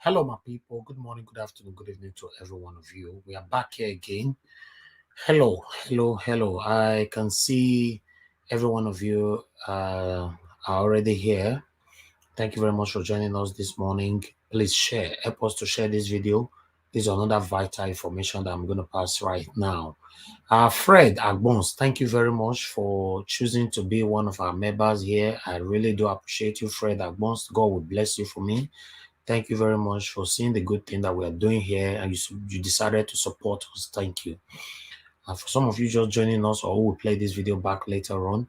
Hello, my people. Good morning, good afternoon, good evening to every one of you. We are back here again. Hello. I can see every one of you are already here. Thank you very much for joining us this morning. Please share. Help us to share this video. This is another vital information that I'm going to pass right now. Fred Agbons, thank you very much for choosing to be one of our members here. I really do appreciate you, Fred Agbons. God will bless you for me. Thank you very much for seeing the good thing that we are doing here, and you decided to support us. Thank you. For some of you just joining us or who will play this video back later on,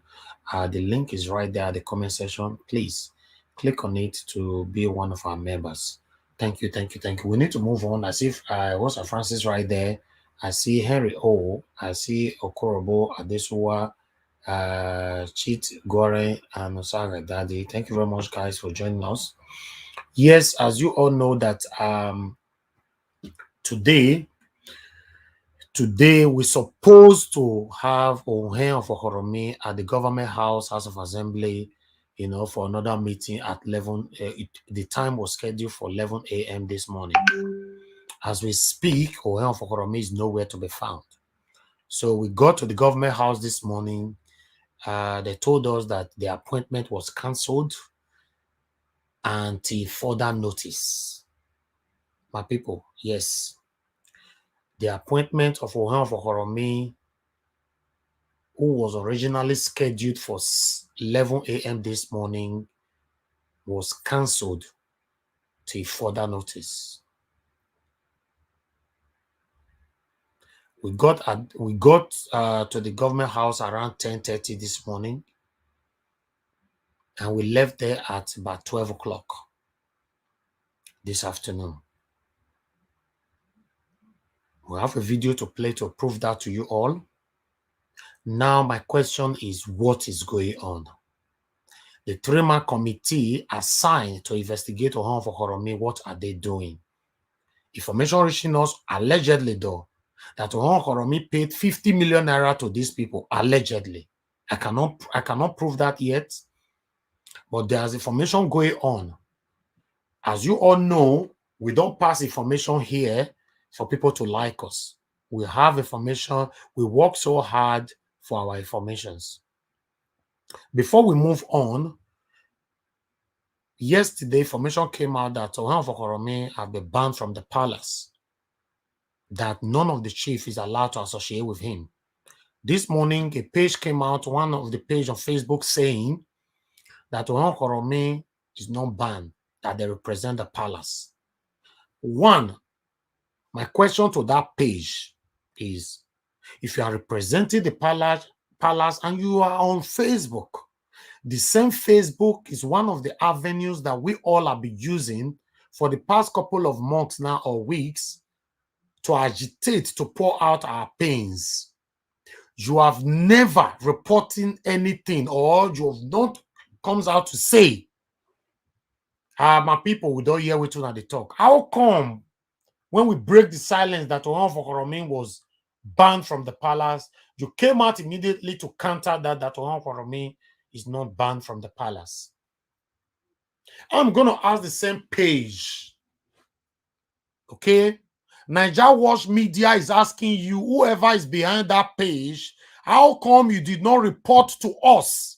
the link is right there at the comment section. Please click on it to be one of our members. Thank you. We need to move on. As if what's Francis right there. I see Henry O. I see Okorobo, Adesuwa, Chit Gore, and Osaga Daddy. Thank you very much, guys, for joining us. Yes, as you all know that today we're supposed to have Ohen Of Okhoromi at the government house of assembly, for another meeting at 11. The time was scheduled for 11 a.m. this morning. As we speak, Ohen Of Okhoromi is nowhere to be found. So we got to the government house this morning. They told us that the appointment was cancelled until further notice. My people, yes. The appointment of Ohen Of Okhoromi, who was originally scheduled for 11 a.m. this morning, was cancelled till further notice. We got to the government house around 10:30 this morning, and we left there at about 12 o'clock this afternoon. We have a video to play to prove that to you all. Now, my question is, what is going on? The three-man committee assigned to investigate Ohen Of Okhoromi, what are they doing? Information reaching us, allegedly though, that Ohen of Okhoromi paid 50 million naira to these people, allegedly. I cannot prove that yet, but there's information going on. As you all know, we don't pass information here for people to like us. We have information. We work so hard for our informations. Before we move on, yesterday information came out that Ohen of Okhoromi have been banned from the palace, that none of the chief is allowed to associate with him. This morning, a page came out, one of the page on Facebook, saying that Ohen of Okhoromi is not banned, that they represent the palace. One, my question to that page is, if you are representing the palace and you are on Facebook, the same Facebook is one of the avenues that we all have been using for the past couple of months now or weeks to agitate, to pour out our pains. You have never reported anything, or you have not comes out to say, my people, we don't hear which one they talk. How come when we break the silence that Ohen of Okhoromi was banned from the palace, you came out immediately to counter that Ohen of Okhoromi is not banned from the palace? I'm going to ask the same page. Okay? Niger Watch Media is asking you, whoever is behind that page, how come you did not report to us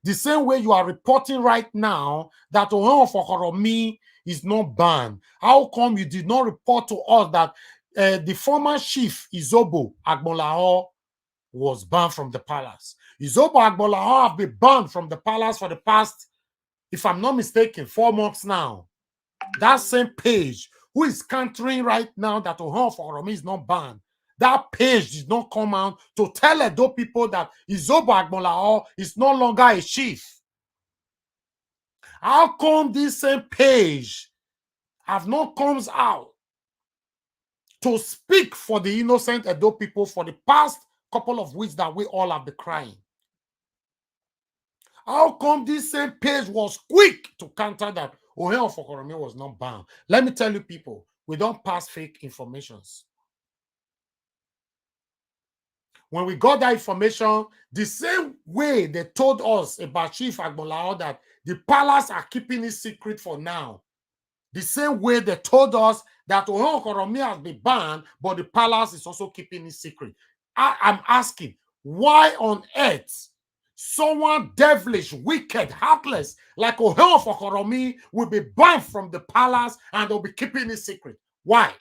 the same way you are reporting right now that Ohen of Okhoromi is not banned? How come you did not report to us that the former chief Izobo Agbonlahor was banned from the palace? Izobo Agbonlahor have been banned from the palace for the past, if I'm not mistaken, 4 months now. That same page who is countering right now that Ohen of Okhoromi is not banned, that page did not come out to tell Edo people that Izobo Agbonlahor is no longer a chief. How come this same page have not comes out to speak for the innocent Edo people for the past couple of weeks that we all have been crying? How come this same page was quick to counter that Ohen of Okhoromi was not banned? Let me tell you, people, we don't pass fake informations. When we got that information, the same way they told us about Chief Agbonlahor that the palace are keeping it secret for now, the same way they told us that Ohen of Okhoromi has been banned, but the palace is also keeping it secret. I'm asking, why on earth someone devilish, wicked, heartless like Ohen of Okhoromi will be banned from the palace and they'll be keeping it secret? Why?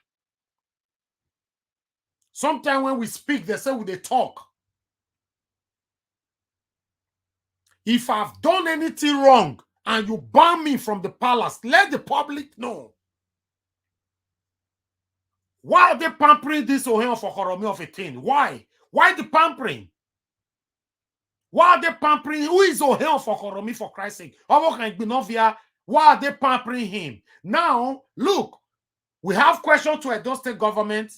Sometimes when we speak, they say they talk. If I've done anything wrong and you ban me from the palace, let the public know. Why are they pampering this Ohen of Okhoromi of a thing? Why? Why the pampering? Why are they pampering? Who is Ohen of Okhoromi, for Christ's sake? Why are they pampering him? Now, look, we have questions to Edo State government.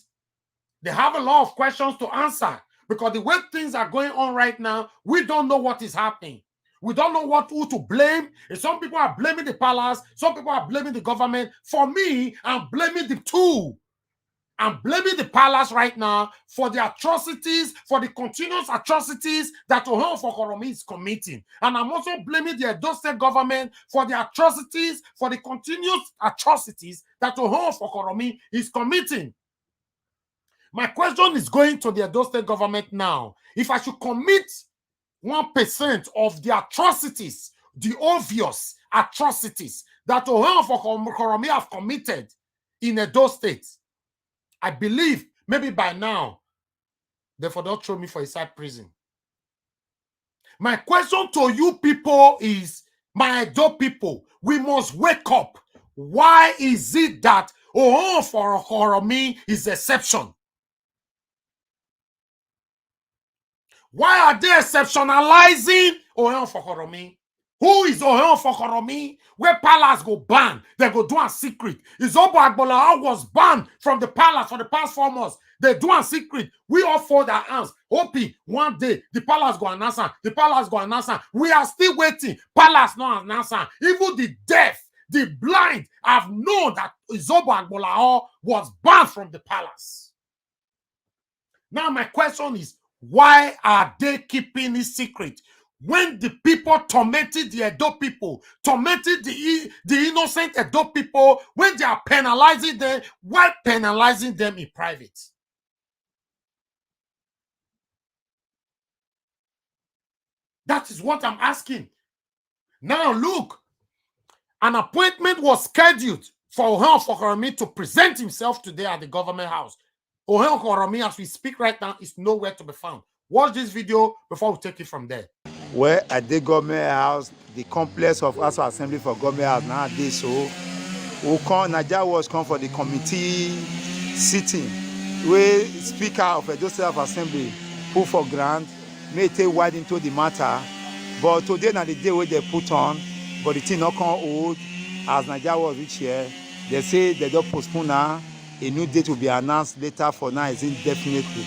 They have a lot of questions to answer because the way things are going on right now, we don't know what is happening. We don't know who to blame. And some people are blaming the palace. Some people are blaming the government. For me, I'm blaming the two. I'm blaming the palace right now for the atrocities, for the continuous atrocities that Ohen of Okhoromi is committing. And I'm also blaming the Edo State government for the atrocities, for the continuous atrocities that Ohen of Okhoromi is committing. My question is going to the Edo State government now. If I should commit 1% of the atrocities, the obvious atrocities that Ohen of Okhoromi have committed in Edo State, I believe maybe by now, therefore don't throw me for inside prison. My question to you people is, my Edo people, we must wake up. Why is it that Ohen of Okhoromi is exception? Why are they exceptionalizing Ohen of Okhoromi? Who is Ohen of Okhoromi? Where palace go ban, they go do a secret. Izobo Agbonlahor was banned from the palace for the past 4 months. They do a secret. We all fold our hands, hoping one day the palace go announce. The palace go announce. We are still waiting. Palace no announce. Even the deaf, the blind have known that Izobo Agbonlahor was banned from the palace. Now, my question is, why are they keeping it secret? When the people tormented the Edo people, tormented the innocent Edo people, when they are penalizing them, why penalizing them in private? That is what I'm asking. Now, look, an appointment was scheduled for Ohen Of Okhoromi to present himself today at the government house. Ohen Of Okhoromi, as we speak right now, is nowhere to be found. Watch this video before we take it from there. Where at the government house, the complex of House of Assembly for government house nowadays, so we come, Nigeria was come for the committee sitting, where Speaker of Edo State of Assembly put for grant, may take wide into the matter, but today na the day where they put on, but the thing not come hold, as Nigeria was reach here, they say they don't postpone now, a new date will be announced later. For now is indefinitely,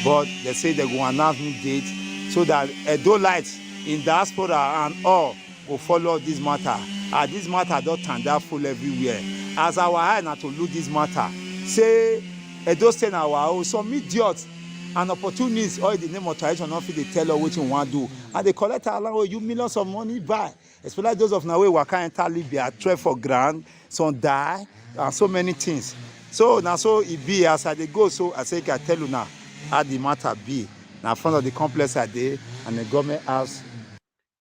but they say they go announce new date so that Edo lights in diaspora and all will follow this matter. This matter don tanda full everywhere. As our eye na to look this matter, say Edo State na our own. Some idiots and opportunists, all in the name of tradition, no fit dey tell us wetin we wan do, and they collect our land wey you millions of money buy, especially those of na wey waka enter Libya, trade for ground, some die, and so many things. So na so e be as I dey go, so I say I tell you now how the matter be. Na front of the complex I dey and the government house.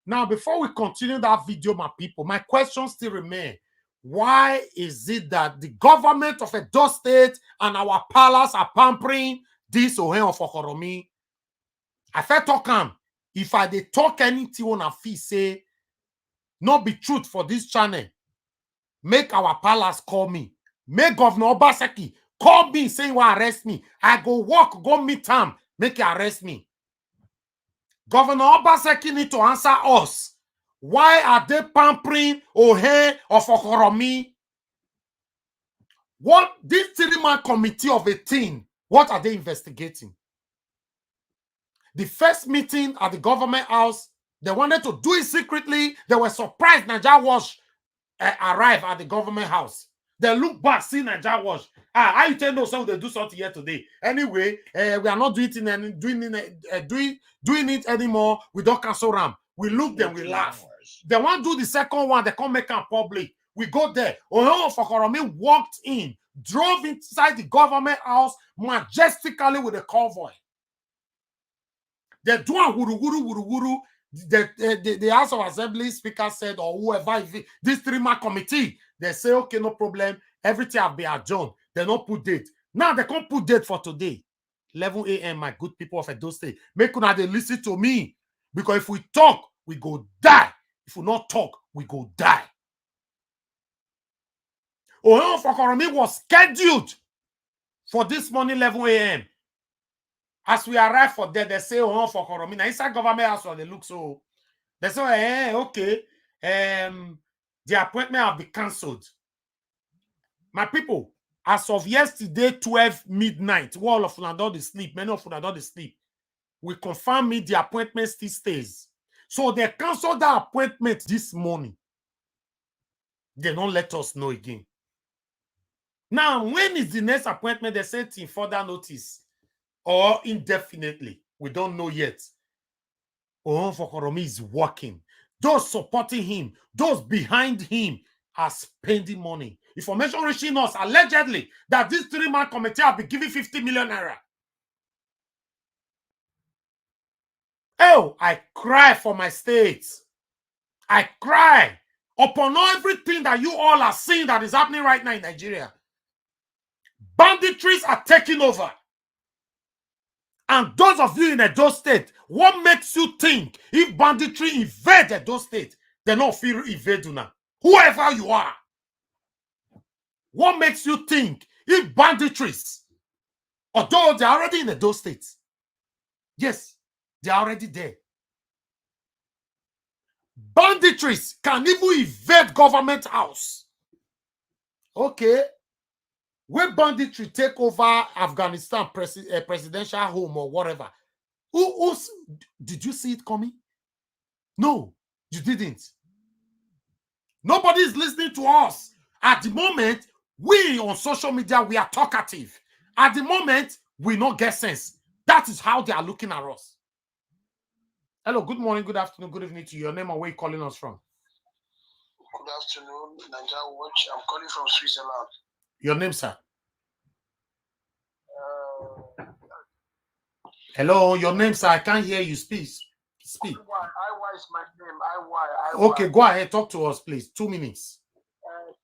Now, before we continue that video, my people, my question still remain. Why is it that the government of Edo State and our palace are pampering this Ohen Of Okhoromi? I felt talk am. If I dey talk anything on a fee, say, not be truth for this channel, make our palace call me. Make Governor Obaseki call me saying, "Why arrest me?" I go walk, go meet him, make he arrest me. Governor Obaseki need to answer us. Why are they pampering Ohen Of Okhoromi? What this 3-man committee of 18, what are they investigating? The first meeting at the government house, they wanted to do it secretly. They were surprised Nigeria Watch arrived at the government house. They look back, see Nigeria Watch. How you tell no so they do something here today? Anyway, we are not doing it anymore. We don't cancel them. We look them, we laugh. They want to do the second one, they can't make it public. We go there. Ohen Of Okhoromi walked in, drove inside the government house majestically with a convoy. They're doing wuru. The House of Assembly Speaker said, or whoever, this 3-man committee, they say, okay, no problem. Everything have been adjourned. They don't put date. Now they can't put date for today. 11 a.m., my good people of Edo State. Make una they listen to me. Because if we talk, we go die. If we not talk, we go die. Ohen Of Okhoromi was scheduled for this morning, 11 a.m. As we arrive for there, they say Ohen Of Okhoromi. Now inside government house, they look so. They say, okay, the appointment have been cancelled. My people, as of yesterday, 12 midnight, all of them don't sleep. Many of them don't sleep. We confirm me the appointment still stays. So they canceled the appointment this morning. They don't let us know again. Now, when is the next appointment? They sent in further notice or indefinitely. We don't know yet. Ohen Of Okhoromi is working. Those supporting him, those behind him are spending money. Information reaching us allegedly that this 3-man committee have been giving 50 million naira. Oh, I cry for my state. I cry upon everything that you all are seeing that is happening right now in Nigeria. Banditries are taking over. And those of you in Edo State, what makes you think if banditry invade Edo State, they don't feel invade now? Whoever you are. What makes you think if banditries, although they're already in Edo State, yes, they're already there. Banditries can even invade government house. Okay. When banditry take over Afghanistan presidential home or whatever, did you see it coming? No, you didn't. Nobody is listening to us. At the moment, we on social media, we are talkative. At the moment, we not get sense. That is how they are looking at us. Hello, good morning, good afternoon, good evening to you. Your name and where you calling us from? Good afternoon, Nigeria Watch. I'm calling from Switzerland. Your name, sir? Hello, your name, sir. I can't hear you. Speak. Speak. IY is my name. IY. Okay, go ahead. Talk to us, please. 2 minutes.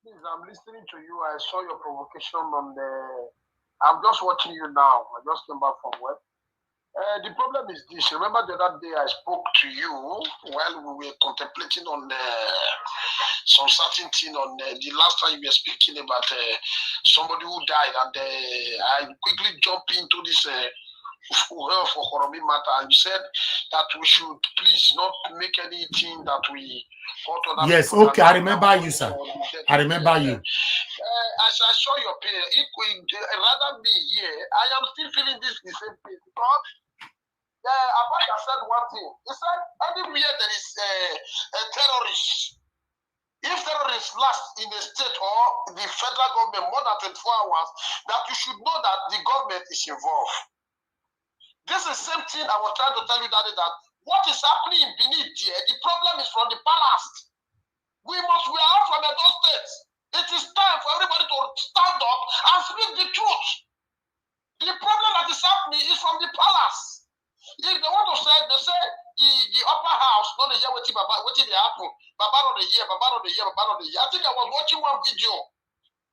Please, I'm listening to you. I saw your provocation on the. I'm just watching you now. I just came back from work. The problem is this. Remember the other day I spoke to you while we were contemplating on some certain thing on the last time you were speaking about somebody who died, and I quickly jumped into this Ohen Of Okhoromi matter, and you said that we should please not make anything that we hurt other yes, people. okay, I remember you, sir. I remember you. As I saw your pain, rather be here, I am still feeling this the same pain because Abacha said one thing. He said anywhere there is a terrorist, if terrorists last in the state or the federal government more than 24 hours, that you should know that the government is involved. This is the same thing I was trying to tell you that what is happening beneath here, the problem is from the palace. We are out from those states. It is time for everybody to stand up and speak the truth. The problem that is happening is from the palace. If they want to say, they say the upper house, not the year what they happen. Baba of the year, Baba of the year, Baba of the year. I think I was watching one video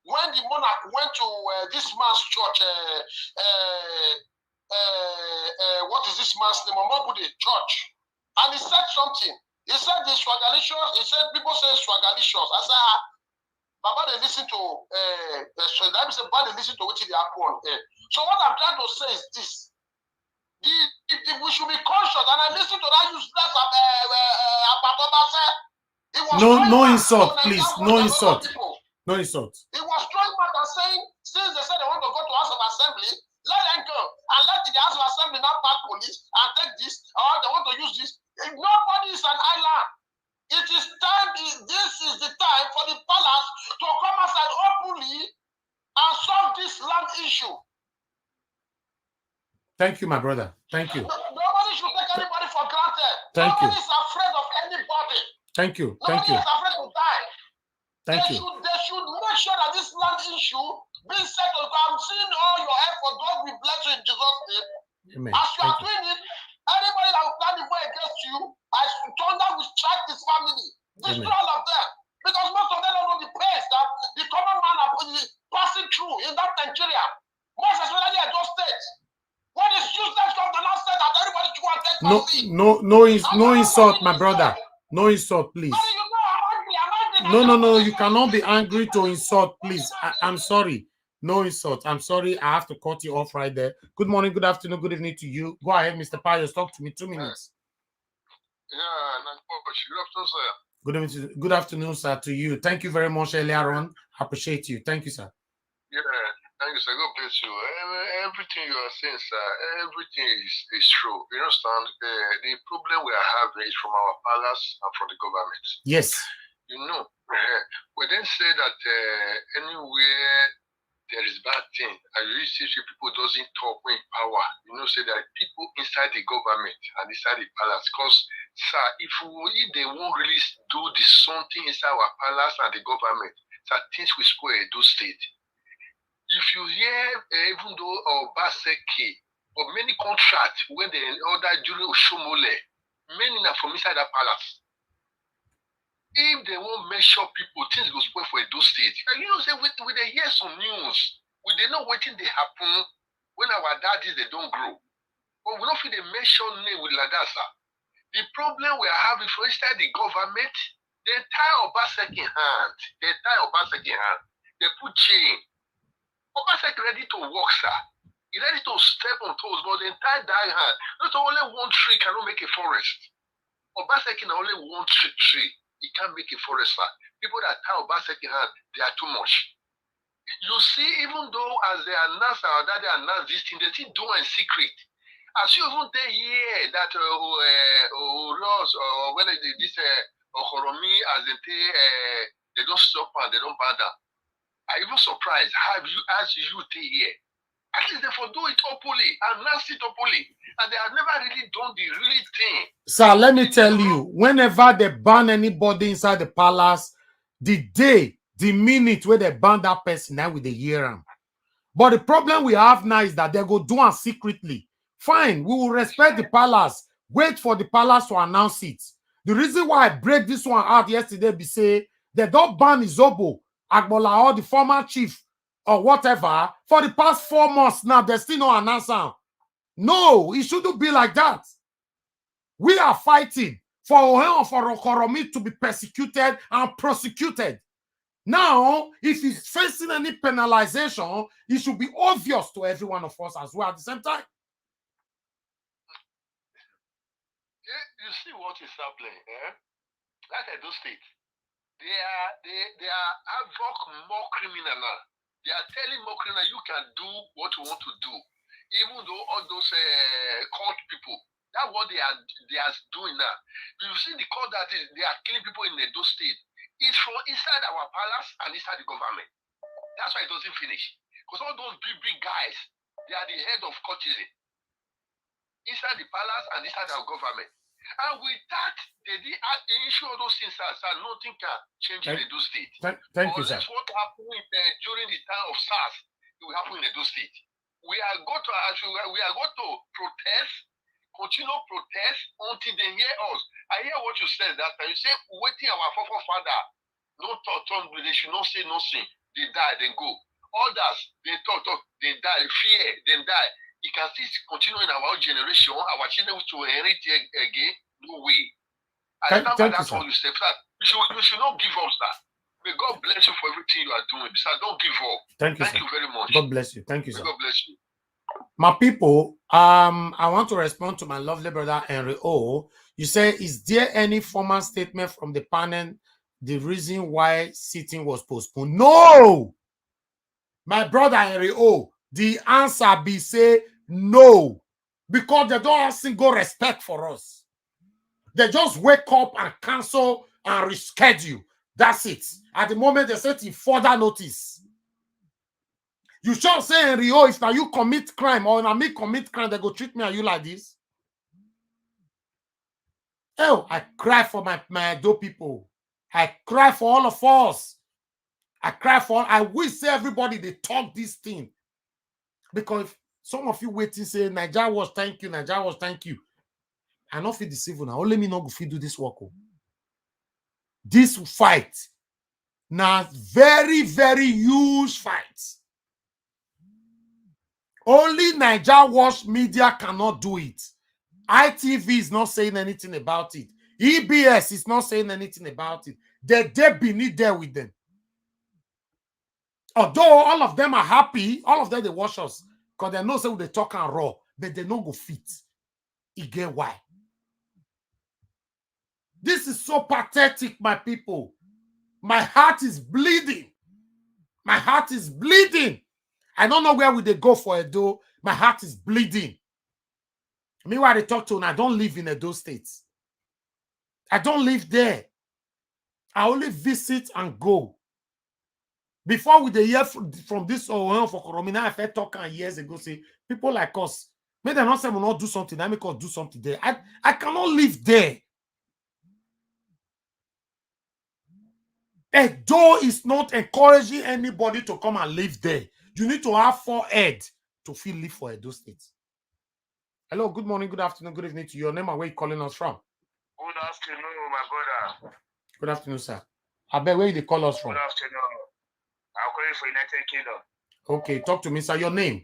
when the monarch went to this man's church. What is this man's name? Omobude Church. And he said something. He said the swagalicious. He said people say swagalicious. I said, Baba, they listen to let me say, Baba, they listen to what they happen. So what I'm trying to say is this. We should be conscious, and I listened to that useless no insult, please. No insult. No insult. He was throwing back and saying, since they said they want to go to House of Assembly, let them go and let the House of Assembly not pack police and take this, or they want to use this. Nobody is an island. It is time. This is the time for the palace to come outside openly and solve this land issue. Thank you, my brother. Thank you. Nobody should take anybody for granted. Nobody is afraid of anybody. Thank you. Nobody is afraid to die. They should make sure that this land issue be settled. I'm seeing all your effort. God will bless you in Jesus' name. Amen. As you are doing it, anybody that will plan evil against you, as thunder will strike his family, destroy all of them. Because most of them don't know the pace that the common man are passing through in that Nigeria. Most especially at those states. What is useless governor said that everybody should go and take vaccine. No insult, my brother. No insult, please. No, you cannot be angry to insult, please. I'm sorry. No insult. I'm sorry. I have to cut you off right there. Good morning, good afternoon, good evening to you. Go ahead, Mr. Pius. Talk to me. 2 minutes. Good afternoon, sir. Good afternoon, sir, to you. Thank you very much earlier on. I appreciate you. Thank you, sir. Yeah, thank you, sir. God bless you. Everything you are saying, sir, everything is true. You understand? The problem we are having is from our palace and from the government. Yes. You know, we then say that anywhere there is bad thing, and you see people doesn't talk in power. You know, say that people inside the government and inside the palace. Because, sir, if they won't really do something inside our palace and the government, sir, things will spoil those states. If you hear, even though Obaseki or many contracts when they order during Oshomole, many are from inside that palace. If they won't measure people, things go spoil for those states. And you know, say we they hear some news, we they know what thing they happen when our daddies they don't grow. But we don't feel they measure name with like that, sir. The problem we are having for inside the government, they tie Obaseki hand. They put chain. Obaseki ready to walk, sir. He ready to step on toes, but the entire die hand. Not only one tree cannot make a forest. Obaseki only one tree. He can't make a forest, sir. People that tie Obaseki hand, they are too much. You see, even though as they announce our daddy announced this thing, they still do it in secret. As you even hear that Rose or when they did this Okhoromi, as they don't stop and they don't bother. I even surprised. Have you as you here? At least they for do it openly and announce it openly. And they have never really done the really thing. Sir, let me tell you, whenever they ban anybody inside the palace, the day, the minute where they ban that person, now with the year. But the problem we have now is that they go do it secretly. Fine, we will respect the palace. Wait for the palace to announce it. The reason why I break this one out yesterday be say they don't ban Izobo, Agbola, or the former chief or whatever for the past 4 months now. There's still no answer. No, it shouldn't be like that. We are fighting for Ohen Of Okhoromi to be persecuted and prosecuted. Now, if he's facing any penalization, it should be obvious to every one of us as well at the same time. You see what is happening, eh? Like Edo State, they are havoc more criminal now. They are telling more criminal you can do what you want to do, even though all those cult people. That's what they are doing now. You see the cult that is, they are killing people in Edo State. It's from inside our palace and inside the government. That's why it doesn't finish. Because all those big guys, they are the head of courtesan. Inside the palace and inside our government. And with that, they issue all those things that nothing can change in Edo State. Thank you, sir. That's what happened during the time of SARS. It will happen in Edo State. We are going to protest, continue protest until they hear us. I hear what you said that time. You say, waiting our forefather, no talk, they should not say nothing. They die, then go. Others, they talk, they die, fear, then die. You can still continue in our generation, our children to inherit again, no way. I stand by that all you said. You should not give up, sir. May God bless you for everything you are doing. Sir, don't give up. Thank you, Thank you very much. God bless you. Thank you, sir. God bless you. My people, I want to respond to my lovely brother Henry O. You say, is there any formal statement from the panel the reason why sitting was postponed? No! My brother Henry O, the answer be say no. Because they don't have single respect for us. They just wake up and cancel and reschedule. That's it. At the moment, they set in further notice. You sure say, Henry O, if now you commit crime or now me commit crime, they go treat me and you like this? Oh, I cry for my Edo people. I cry for all of us. I cry for all. I wish say everybody they talk this thing. Because if some of you waiting say, Nigeria was thank you, Nigeria was thank you. I not feel deceive now. Only me not go fit do this work. This fight now very, very huge fight. Only Nigeria Watch Media cannot do it. ITV is not saying anything about it. EBS is not saying anything about it. They beneath there with them. Although all of them are happy, all of them they watch us because they know say they talk and raw, but they don't go fit. You get why? This is so pathetic, my people. My heart is bleeding. My heart is bleeding. I don't know where would they go for Edo. My heart is bleeding. Meanwhile, they talk to, and I don't live in Edo State. I don't live there. I only visit and go. Before we hear from this Ohen Of Okhoromi, now I've heard talking years ago, say, people like us, maybe they not say we will not do something, that make us do something there. I cannot live there. Edo is not encouraging anybody to come and live there. You need to have forehead to feel live for Edo State. Hello, good morning, good afternoon, good evening to you. Your name and where you calling us from? Good afternoon, my brother. Good afternoon, sir. I bet where you call us from? Good afternoon. I'm calling for United Kingdom. Okay, talk to me, sir. Your name?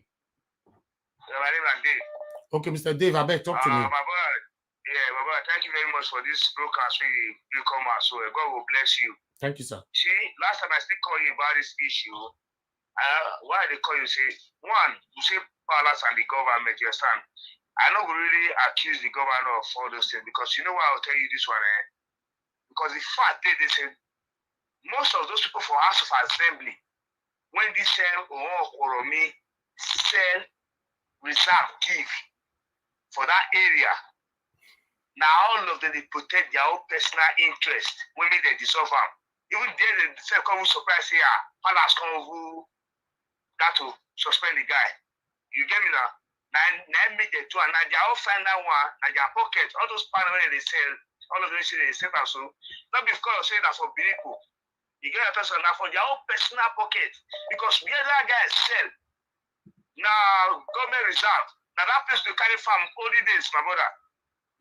My name is Dave. Okay, Mr. Dave, I bet talk to me. My brother, my brother, thank you very much for this broadcast. You come out, so God will bless you. Thank you, sir. See, last time I still call you about this issue. Why they call you? Say one, you say palace and the government. You understand? I don't really accuse the governor of all those things because you know why I'll tell you this one. Because the fact that they say most of those people for House of Assembly, when this Ohen Of Okhoromi sell reserve give for that area, now all of them they protect their own personal interest when they dissolve them. Even there they say come surprise say palace come who that to suspend the guy. You get me now? Now make the two, and now they all find that one, and their pocket, all those panels where they sell, all of those they sell and so. Not because say that for Biriku. You get a person now for their own personal pocket. Because where that guy sell, now government reserve, now that place to carry farm only days, my brother.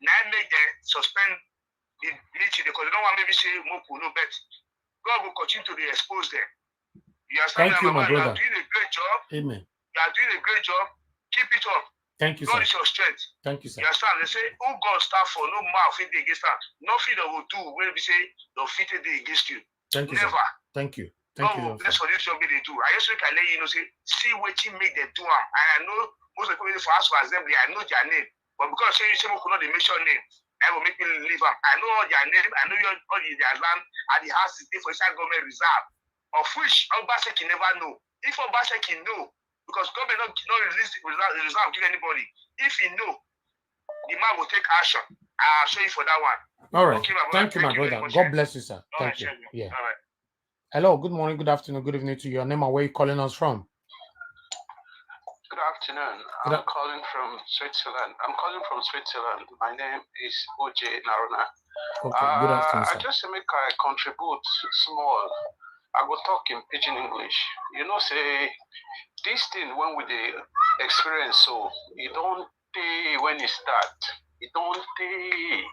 Now make them suspend the meeting because they don't want maybe say Moku, no bet. God will continue to expose them. You understand? Thank you, my brother. You are doing a great job. Amen. You are doing a great job. Keep it up. Thank you, God sir. is your strength. Thank you, sir. You understand? They say, who God stand for, no mouth fit against them. Nothing they will do when we say they'll fit against you. Thank you, Never. sir. Thank you. Thank you. That's for this job they do. I just can let you know, say, see what you make them do. And I know most of the people for us for assembly, I know their name. But because say you say we could not mention name, that will make me leave them. I know all their name, I know all their land, and the house is there for inside government reserve. Of which Obaseki never know. If Obaseki know, because government not release the reserve to anybody. If he know, the man will take action. I'll show you for that one. All right. Okay, my brother. Thank you, my brother. God bless you, sir. Thank you. Yeah. All right. Hello. Good morning. Good afternoon. Good evening to you. Your name and where you calling us from? Good afternoon. I'm calling from Switzerland. My name is OJ Naruna. Okay. Good afternoon, sir. I just make I contribute small. I go talk in pidgin English. You know, say this thing when we dey experience so it don't pay when it start. It don't pay.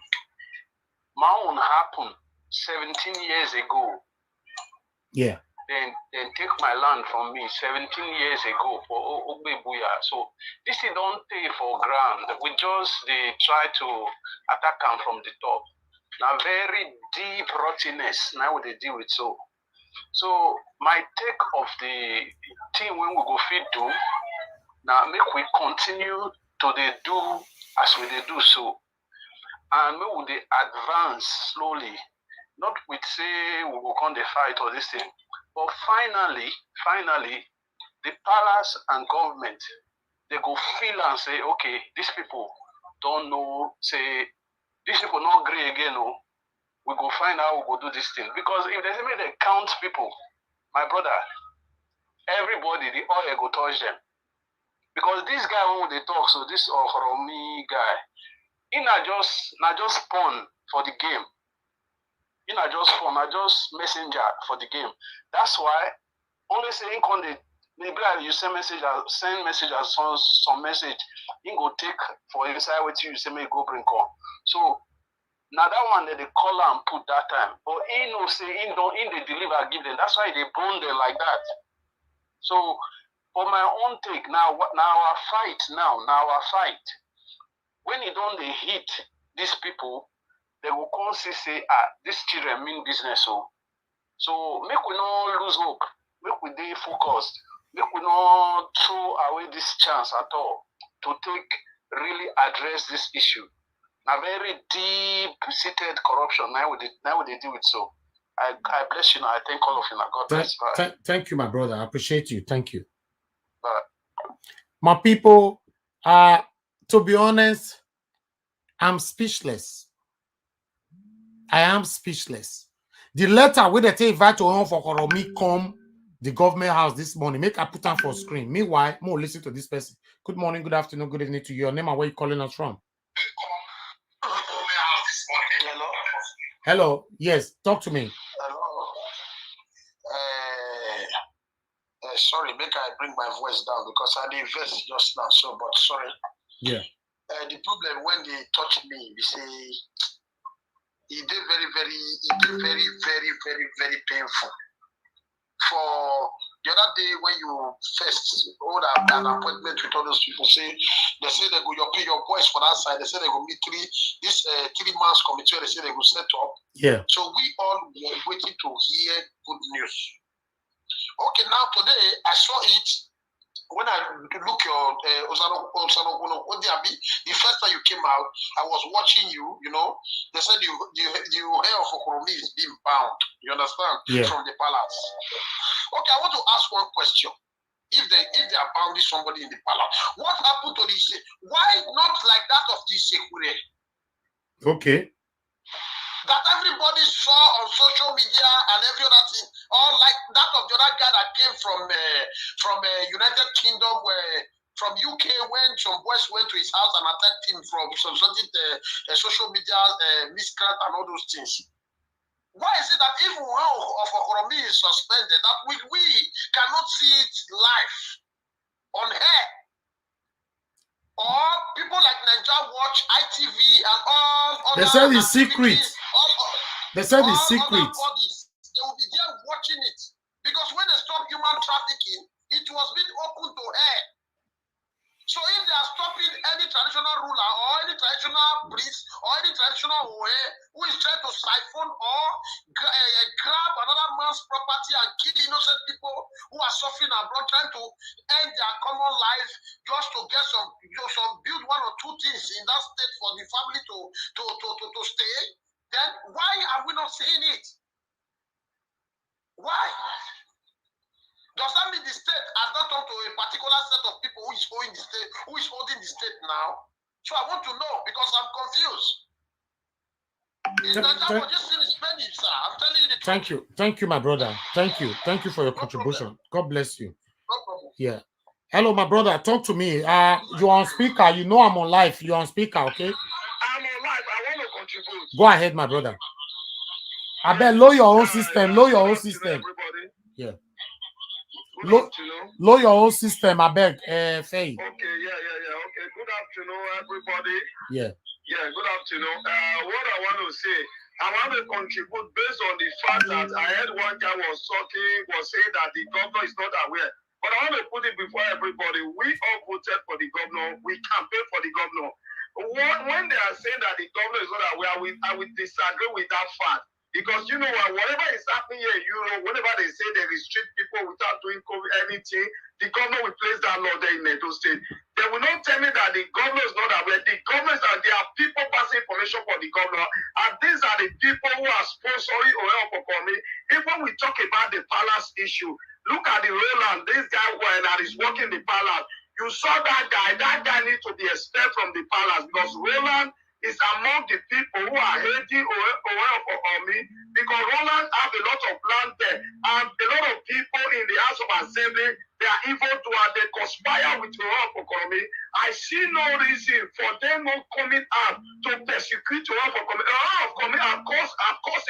My own happened 17 years ago. Yeah. Then take my land from me 17 years ago for Ogbebuya. So this thing don't pay for ground. We just they try to attack them from the top. Now very deep rottenness now they deal with so. So my take of the thing when we go feed do now make we continue to they do as we they do so. And make we they advance slowly. Not with say we will come the fight or this thing. But finally, the palace and government, they go feel and say, okay, these people don't know, say, these people not agree again, no. We go find how we go do this thing. Because if they say they count people, my brother, everybody, the oil go touch them. Because this guy when they talk, so this Okhoromi guy, he not just pawn for the game. He not just phone, not just messenger for the game. That's why only saying on the maybe you send message as some message, he go take for inside what you say may go bring on. So now that one they call and put that time. But he no say he they deliver give them. That's why they bone them like that. So for my own take, now our fight. When you don't they hit these people, they will come say, this children mean business. So make we not lose hope. Make we stay focused. Make we not throw away this chance at all to really address this issue. A very deep-seated corruption. Now they do it so. I bless you now. I thank all of you now. God bless. Thank you, my brother. I appreciate you. Thank you. Bye. My people, to be honest, I'm speechless. I am speechless. The letter where they take invite Ohen Of Okhoromi come the government house this morning. Make I put on for screen. Meanwhile, more listen to this person. Good morning, good afternoon, good evening to you. Your name and where you calling us from? Hello. Hello. Yes, talk to me. Hello. Sorry, make I bring my voice down because I did invest just now. So, but sorry. Yeah. The problem when they touch me, they say it did very painful. For the other day when you first hold an appointment with all those people, they say they go your voice for that side. They say they go meet three months committee. They say they go set up. Yeah. So we all were waiting to hear good news. Okay, now today I saw it when I look your Osano, the first time you came out, I was watching you. You know, they said the Ohen Of Okhoromi is being bound. You understand? Yeah. From the palace. Okay, I want to ask one question. If they are bounding somebody in the palace, what happened to this? Why not like that of the Sekure? Okay. That everybody saw on social media and every other thing, or like that of the other guy that came from United Kingdom, from UK when some boys went to his house and attacked him from some certain social media miscreant and all those things. Why is it that even Ohen Of Okhoromi is suspended, that we cannot see it live on air? Or people like Nigeria Watch, ITV, and all other... They said it's secret. They said it's secret. Bodies, they will be there watching it. Because when they stop human trafficking, it was being open to air. So if they are stopping any traditional ruler or any traditional priest or any traditional Ohe who is trying to siphon or grab another man's property and kill innocent people who are suffering abroad, trying to end their common life just to get some build one or two things in that state for the family to stay, then why are we not seeing it? Why? Does that mean the state has not come to a particular set of people who is holding the state, who is holding the state now? So I want to know because I'm confused. This thing is penny, sir. I'm telling you the truth. Thank you, my brother. Thank you for your contribution. God bless you. No problem. Yeah. Hello, my brother. Talk to me. You're on speaker. You know I'm on live. You're on speaker, okay? I'm on live. I want to contribute. Go ahead, my brother. I bet lower your own system. Lower your own system. Yeah. Lower your own system. I beg. Faye. Okay. Yeah. Okay. Good afternoon, everybody. Yeah. Yeah. Good afternoon. What I want to say, I want to contribute based on the fact that I heard one guy was saying that the governor is not aware. But I want to put it before everybody. We all voted for the governor. We campaigned for the governor. When they are saying that the governor is not aware, I will disagree with that fact. Because you know what, whatever is happening here in Europe, whenever they say they restrict people without doing anything, the governor will place that law there in Edo State. They will not tell me that the governor is not aware. The governors are there are people passing information for the governor, and these are the people who are sponsoring Ohen Of Okhoromi. Even we talk about the palace issue, look at the Roland, this guy that is working the palace. You saw that guy needs to be expelled from the palace because Roland is among the people who are hating Ohen Of Okhoromi because Roland have a lot of land there and a lot of people in the House of Assembly, they are evil to her, they conspire with Ohen Of Okhoromi. I see no reason for them not coming out to persecute Ohen Of Okhoromi. Ohen Of Okhoromi have caused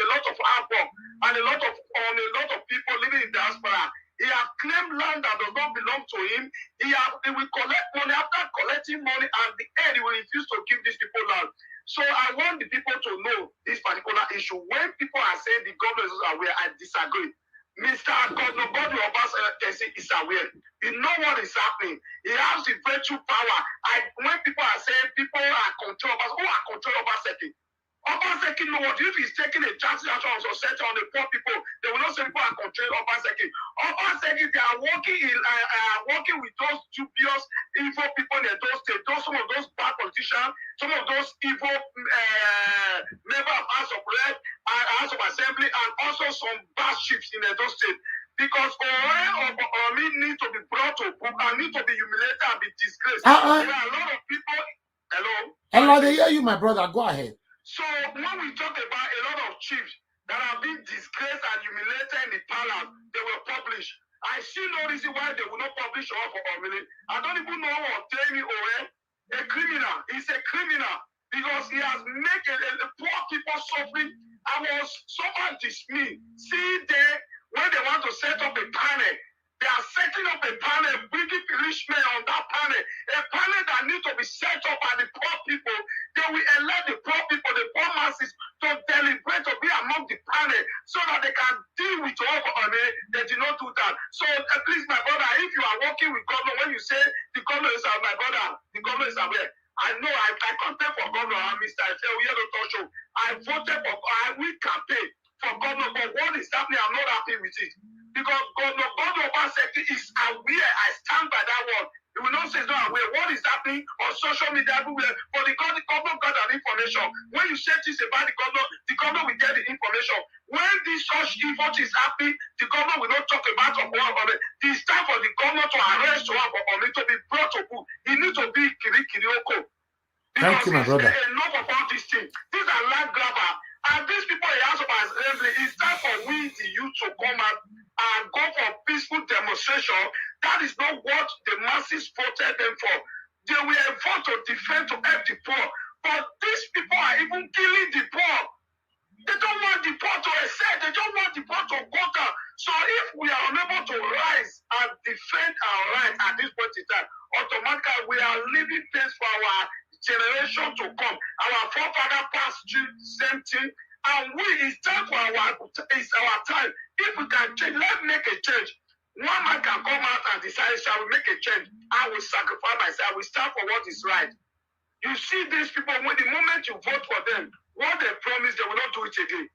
a lot of havoc and a lot of people living in diaspora. He has claimed land that does not belong to him. He will collect money. After collecting money, at the end, he will refuse to give these people land. So I want the people to know this particular issue. When people are saying the government is aware, I disagree. Mr. Godno Obase is aware. He knows what is happening. He has the virtue power. When people are saying people are control of us, who are control of us? Obaseki know what if he's taking a chance action on society on the poor people, they will not say people are controlling Obaseki. Obaseki, they are working with those dubious evil people in those states, some of those bad politicians, some of those evil members of House of Rep, House of Assembly, and also some bad chiefs in those states. Because Ohen Of Okhoromi need to be brought to book and need to be humiliated and be disgraced. There are a lot of people. Hello, they hear you, my brother. Go ahead. So when we talk about a lot of chiefs that have been disgraced and humiliated in the palace, they were published. I see no reason why they will not publish Ohen Of Okhoromi. I don't even know what telling me Ohen, a criminal. He's a criminal because he has made the poor people suffering. I was so dismayed. See there, when they want to set up a panel, they are setting up a panel, bringing rich men on that panel, a panel that needs to be set up by the poor people. They will elect the poor people, the poor masses, to deliberate, to be among the panel, so that they can deal with Ohen Of Okhoromi. They did not do that. So please, my brother, if you are working with governor, when you say the governor is my brother, the governor is aware. I know I campaign for governor, Mr. Show. I voted for, we campaign for governor, but what is happening, I'm not happy with it. Because Governor Obaseki is aware. I stand by that word. He will not say he's not aware. What is happening on social media everywhere? For the governor got that information. When you say things about the governor will get the information. When this such evil is happening, the governor will not talk about Ohen Of Okhoromi. It's time for the governor to arrest Ohen Of Okhoromi, to be brought to book. He needs to be Kirioko. Thank you, my brother. Enough of all these things. These are land grabber. And these people in House of Assembly, it's time for we, the youth, to come out and go for peaceful demonstration. That is not what the masses voted them for. They were voted to defend, to help the poor. But these people are even killing the poor. They don't want the poor to excel. They don't want the poor to go down. So if we are unable to rise and defend our rights at this point in time, automatically we are leaving place for our generation to come. Our forefather passed through the same thing, and it's time for it's our time. If we can change, let's make a change. One man can come out and decide, shall we make a change? I will sacrifice myself. I will stand for what is right. You see these people, when the moment you vote for them, what they promise, they will not do it again.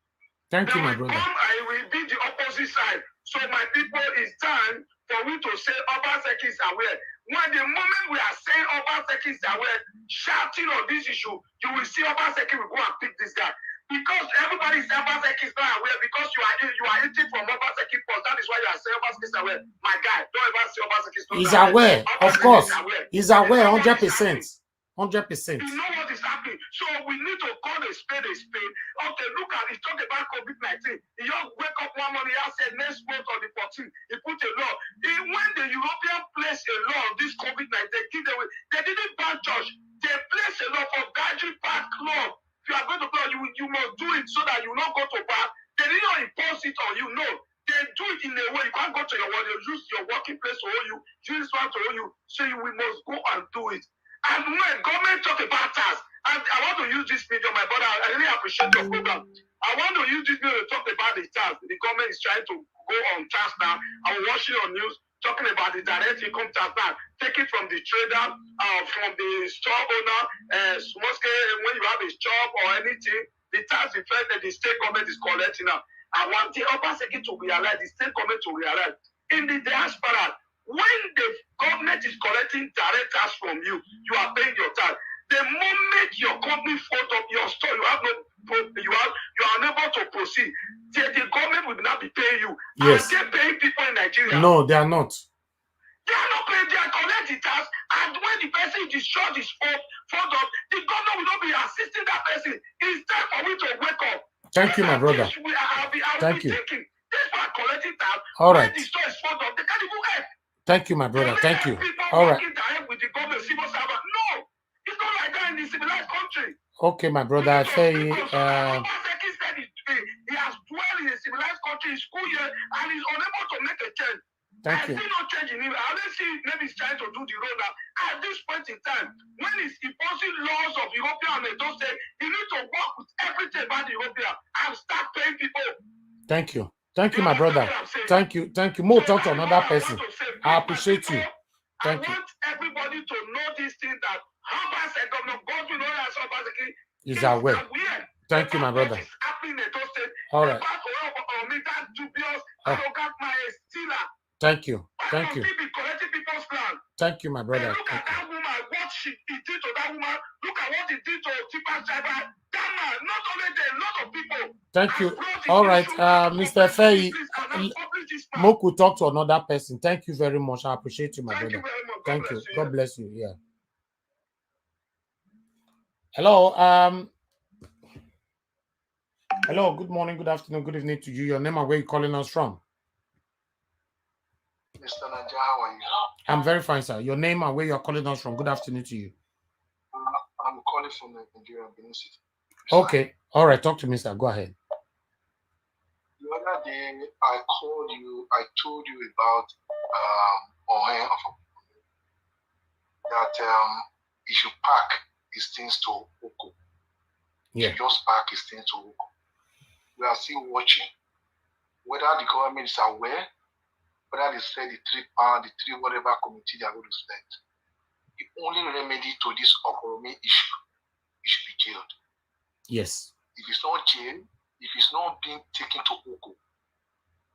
Thank you, my will brother. Come, I will be the opposite side. So my people, it's time for we to say Obaseki is aware. When the moment we are saying Obaseki is aware, shouting on this issue, you will see Obaseki will go and pick this guy. Because everybody says Obaseki is not aware, because you are eating from Obaseki post. That is why you are saying Obaseki is aware. My guy, don't ever say Obaseki is not He's aware. aware, of course. He's aware, 100%. 100%. You know what is happening. So we need to call a spade a spade. Okay, look at it. Talk about COVID-19. He just wake up one morning and said next month on the 14th, he put a law. When the European placed a law on this COVID-19, they didn't ban church. They placed a law for gathering park club. If you are going to club, you must do it so that you will not go to bar. They did not impose it on you. No. They do it in a way. You can't go to your work. They use your working place to owe you. Use this one to owe you. So we must go and do it. And when government talk about tax, and I want to use this video, my brother, I really appreciate your program. I want to use this video to talk about the tax. The government is trying to go on tax now. I'm watching on news talking about the direct income tax now. Take it from the trader, from the store owner, small scale, when you have a shop or anything, the tax effect that the state government is collecting now. I want the upper second to realize, the state government to realize, in the diaspora, when the government is collecting direct tax from you, you are paying your tax. The moment your company fold up your store, you are unable to proceed. The government will not be paying you. Yes. Are they paying people in Nigeria? No, they are not. They are not paying. They are collecting tax, and when the person destroys his fold up, the government will not be assisting that person. It's time for me to wake up. Thank you, my brother. Thank you. Collecting tax. All right. When the store is fold up, they can't even help. Thank you, my brother. Thank you. All right. With the government, civil servant. No, it's not like that in the civilized country. Okay, my brother. I say. He has dwelled in a civilized country in school year and is unable to make a change. Thank you. I see no change in him. I only see maybe he's trying to do the road now. At this point in time, when he's imposing laws of European and don't say he needs to work with everything about the European and start paying people. Thank you. Thank you, my brother. Thank you. Thank you. More talk to another person. I appreciate you. Thank you. I want everybody to know this thing that Harvard said Governor Godwin is aware. Thank you, my brother. All right. Thank you. Thank you. Thank you, my brother. Look at that woman, what he did to that woman. Look at what he did to Tipa Driver. That man, not only there, a lot of people. Thank you. All right, Mr. Faye, Moku talk to another person. Thank you very much. I appreciate you, my brother. Thank you. God bless you. Yeah. Hello. Hello. Good morning. Good afternoon. Good evening to you. Your name and where you calling us from? Mr. Nanja, how are you? I'm very fine, sir. Your name and where you're calling us from. Good afternoon to you. I'm calling from Nigeria, Benin City. Okay. All right. Talk to me, sir. Go ahead. The other day, I called you. I told you about Ohen Of Okhoromi, that he should pack his things to Oko. Yeah. He should just pack his things to Oko. We are still watching whether the government is aware, whether they said the three whatever committee they are going to select. The only remedy to this Okhoromi issue, he should be jailed. Yes. If it's not jailed, if it's not being taken to Oko,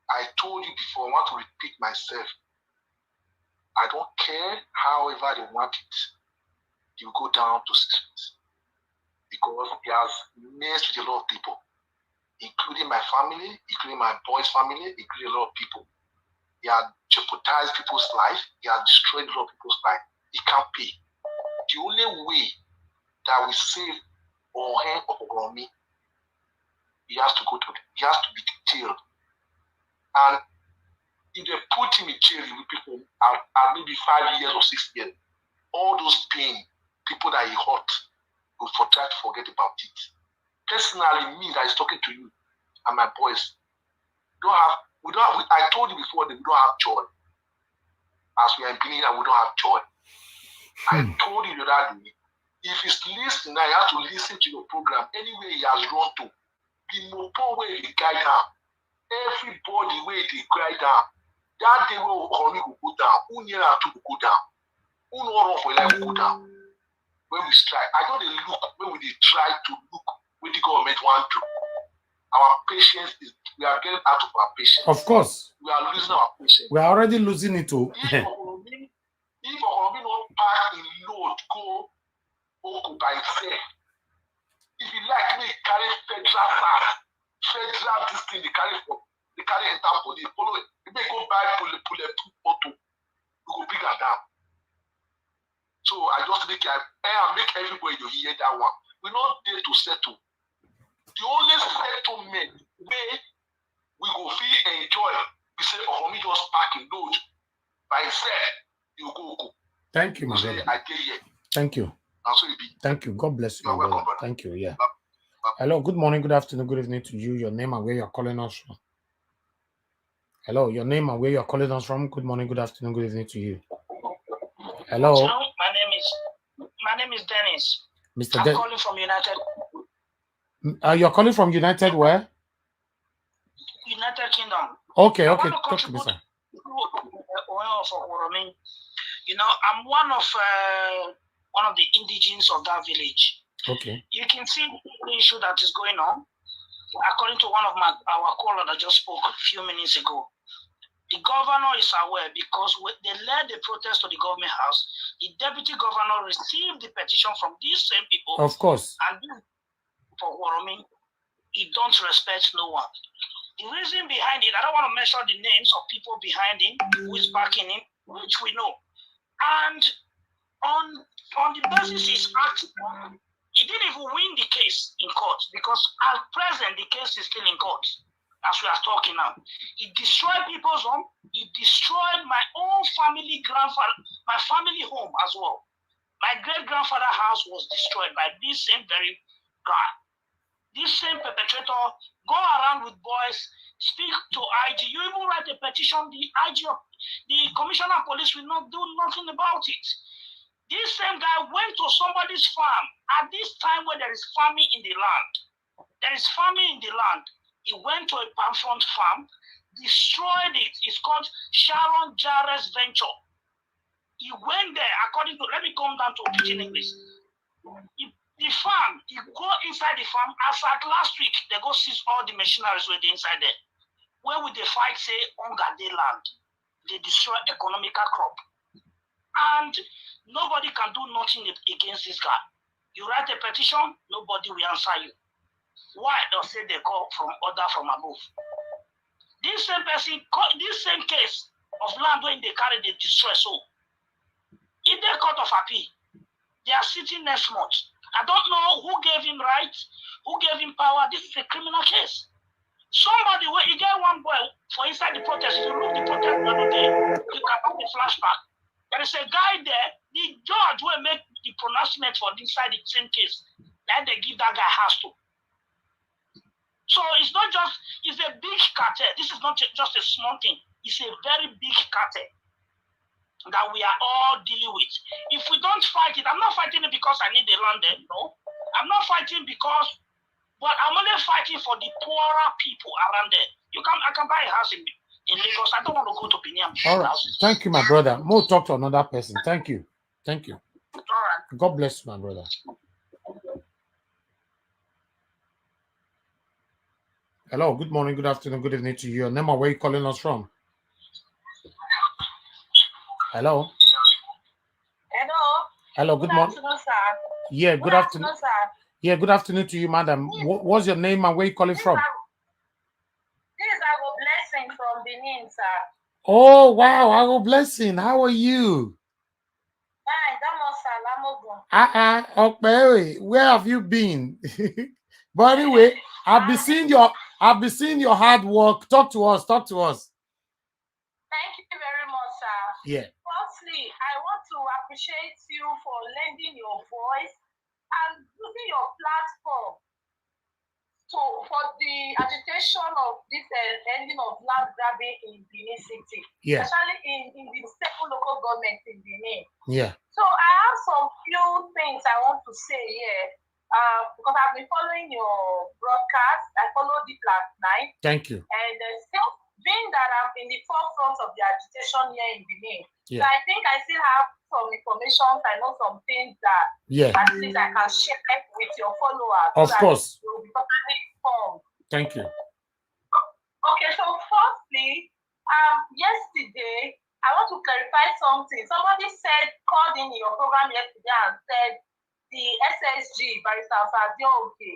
I told you before, I want to repeat myself. I don't care however they want it. He will go down to 6 months. Because he has messed with a lot of people, including my family, including my boy's family, including a lot of people. He had jeopardized people's life. He had destroyed a lot of people's life. He can't pay. The only way that we save Ohen Of Okhoromi, he has to be jailed. And if they put him in jail with people and maybe 5 years or 6 years, all those pain, people that he hurt, will try to forget about it. Personally, me that is talking to you and my boys, I told you before that we don't have joy. As we are in Benin, we don't have joy. I told you the other day, if he's listening, I have to listen to your program anywhere he has run to. The Mopo way he guide down. Everybody way they guide down. That day where Okhoromi will go down, who near to go down? Who know run for life will go down? When we strike, I know they look, when we try to look what the government want to. Our patience is, we are getting out of our patience. Of course. We are losing our patience. We are already losing it too. If Okhoromi not pack in load, go Oko by itself. If you like me, carry federal this thing, they carry enter police, follow it. If they go buy bulletproof motor, we go bigger down. So I just make everybody to hear that one. We're not there to settle. The only settlement where we go feel enjoy, we say Okhoromi just pack in load by itself, you go. Thank you, my brother. I get here. Thank you. Thank you. God bless you, my brother. Thank you. Yeah. Hello. Good morning. Good afternoon. Good evening to you. Your name and where you're calling us from. Hello. Your name and where you're calling us from. Good morning. Good afternoon. Good evening to you. Hello. My name is Dennis. Mr. I'm calling from United. You're calling from United where? United Kingdom. Okay. Talk to me, sir. Ohen Of Okhoromi. You know, I'm one of the indigenes of that village. Okay. You can see the issue that is going on. According to one of our caller that just spoke a few minutes ago, the governor is aware because they led the protest to the government house. The deputy governor received the petition from these same people. Of course. And for Okhoromi, he don't respect no one. The reason behind it, I don't want to mention the names of people behind him, who is backing him, which we know. And on the basis he's acting, he didn't even win the case in court because at present the case is still in court as we are talking now. He destroyed people's home. He destroyed my own family my family home as well. My great-grandfather's house was destroyed by this same very guy. This same perpetrator go around with boys, speak to IG. You even write a petition, the IG of the commissioner of police will not do nothing about it. This same guy went to somebody's farm at this time where there is farming in the land. There is farming in the land. He went to a palm front farm, destroyed it. It's called Sharon Jarrett's Venture. He went there, according to, let me come down to pidgin English. The farm, you go inside the farm, as at last week, they go seize all the machineries with inside there. Where would they fight, say, on Gade land? They destroy economical crop. And nobody can do nothing against this guy. You write a petition, nobody will answer you. Why? They'll say they call from order from above. This same person, this same case of land when they carry, they destroy. So, in the court of appeal, they are sitting next month. I don't know who gave him rights, who gave him power. This is a criminal case. Somebody, where you get one boy for inside the protest, you look the protest the other day, you can have a flashback. There is a guy there, the judge will make the pronouncement for inside the same case. Then they give that guy house to. So it's not just, it's a big cartel. This is not just a small thing. It's a very big cartel that we are all dealing with. If we don't fight it, I'm not fighting it because I need the land there, no. I'm not fighting because, but I'm only fighting for the poorer people around there. I can buy a house in Lagos. I don't want to go to Benin. All right. Thank you, my brother. We'll talk to another person. Thank you. All right. God bless you, my brother. Hello. Good morning. Good afternoon. Good evening to you. Your name and where you calling us from? Hello. Hello. Good morning. Sir. Yeah. Good afternoon. Sir. Yeah. Good afternoon to you, madam. What's your name and where you calling from? This is our blessing from Benin, sir. Oh wow, our blessing. How are you? Okay. Where have you been? But anyway, I've been seeing your hard work. Talk to us. I Yeah. Firstly, I want to appreciate you for lending your voice and using your platform for the agitation of this ending of land grabbing in Benin City, Yeah. especially in the seven local governments in Benin. Yeah. So I have some few things I want to say here because I've been following your broadcast. I followed it last night. Thank you. And still being that I'm in the forefront of the agitation here in Benin, Yeah. so I think I still have some information. I know some things that Yeah. at least I can share with your followers. Of course. You'll be totally informed. Thank you. Okay, so firstly, yesterday I want to clarify something. Somebody called in your program yesterday and said the SSG, Barrister Sadioke,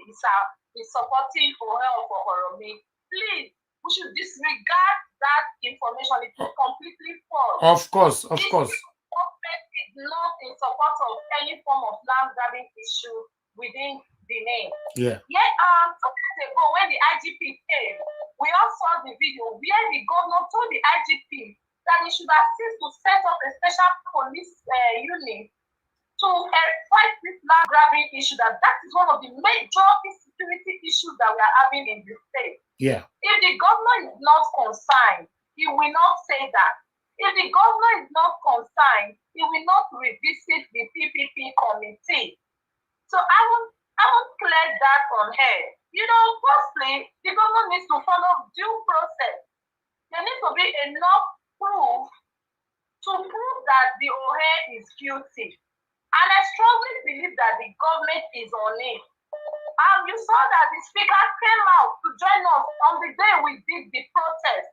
is supporting Ohen Of Okhoromi. Please, we should disregard that information. It is completely false. Of course, of course. Government is not in support of any form of land grabbing issue within Benin. Yeah. Yeah, 2 days ago when the IGP came, we all saw the video where the governor told the IGP that he should assist to set up a special police unit to fight this land grabbing issue. That is one of the major insecurity issues that we are having in the state. Yeah. If the governor is not concerned, he will not say that. If the governor is not concerned, he will not revisit the PPP committee. So I won't clear that on her. You know, firstly, the government needs to follow due process. There needs to be enough proof to prove that the Ohen is guilty. And I strongly believe that the government is on it. You saw that the speaker came out to join us on the day we did the protest.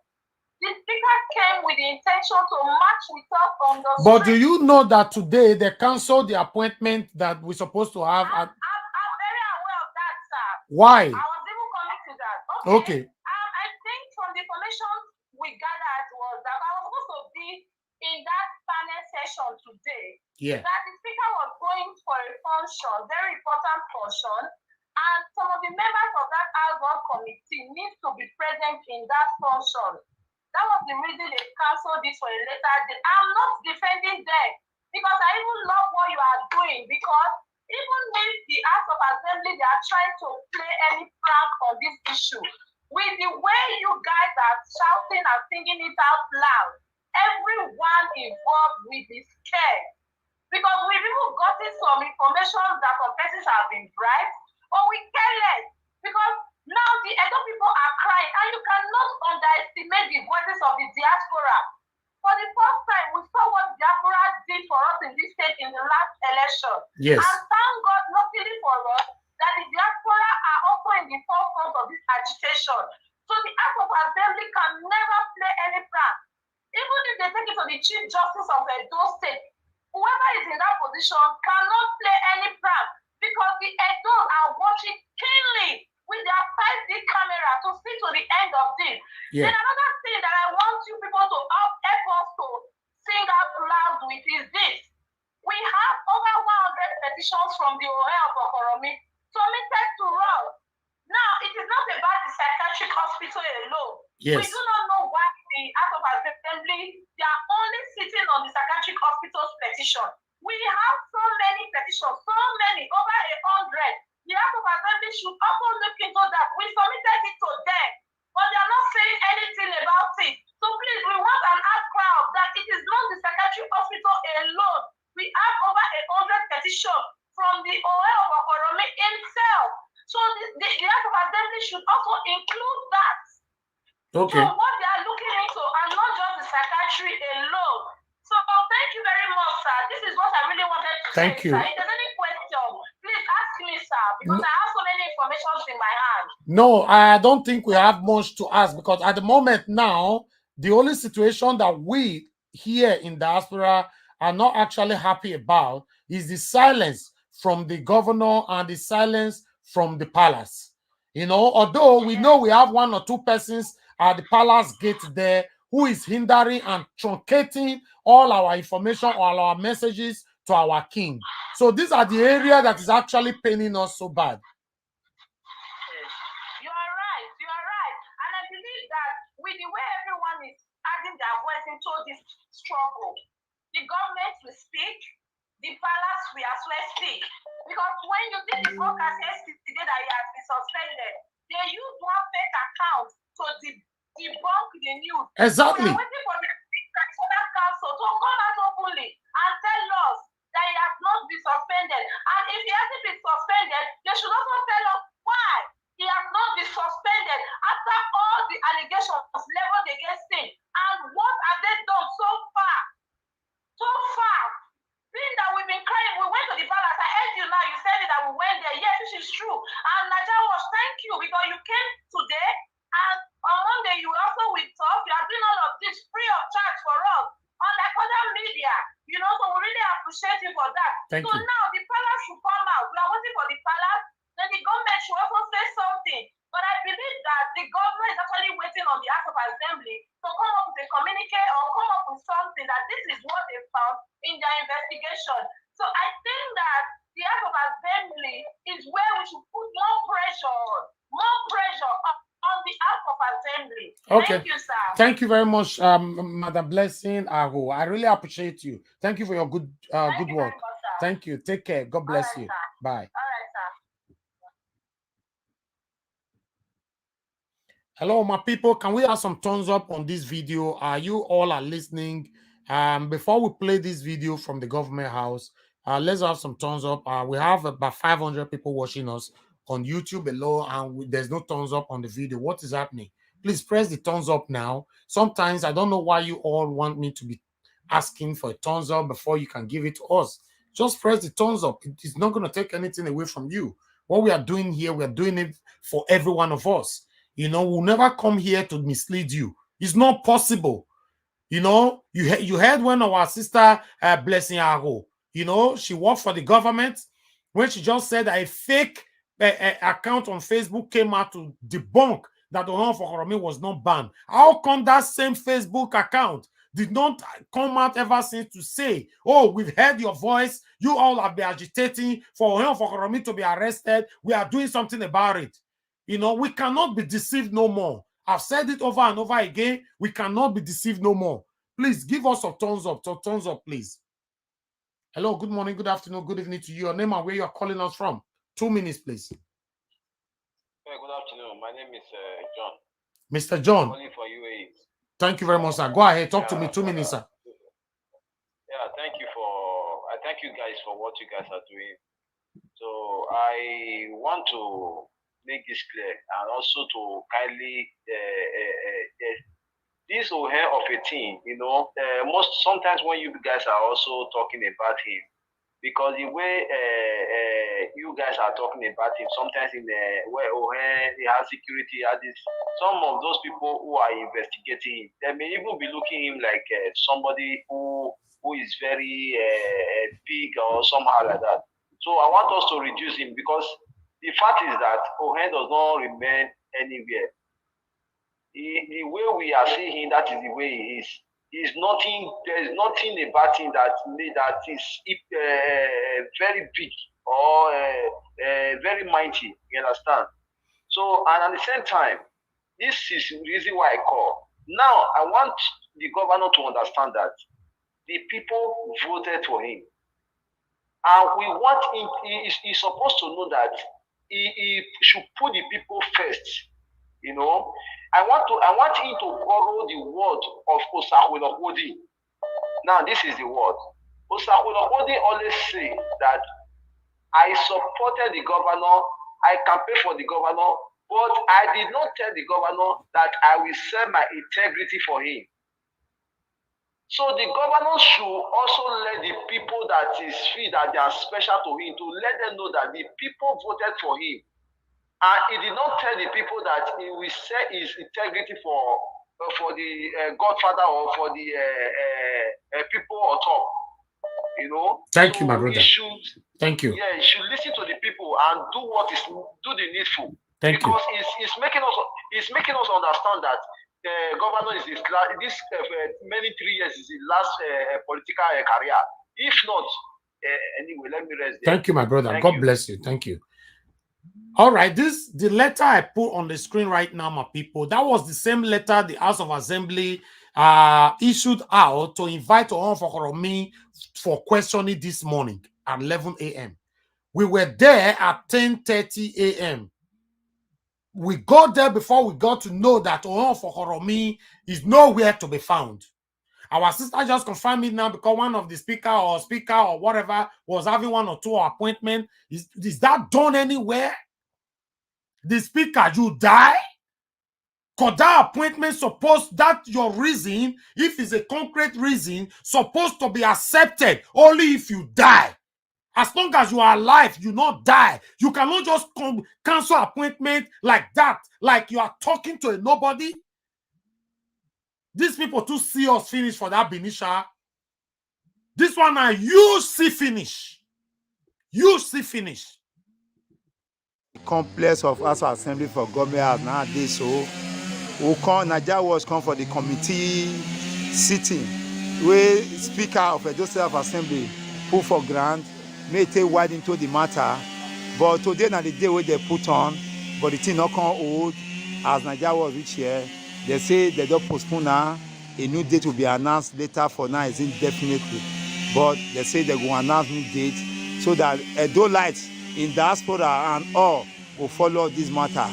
The speaker came with the intention to march with us on the street. But do you know that today they canceled the appointment that we're supposed to have? I'm very aware of that, sir. Why? I was even coming to that. Okay. I think from the information we gathered was that I was supposed to be in that panel session today. Yeah. That the speaker was going for a function, very important function, and some of the members of that House committee need to be present in that function. That was the reason they canceled this for a later day. I'm not defending them because I even love what you are doing, because even if the House of Assembly, they are trying to play any prank on this issue, with the way you guys are shouting and singing it out loud, everyone involved will be scared. Because we've even gotten some information that some persons have been bribed, but we care less. Because now the Edo people are crying, and you cannot underestimate the voices of the diaspora. For the first time, we saw what diaspora did for us in this state in the last election. Yes. And thank God, luckily for us, that the diaspora are also in the forefront of this agitation. So the House of Assembly can never play any prank. Even if they take it to the Chief Justice of Edo State, whoever is in that position cannot play any prank, because the Edos are watching keenly with their 5D camera to see to the end of this. Yeah. Then another thing that I want you people to help us to sing out loud with is this. We have over 100 petitions from the Ohen Of Okhoromi submitted to us. Now, it is not about the psychiatric hospital alone. Yes. We do not know why the House of Assembly, they are only sitting on the psychiatric hospital's petition. We have so many petitions, so many, over 100. The House of Assembly should also look into that. We submitted it to them, but they are not saying anything about it. So please, we want an outcry that it is not the psychiatric hospital alone. We have over 100 petitions from the Ohen Of Okhoromi himself. So the House of Assembly should also include that. Okay. So what they are looking into, and not just the psychiatry alone. So thank you very much, sir. This is what I really wanted to Thank say, you. sir. If there's any question, please ask me, sir, because I have so many information in my hand. No, I don't think we have much to ask, because at the moment now, the only situation that we here in diaspora are not actually happy about is the silence from the governor and the silence from the palace. You know, although we know we have 1 or 2 persons at the palace gate there who is hindering and truncating all our information, all our messages to our king. So these are the area that is actually paining us so bad. You are right. You are right. And I believe that with the way everyone is adding their voice into this trouble. The government will speak, the palace will as well speak. Because when you did the broadcast yesterday that he has been suspended, they used one fake account to debunk the news. Exactly. So we are waiting for the National Council to come out openly and tell us that he has not been suspended. And if he hasn't been suspended, they should also tell us why he has not been suspended after all the allegations leveled against him. And what have they done so far? So far. Being that we've been crying, we went to the palace. I heard you now, you said it that we went there. Yes, this is true. And Naija was, thank you, because you came today, and on Monday you also with us. You are doing all of this free of charge for us, unlike other media. You know, so we really appreciate you for that. Thank you. Now the palace should come out. We are waiting for the palace. Then the government should also say something. But I believe that the government is actually waiting on the House of Assembly to come up with a communique or come up with something that this is what they found in their investigation. So I think that the House of Assembly is where we should put more pressure on the House of Assembly. Okay. Thank you, sir. Thank you very much, Madam Blessing Aho. I really appreciate you. Thank you for your good work. Much, thank you. Take care. God bless you. Sir. Bye. All right, sir. Hello, my people. Can we have some thumbs up on this video? You all are listening. Before we play this video from the government house, let's have some thumbs up. We have about 500 people watching us on YouTube below, and there's no thumbs up on the video. What is happening? Please press the thumbs up now. Sometimes I don't know why you all want me to be asking for a thumbs up before you can give it to us. Just press the thumbs up. It's not going to take anything away from you. What we are doing here, we are doing it for every one of us. You know, we'll never come here to mislead you. It's not possible. You know, you heard when our sister Blessing Aho, you know, she worked for the government, when she just said that a fake account on Facebook came out to debunk that Ohen Of Okhoromi was not banned. How come that same Facebook account did not come out ever since to say, oh, we've heard your voice, you all have been agitating for Ohen Of Okhoromi to be arrested, we are doing something about it. You know, we cannot be deceived no more. I've said it over and over again. We cannot be deceived no more. Please give us a thumbs up. So thumbs up, please. Hello, good morning, good afternoon, good evening to you. Your name and where you are calling us from. 2 minutes, please. Hey, good afternoon. My name is John. Mr. John. I'm calling for UAE. Thank you very much, sir. Go ahead. Talk to me. 2 minutes, sir. Yeah, I thank you guys for what you guys are doing. So I want to make this clear and also to kindly this Ohen of a thing, you know, sometimes when you guys are also talking about him, because the way you guys are talking about him, sometimes in where Ohen he has security, some of those people who are investigating him, they may even be looking him like somebody who is very big or somehow like that. So I want us to reduce him, because the fact is that Ohen does not remain anywhere. The way we are seeing him, that is the way he is. There's nothing about him that is very big or very mighty. You understand? So, and at the same time, this is the reason why I call. Now, I want the governor to understand that the people voted for him. And we want him, he's supposed to know that he should put the people first. You know, I want him to borrow the word of Osakwelokodi. Now, this is the word. Osakwelokodi always say that I supported the governor, I campaigned for the governor, but I did not tell the governor that I will sell my integrity for him. So the governor should also let the people that is feel that they are special to him, to let them know that the people voted for him. And he did not tell the people that he will sell his integrity for the Godfather or for the people on top. You know. Thank you, my brother. Thank you. Yeah, he should listen to the people and do the needful. Thank you. Because it's making us understand that the governor is his last. This many 3 years is his last political career. If not, anyway, let me rest there. Thank you, my brother. God bless you. Thank you. All right, the letter I put on the screen right now, my people, that was the same letter the House of Assembly issued out to invite Ohen Of Okhoromi for questioning this morning at 11 a.m. We were there at 10:30 a.m. We got there before we got to know that Ohen Of Okhoromi is nowhere to be found. Our sister just confirmed it now because one of the speaker or whatever was having 1 or 2 appointments. Is that done anywhere? The speaker, you die? Could that appointment supposed that your reason, if it's a concrete reason, supposed to be accepted only if you die? As long as you are alive, you not die. You cannot just cancel appointment like that, like you are talking to a nobody. These people too see us finish for that Benisha. This one now you see finish. You see finish. Complex of House of Assembly for Government House nowadays, so Naija was come for the committee sitting where Speaker of Edo State of Assembly put for grant, may take wide into the matter, but today na the day where they put on, but the thing not come hold as Naija was reach here. They say they don't postpone now. A new date will be announced later. For now is indefinitely, but they say they go announce new date so that Edo lights in diaspora and all will follow this matter.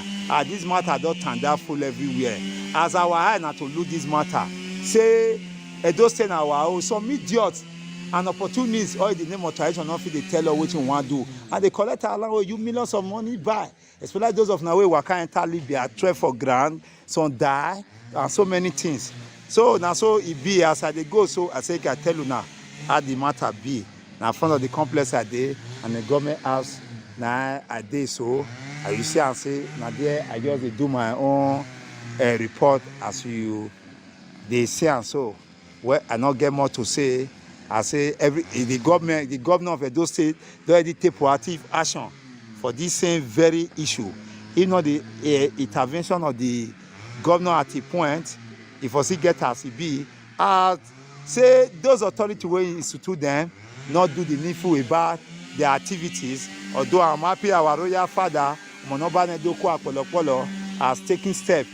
This matter don't turn that full everywhere. As our eye na to look this matter, say Edo State na our own. Some idiots and opportunists all in the name of tradition not fit dey tell us wetin we wan do, and they collect our land wey you millions of money buy, especially those of na wey waka enter Libya, trade for ground, some die, and so many things. So na so e be as I dey go, so I say I tell you now how the matter be. Na front of the complex I dey and the government house na I dey, so you see am say na there I just dey do my own report as you dey see am. So well, I not get more to say. I say the governor of Edo State don already take proactive action for this same very issue. If not the intervention of the governor at a point, if we see get as e be, say those authorities wey institute them not do the needful about their activities. Although I'm happy our royal father Monobane Doko Apolopolo has taken steps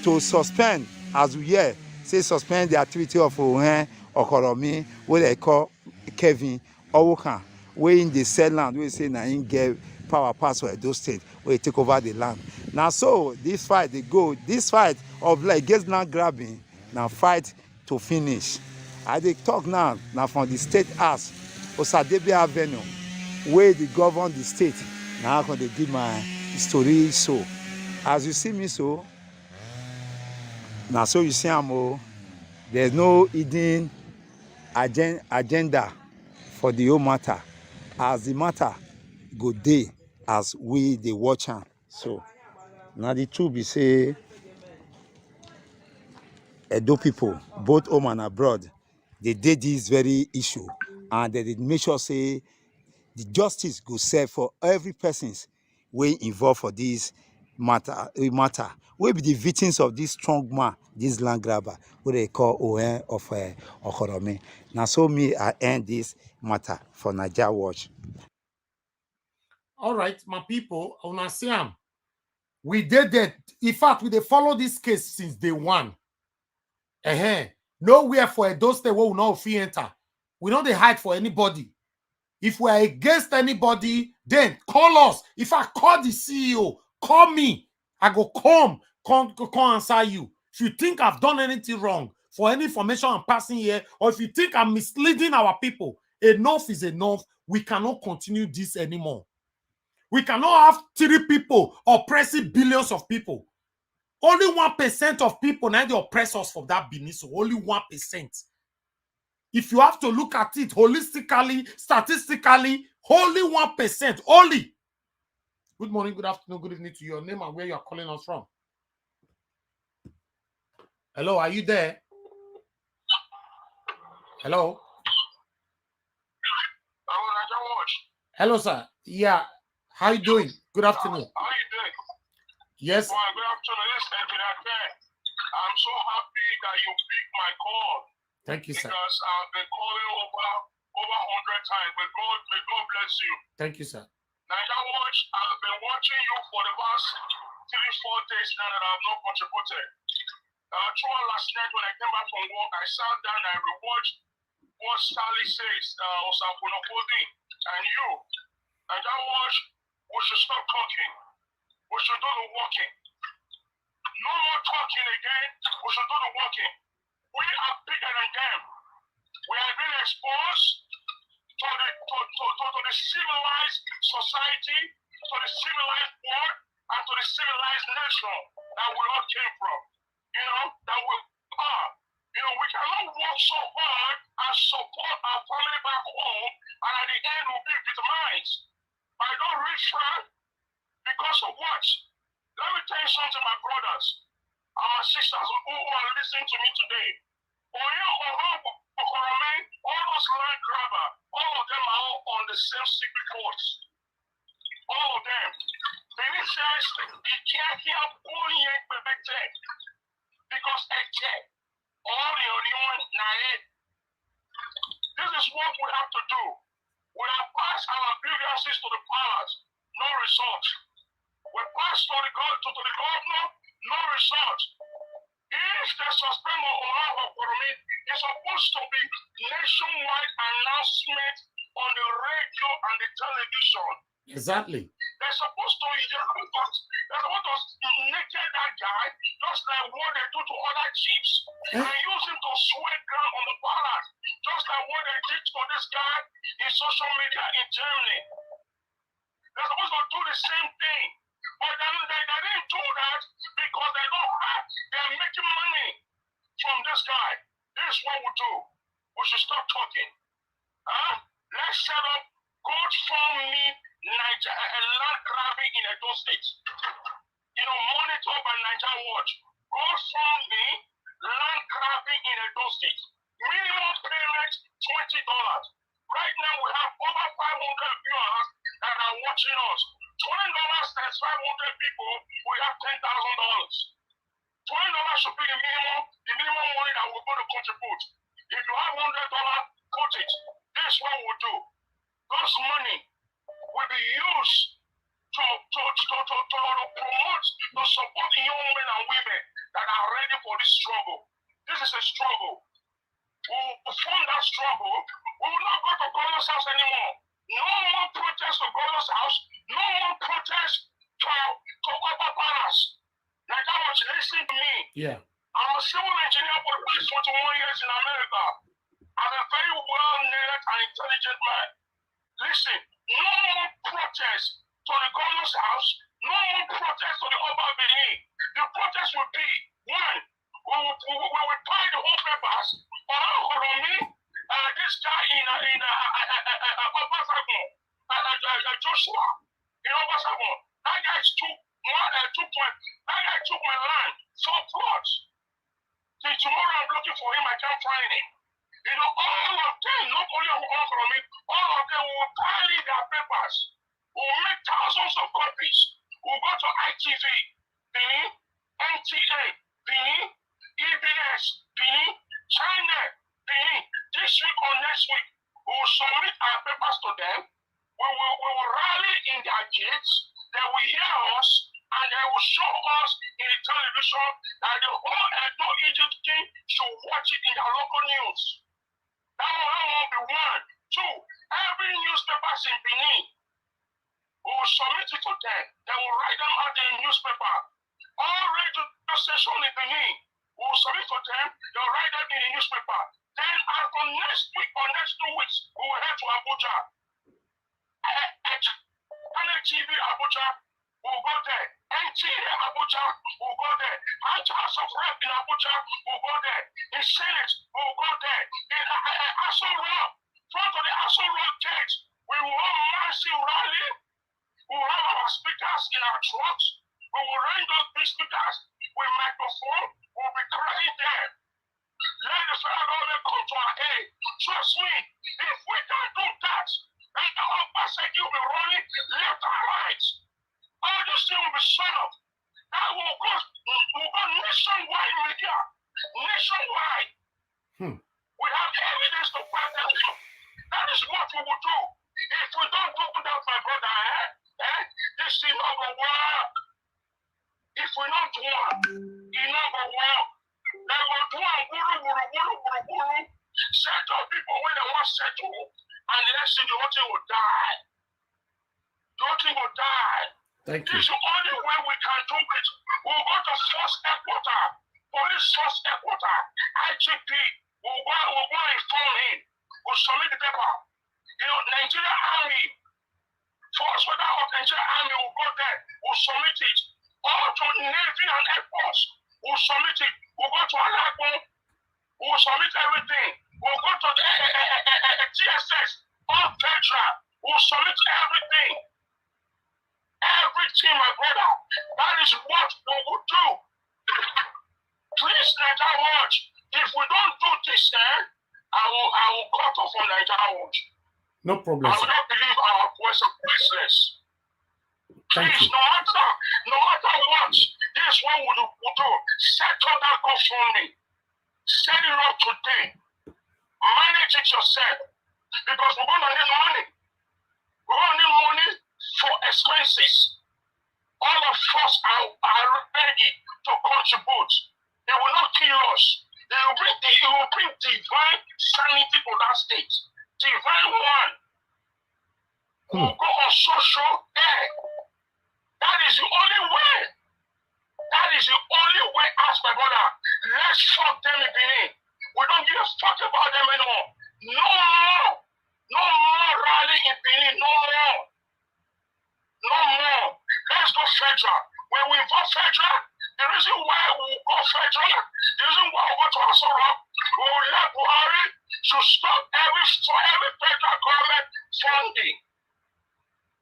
to suspend, as we hear, say suspend the activity of Ohen Of Okhoromi, what they call Kevin Owokan, where in the sell land, we say na him get power pass for Edo State, where he take over the land. Now so this fight they go, this fight of like against land grabbing, now fight to finish. I dey talk now from the state house, Osadebe Avenue, where they govern the state. Now I'm going to give my story. So as you see me, so now so you see I'm there's no hidden agenda for the whole matter, as the matter go day as we the watch am. So now the truth be say Edo people both home and abroad, they did this very issue and they did make sure say the justice go serve for every persons way involved for this matter. Will be the victims of this strong man, this land grabber, what they call Ohen Of Okhoromi. Now so me I end this matter for Naija Watch. All right, my people, una see am. We did that. In fact, we dey follow this case since day one. Nowhere for Edo State where we no fit enter. We don't dey hide for anybody. If we are against anybody, then call us. If I call the CEO, call me. I go come answer you. If you think I've done anything wrong for any information I'm passing here, or if you think I'm misleading our people, enough is enough. We cannot continue this anymore. We cannot have 3 people oppressing billions of people. Only 1% of people now they oppress us for that business. So only 1%. If you have to look at it holistically, statistically, only 1%. Only. Good morning, good afternoon, good evening to your name and where you are calling us from. Hello, are you there? Hello? Hello, sir. Yeah. How you doing? Good afternoon. How you doing? Yes. Well, good afternoon. Yes, I'm so happy that you picked my call. Thank you, sir. Because I've been calling over 100 times. May God bless you. Thank you, sir. Naija Watch, I've been watching you for the past 3-4 days now that I've not contributed. Throughout last night when I came back from work, I sat down and I rewatched what Sally says, Osakunokodi, and you. And that was, we should stop talking. We should do the walking. No more talking again. We should do the walking. We are bigger than them. We are being exposed to the civilized society, to the civilized world, and to the civilized nation that we all came from. That we are. We cannot work so hard and support our family back home, and at the end we'll be victimized by those rich men because of what? Let me tell you something, my brothers and my sisters who are listening to me today. Ohen Of Okhoromi, all those land grabbers, all of them are all on the same secret course. All of them. They need says you can't hear only because all the union nae. This is what we have to do. We have passed our grievances to the palace, no result. We passed to the governor, no result. If they suspend Ohen Of Okhoromi, it's supposed to be nationwide announcement on the radio and the television. Exactly. They're supposed to naked that guy, just like what they do to other chiefs, and use him to sweat ground on the palace, just like what they did to this guy in social media in Germany. They're supposed to do the same thing. But they didn't do that because they're making money from this guy. This is what we do. We should stop talking. Let's set up GoFundMe land grabbing in Edo State. Monitored by Nigeria Watch. GoFundMe land grabbing in Edo State. Minimum payment $20. Right now we have over 500 viewers that are watching us. $20 times 500 people, we have $10,000. $20 should be the minimum money that we're going to contribute. If you have $100, put it. That's what we'll do. Those money will be used to promote, to support young men and women that are ready for this struggle. This is a struggle. We will fund that struggle. We will not go to Governor's house anymore. No more protest to Governor's house. No more protest to Upper Palace. Like that much, listen to me. Yeah. I'm a civil engineer for the past 21 years in America. I'm a very well-knowledge and intelligent man. Listen, no more protest to the Governor's house. No more protest to the Upper Benin. The protest will be, one, we will buy the whole papers. Ohen Of Okhoromi, this guy in Obasagun, Joshua, in Obasagun, that guy took my land for plots. Till tomorrow I'm looking for him, I can't find him. All of them, not only Ohen Of Okhoromi, all of them will pile in their papers. We'll make thousands of copies. We'll go to ITV, Benin, NTA, Benin, EBS, Benin, China, Benin. This week or next week, we will submit our papers to them. We will rally in their gates. They will hear us, and they will show us in the television that the whole Edo Egypt king should watch it in their local news. That will be one. Two, every newspaper in Benin, we will submit it to them. They will write them out in the newspaper. All radio stations in Benin, we will submit to them. They will write them in the newspaper. Then after next week or next 2 weeks, we will head to Abuja. TV Abuja, we will go there. NTA Abuja, we will go there. House of Rep in Abuja, we will go there. In Senate, we will go there. In Aso Rock, front of the Aso Rock gate, we will have massive rally. We will have our speakers in our trucks. We will run those big speakers with microphone. We will be crying there. Let the federal government come to our aid. Trust me, if we can't do that, then the Obaseki will be running left and right. All this thing will be solved. That will go nationwide media. Nationwide. We have evidence to back that up. That is what we will do. If we don't do that, my brother, this thing not going to work. If we don't do it, it's not going to work. Settle people when they want settle, and the next thing the whole thing will die. The whole thing will die. Thank you. This is the only way we can do it. We'll go to first headquarter, police first headquarter, IGP. We'll go inform him. We'll submit the paper. You know, Nigerian Army, force order of Nigerian Army will go there. We'll submit it. All to Navy and Air Force. We'll submit it. We'll go to Alago. We'll submit everything. We'll go to the TSS. All federal. We'll submit everything. Everything, my brother. That is what we will do. Please, Nigeria Watch. If we don't do this, I will cut off from Nigeria Watch. No problem. I will not believe our voice of business. Thank Please, you. no matter what, this is what we will do. Settle that GoFundMe. Set it up today. Manage it yourself. Because we're going to need money. We're going to need money for expenses. All of us are ready to contribute. They will not kill us. It will bring divine sanity to that state. Divine one. We'll go on social air. That is the only way. That is the only way, ask my brother. Let's fuck them in Benin. We don't give a fuck about them anymore. No more. No more rally in Benin. No more. No more. Let's go federal. When we vote federal, the reason why we go federal, the reason why we go to Asoro, we will let Buhari to stop every federal government funding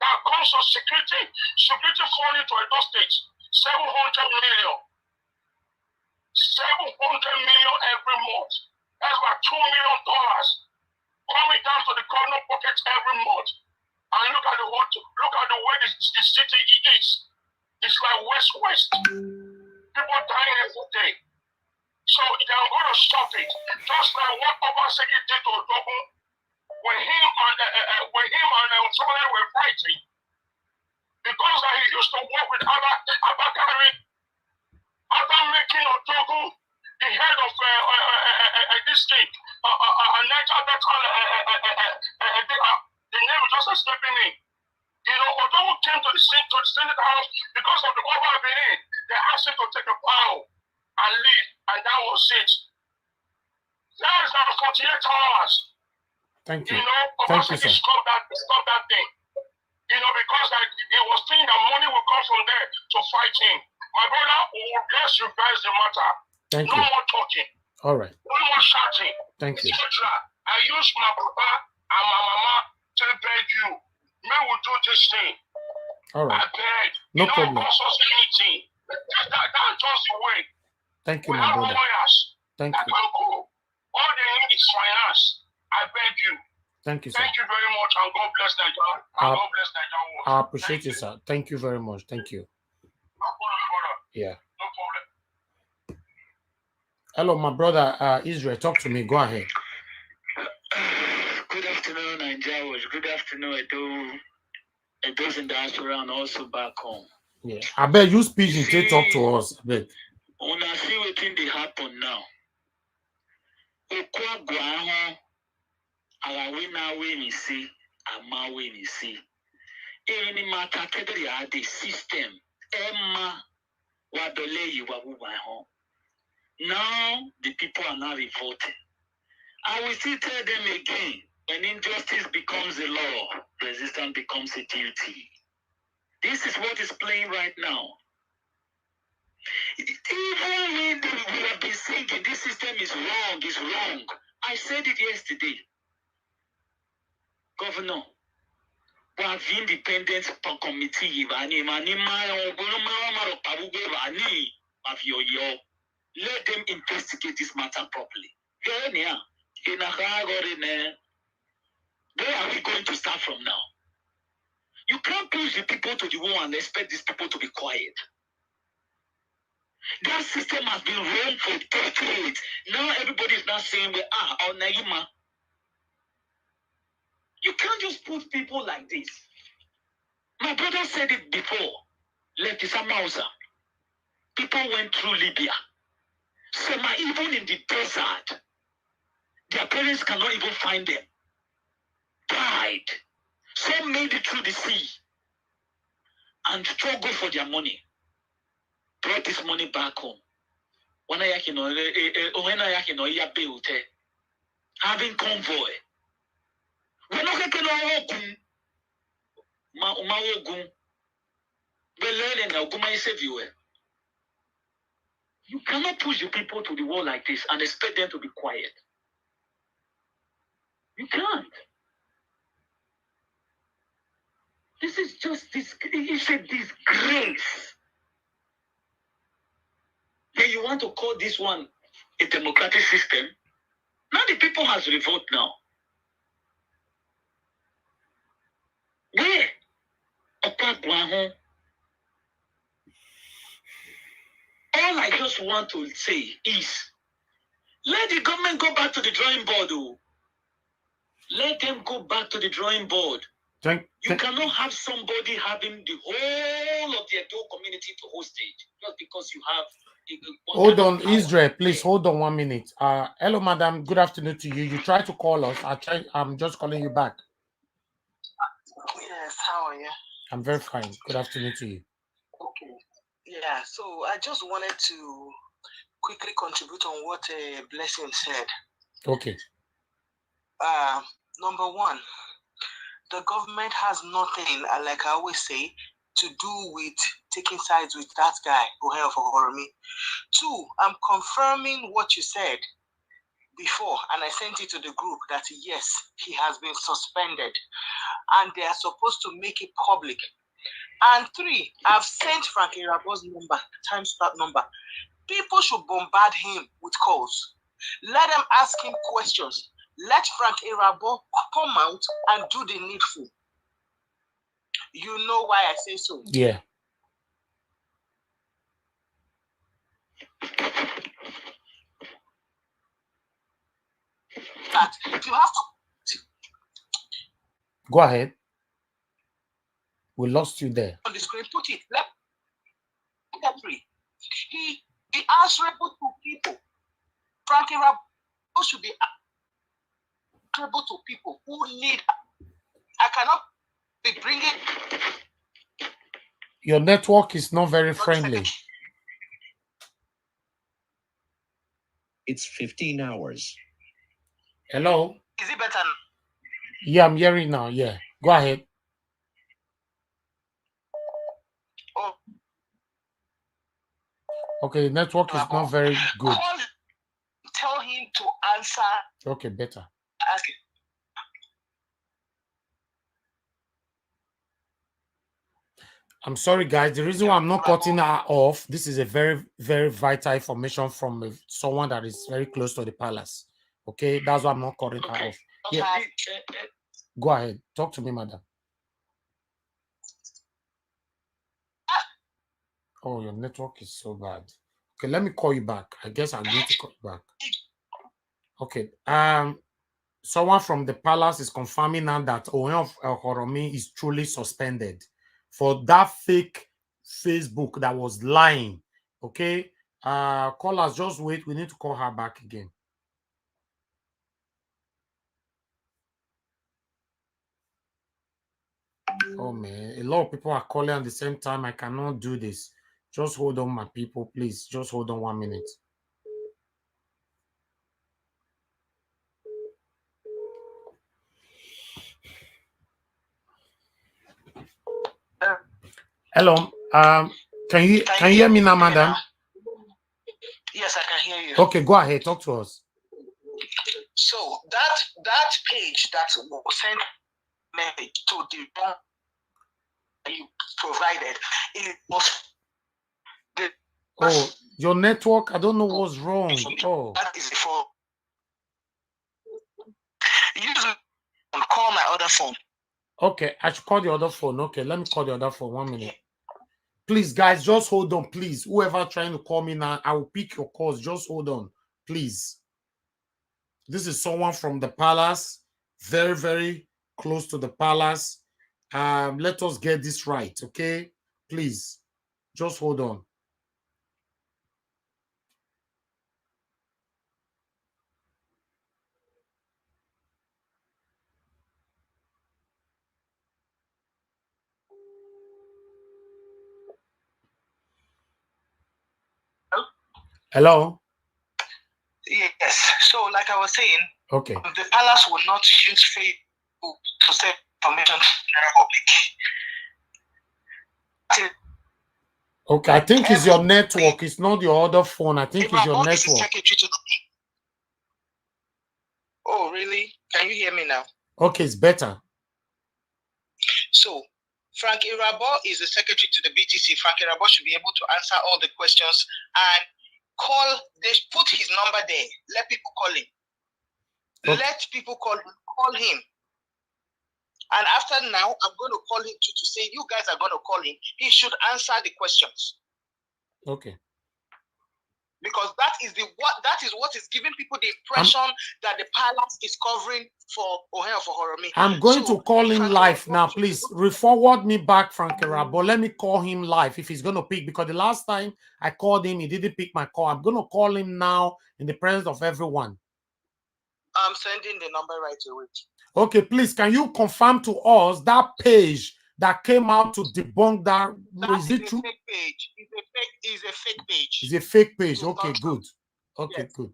that comes to security funding to Edo State. 700 million. 700 million every month. That's about $2 million coming down to the government pockets every month. And look at the way the city is. It's like West. People dying every day. So they're going to stop it. Just like what Obaseki did to Odogun when him and somebody were fighting. Because he used to work with Abakari after making Odogun the head of this thing. The name is just escaping me. You know, Odogun came to the Senate House because of the over Benin. They asked him to take a bow and leave, and that was it. That is now 48 hours. Thank you. You know, Thank you, sir. Stop that thing. You know, because he was thinking that money will come from there to fight him. My brother, let's revise the matter. Thank no you. more talking. All right. No more shouting. Thank you. I use my papa and my mama to beg you. May we do this thing. All right. I beg. No problem. Don't cost us anything. That's just the way. Thank you, We my have brother. lawyers. Thank That you. can go. All they need is finance. I beg you. Thank you, sir. Thank you very much, and God bless Nigeria. And God bless Nigeria. I appreciate you, sir. Thank you very much. Thank you. No problem, brother. Yeah. No problem. Hello, my brother Israel. Talk to me. Go ahead. Good afternoon, Nigeria. Good afternoon, Edo's in diaspora and also back home. Yeah. I bet you speak and talk to us. I bet. When I see what thing they happen now, any matter are the system. Emma Wadole Home. Now the people are now revolting. I will still tell them again, when injustice becomes a law, resistance becomes a duty. This is what is playing right now. Even when we have been singing, this system is wrong. I said it yesterday. Governor, we have independent committee. Let them investigate this matter properly. Where are we going to start from now? You can't push the people to the wall and expect these people to be quiet. That system has been wrong for decades. Now everybody is now saying, oh, Naima. You can't just put people like this. My brother said it before. Letisa Mausa. People went through Libya. Some are even in the desert. Their parents cannot even find them. Died. Some made it through the sea and struggle for their money. Brought this money back home. Having convoy. We're not getting ogun. We're learning now. You cannot push the people to the wall like this and expect them to be quiet. You can't. This is just this. It's a disgrace. Then you want to call this one a democratic system? Now the people has revolt now. Where? All I just want to say is, let the government go back to the drawing board. Oh. Let them go back to the drawing board. You cannot have somebody having the whole of the Edo community to hostage just because you have. Hold on, Israel, please hold on 1 minute. Hello, madam. Good afternoon to you. You tried to call us. I'm just calling you back. Yes, how are you? I'm very fine. Good afternoon to you. Okay. Yeah, so I just wanted to quickly contribute on what Blessing said. Okay. Number one, the government has nothing, like I always say, to do with taking sides with that guy, Ohen Of Okhoromi. Two, I'm confirming what you said before, and I sent it to the group that yes, he has been suspended, and they are supposed to make it public. And three, I've sent Frank Irabo's number, timestamp number. People should bombard him with calls. Let them ask him questions. Let Frank Irabo come out and do the needful. You know why I say so? Yeah. That if you have to go ahead. We lost you there. On the screen, put it. Let three. He answerable to people. Frank Irabo should be answerable to people who need. I cannot be bringing. Your network is not very friendly. It's 15 hours. Hello? Is it better? Yeah, I'm hearing now. Yeah. Go ahead. Oh. Okay, the network is not very good. Tell him to answer. Okay, better. Ask him. I'm sorry, guys. The reason why I'm not cutting her off, this is a very, very vital information from someone that is very close to the palace. Okay, that's why I'm not cutting her off. Yeah. Go ahead. Talk to me, madam. Oh, your network is so bad. Okay, let me call you back. I guess I'm going to call you back. Okay. Someone from the palace is confirming now that Ohen Of Okhoromi is truly suspended for that fake Facebook that was lying. Okay. Callers, just wait. We need to call her back again. Oh man, a lot of people are calling at the same time. I cannot do this. Just hold on, my people, please. Just hold on 1 minute. Hello. Can you hear me now, madam? Yes, I can hear you. Okay, go ahead. Talk to us. So that page that was sent message to the one you provided, it was the. Oh, your network. I don't know what's wrong. Oh, that is for. Use and call my other phone. Okay, I should call the other phone. Okay, let me call the other phone. 1 minute. Please, guys, just hold on, please. Whoever trying to call me now, I will pick your calls. Just hold on, please. This is someone from the palace, very, very close to the palace. Let us get this right, okay? Please, just hold on. Hello? Yes. So, like I was saying, okay, the palace will not use Facebook to send information to the public. Okay, I think it's your network. It's not your other phone. I think it's your Irabo is the network. secretary to the... Oh, really? Can you hear me now? Okay, it's better. So, Frank Irabo is the secretary to the BTC. Frank Irabo should be able to answer all the questions and call. They put his number there. Let people call him. Okay. Let people call him. And after now, I'm going to call him to say, you guys are going to call him. He should answer the questions. Okay. Because that is what is giving people the impression that the palace is covering for Ohen Of Okhoromi. I'm going to call him live now. Please re-forward me back, Frank Irabo. Let me call him live if he's going to pick, because the last time I called him, he didn't pick my call. I'm going to call him now in the presence of everyone. I'm sending the number right away. Okay, please, can you confirm to us that page that came out to debunk that? Is it true? Fake page. It's a fake page. It's a fake page. Okay, good. Okay, yes. Good.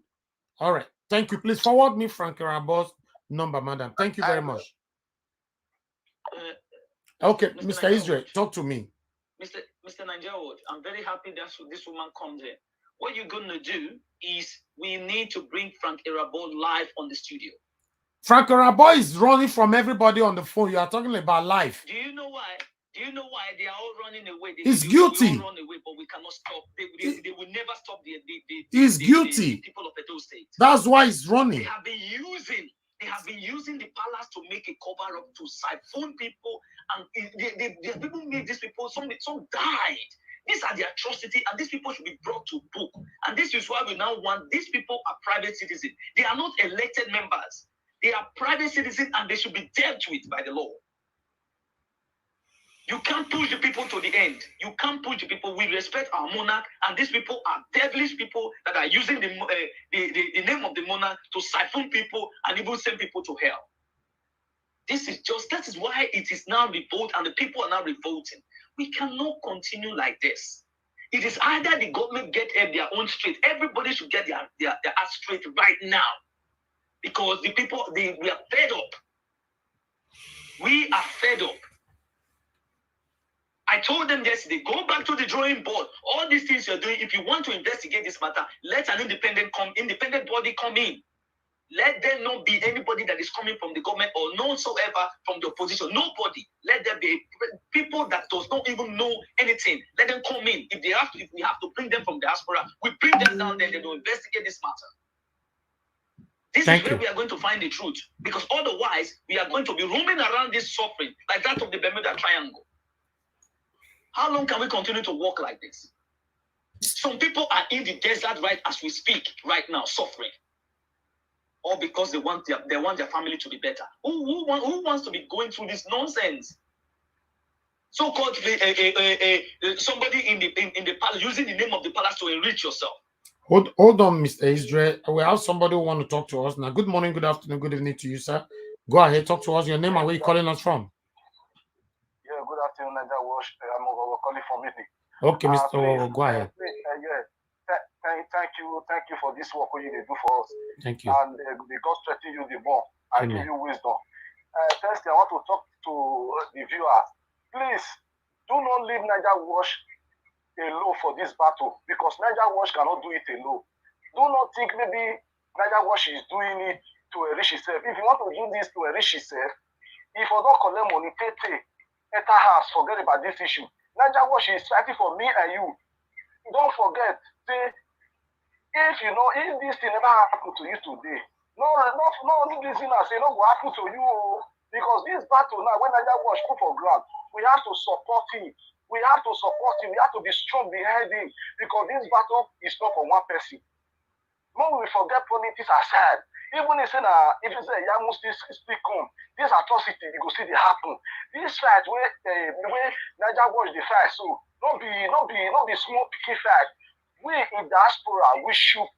All right. Thank you. Please forward me Frank Irabo's number, madam. Thank you very much. Okay, Mr. Israel, talk to me. Mr. Nigeria, I'm very happy that this woman comes in. What you're going to do is we need to bring Frank Irabo live on the studio. Frank Irabo is running from everybody on the phone. You are talking about life. Do you know why? Do you know why they are all running away? He's guilty. They all run away, but we cannot stop. They will never stop he's guilty. The people of Edo State. That's why he's running. They have been using the palace to make a cover up to siphon people, and they people made these people. Some died. These are the atrocity, and these people should be brought to book. And this is why we now want these people are private citizens. They are not elected members. They are private citizens, and they should be dealt with by the law. You can't push the people to the end. You can't push the people. We respect our monarch, and these people are devilish people that are using the name of the monarch to siphon people and even send people to hell. That is why it is now revolt, and the people are now revolting. We cannot continue like this. It is either the government get their own straight. Everybody should get their ass straight right now. Because the people, we are fed up. We are fed up. I told them yesterday, go back to the drawing board. All these things you're doing, if you want to investigate this matter, let an independent body come in. Let there not be anybody that is coming from the government or whatsoever from the opposition. Nobody. Let there be people that does not even know anything. Let them come in. If we have to bring them from diaspora, we bring them down there. They will investigate this matter. This is where we are going to find the truth. Because otherwise, we are going to be roaming around this suffering like that of the Bermuda Triangle. How long can we continue to walk like this? Some people are in the desert right as we speak, right now, suffering. Or because they want their family to be better. Who wants to be going through this nonsense? So-called somebody in the palace using the name of the palace to enrich yourself. Hold on, Mr. Israel. We have somebody who want to talk to us now. Good morning, good afternoon, good evening to you, sir. Go ahead, talk to us. Your name and where you calling us from? Yeah, good afternoon, Nigeria. I'm calling from Italy. Okay, Mr. Go ahead. Thank you for this work you do for us. Thank you. And God strengthen you the more and give you wisdom. Firstly, I want to talk to the viewers. Please do not leave Nigeria Watch alone for this battle, because Nigeria Watch cannot do it alone. Do not think maybe Nigeria Watch is doing it to enrich itself. If you want to do this to enrich itself, if you don't collect money, enter house, forget about this issue. Nigeria Watch is fighting for me and you. Don't forget, say, if this thing never happened to you today, no reason I say no go happen to you, because this battle now, when Nigeria Watch put for ground, we have to support him. We have to support him. We have to be strong behind him, because this battle is not for one person. When we forget politics aside, even if you say Yamu still come, this atrocity you go see they happen. This fight where Nigeria Watch the fight, so not be small picky fight. We in diaspora, we should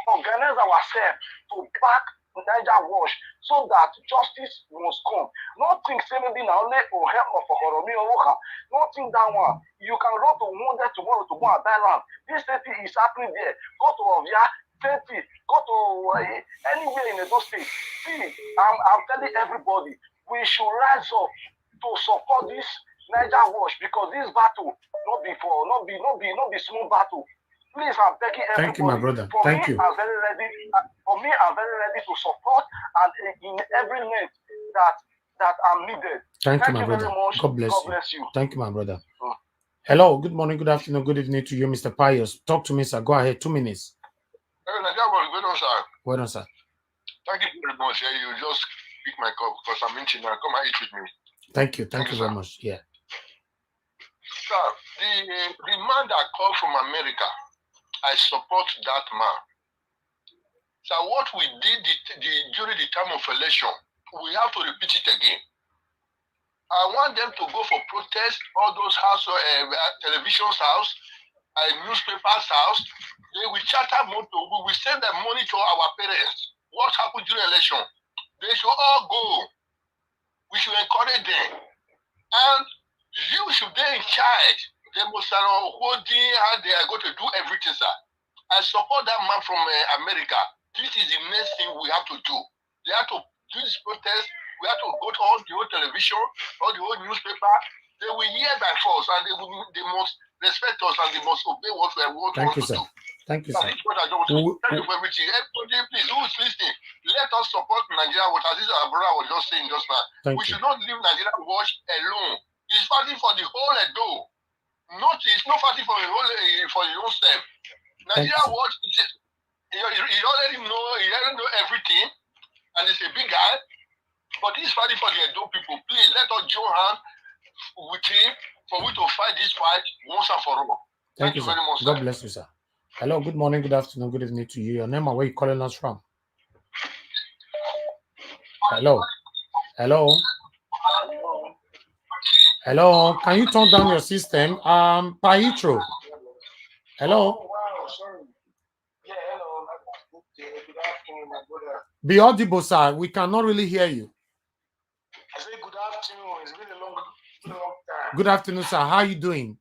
organize ourselves to back Niger Wash so that justice must come. Nothing say maybe now only Ohen Of Okhoromi or Oka. Nothing that one. You can run to one day tomorrow to go and buy land. This thing is happening there. Go to Ovia, 30, go to anywhere in Edo State. See, I'm telling everybody, we should rise up to support this Niger Wash because this battle not be small battle. Please, I'm begging everybody. Thank you, my brother. For Thank me, you. I'm very ready. For me, I'm very ready to support and in every length that I'm needed. Thank you, my very brother. much. God bless God you. bless you. Thank you, my brother. Hello, good morning, good afternoon, good evening to you, Mr. Pius. Talk to me, sir. Go ahead, 2 minutes. Well done, sir. Well done, sir. Thank you very much. You just pick my cup because I'm eating now. Come and eat with me. Thank you. Thank you very much. Yeah. Sir, the man that called from America, I support that man. So what we did during the time of election, we have to repeat it again. I want them to go for protest, all those house, television's house, newspapers house. They will charter motor. We will send them money to our parents. What happened during election? They should all go. We should encourage them. And you should be in charge. They must holding how they are going to do everything, sir. I support that man from America. This is the next thing we have to do. They have to do this protest. We have to go to all the whole television, all the whole newspaper. They will hear by force, and they must respect us, and they must obey what we want Thank you, to sir. do. Thank you, sir. Thank you for everything. Everybody, please, who is listening, let us support Nigeria. What as our brother was just saying just now. We should not leave Nigeria Watch alone. It's fighting for the whole Edo. It's not fighting for the whole for your own self. Nigeria Watch, he already know everything, and he's a big guy. But he's fighting for the Edo people. Please let us join hands with him for we to fight this fight once and for all. Thank you, very much, sir. God bless you, sir. Hello, good morning, good afternoon, good evening to you. Your name and where you calling us from? Hello. Hello. Hello. Can you turn down your system? Paitro. Hello. Oh, wow, sorry. Yeah, hello. Good afternoon, my brother. Be audible, sir. We cannot really hear you. I say good afternoon. It's been a long time. Good afternoon, sir. How are you doing?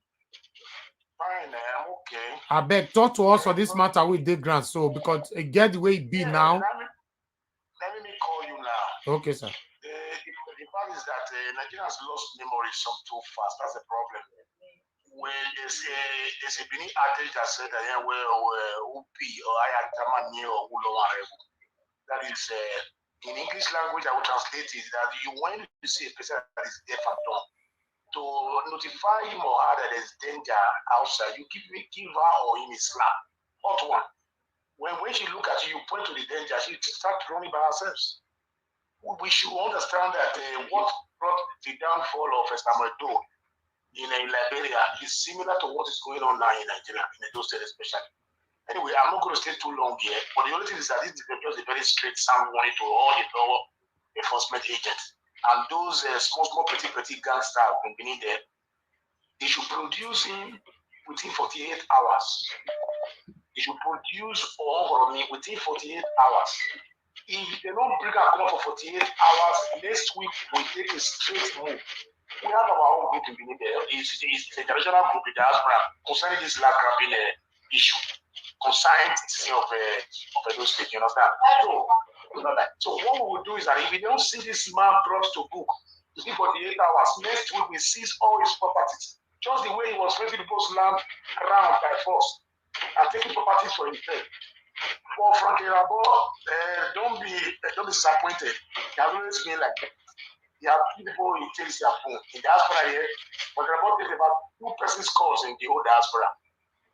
Fine, I'm okay. I beg, talk to us on this matter with the grant. So, because get the way it be now. Let me call you now. Okay, sir. The fact is that Nigerians lost memory some too fast. That's the problem. Well, there's a Benin adage that said that that is in English language. I will translate it that when you see a person that is deaf and dumb, to notify him or her that there's danger outside, you give her or him a slap. Hot one. When she look at you, you point to the danger, she start running by herself. We should understand that what brought the downfall of Estamado in Liberia is similar to what is going on now in Nigeria, in Edo State especially. Anyway, I'm not going to stay too long here, but the only thing is that this is just a very straight sound warning to all the law enforcement agents. And those small, petty gangsters have been in there. They should produce him within 48 hours. They should produce Ohen within 48 hours. If they don't bring a come for 48 hours, next week we take a straight move. We have our own group in Benin there. It's a traditional group in diaspora concerning this land grabbing issue, concerning citizen of Edo State, you understand? So what we will do is that if we don't see this man brought to book within 48 hours, next week we seize all his properties. Just the way he was ready to post land around by force and taking properties for himself. For Frank Irabo, don't be disappointed. He has always been like that. You have people in takes their phone. In diaspora here, Frank Irabo takes about 2 persons calls in the whole diaspora.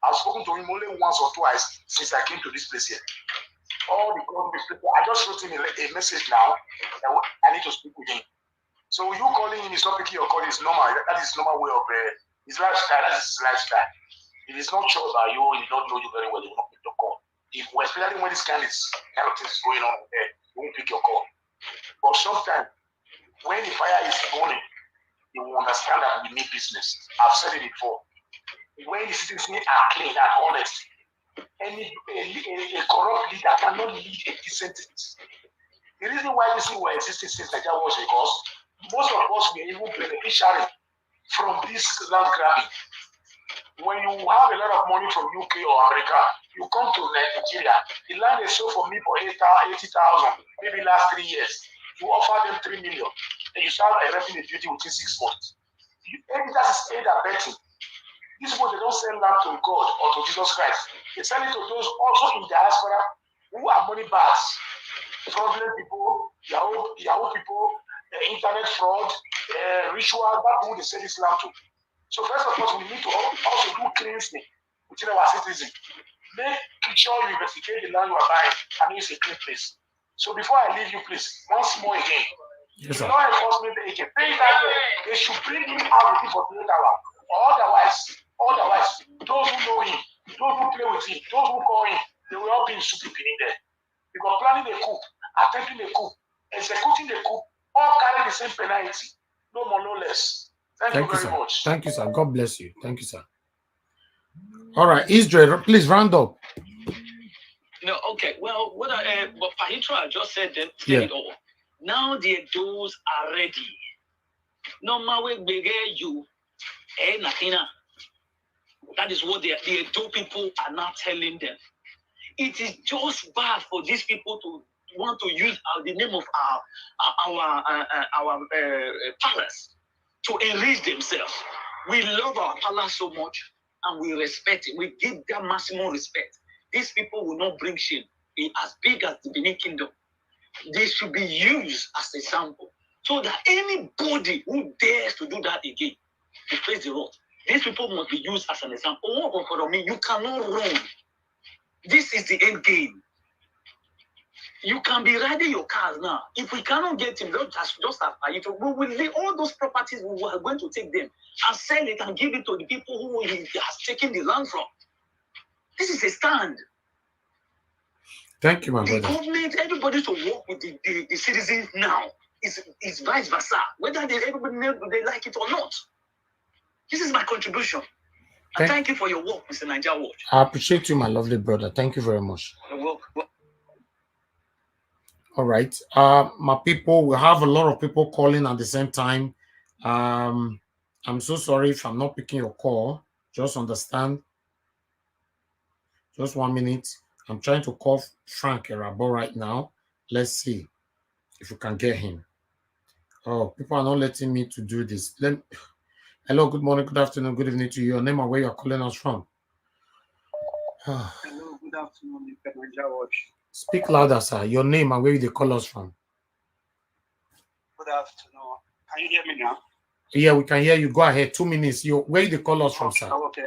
I've spoken to him only once or twice since I came to this place here. All the government people, I just wrote him a message now. I need to speak with him. So you calling him is not picking your call, is normal. That is normal way of his lifestyle. That is his lifestyle. If it's not sure about you, he don't know you very well, he will not pick your call. Especially when this kind of thing is going on there, he won't pick your call. But sometimes, when the fire is burning, you will understand that we need business. I've said it before. When the citizens are clean and honest, a corrupt leader cannot lead a decent citizen. The reason why this thing were existing since Nigeria was because most of us were even beneficiary from this land grabbing. When you have a lot of money from UK or America, you come to Nigeria, the land is sold for me for 80,000, maybe last 3 years. You offer them 3 million, and you start erecting a duty within 6 months. That is aid and betting. These people, they don't sell land to God or to Jesus Christ. They sell it to those also in diaspora who are money bags, fraudulent people, Yahoo people, internet fraud, ritual, that's who they sell this land to. So first of all, we need to also do cleansing within our citizens. Make sure you investigate the land you are buying and use a clean place. So before I leave you, please, once more again, yes, the law enforcement agent, they should bring him out within 48 hours. Or otherwise, those who know him, those who play with him, those who call him, they will all be in stupid in there. Because planning a coup, attempting a coup, executing a coup, all carry the same penalty. No more, no less. Thank you very sir. much. Thank you, sir. God bless you. Thank you, sir. All right, Israel, please round up. No, okay. Well, what but Pahitra just said Yeah. it all. Now the doors are ready. No matter where you, Natina. That is what the Edo people are now telling them. It is just bad for these people to want to use the name of our palace to enrich themselves. We love our palace so much and we respect it. We give them maximum respect. These people will not bring shame as big as the Benin Kingdom. They should be used as a sample so that anybody who dares to do that again to face the wrath, these people must be used as an example. Ohen Of Okhoromi, you cannot run. This is the end game. You can be riding your cars now. If we cannot get him, just we will leave all those properties. We are going to take them and sell it and give it to the people who he has taken the land from. This is a stand. Thank you, my The brother. government, everybody to work with the citizens now. Is vice versa. Whether everybody they like it or not. This is my contribution. And thank you for your work, Mr. Niger Watch. I appreciate you, my lovely brother. Thank you very much. You're welcome. All right. My people, we have a lot of people calling at the same time. I'm so sorry if I'm not picking your call. Just understand. Just 1 minute. I'm trying to call Frank Erabo right now. Let's see if we can get him. Oh, people are not letting me to do this. Hello, good morning, good afternoon, good evening to you. Your name and where you're calling us from. Hello, good afternoon, Mr. Niger Watch. Speak louder, sir. Your name and where you call us from. Good afternoon. Can you hear me now? Yeah, we can hear you. Go ahead. 2 minutes. Where you call us from, sir? Okay.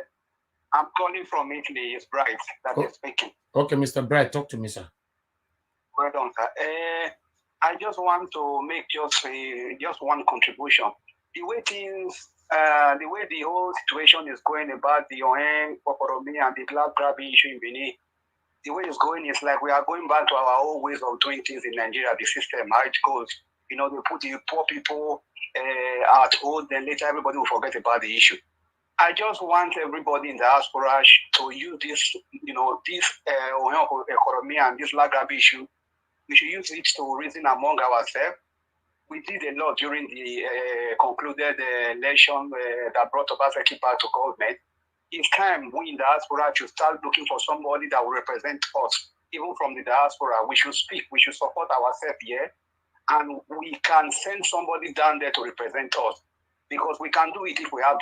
I'm calling from Italy. It's Bright that is speaking. Okay, Mr. Bright, talk to me, sir. Well done, sir. I just want to make just one contribution. The way the whole situation is going about the Ohen Of Okhoromi and the land grabbing issue in Benin, the way it's going is like we are going back to our old ways of doing things in Nigeria, the system, how it goes. You know, they put the poor people at home, then later everybody will forget about the issue. I just want everybody in the diaspora to use this, this Ohen Of Okhoromi and this land grab issue. We should use it to reason among ourselves. We did a lot during the concluded election that brought Obaseki back to government. It's time we in the diaspora should start looking for somebody that will represent us, even from the diaspora. We should speak, we should support ourselves here, and we can send somebody down there to represent us. Because we can do it if we have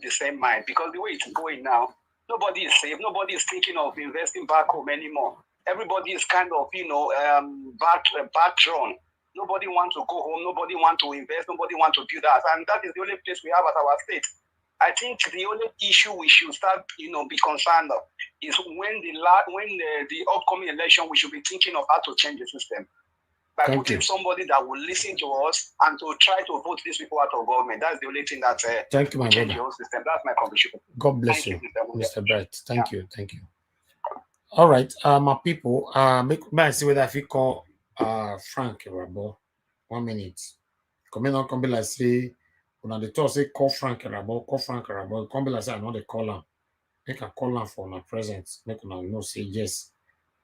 the same mind. Because the way it's going now, nobody is safe, nobody is thinking of investing back home anymore. Everybody is kind of, back drawn. Nobody wants to go home. Nobody wants to invest. Nobody wants to build us. And that is the only place we have at our state. I think the only issue we should start, be concerned of is when the upcoming election, we should be thinking of how to change the system. By putting somebody that will listen to us and to try to vote these people out of government. That's the only thing that Thank you, my change brother. the whole system. That's my contribution. God bless you, Mr. Bright. Thank you. Thank you. All right, my people, may I see whether if you call Frank Erabo. 1 minute. Come in, come be like say, when the talk say call Frank Erabo, come be like say I know they call him. Make a call him for my presence. Make una know say yes,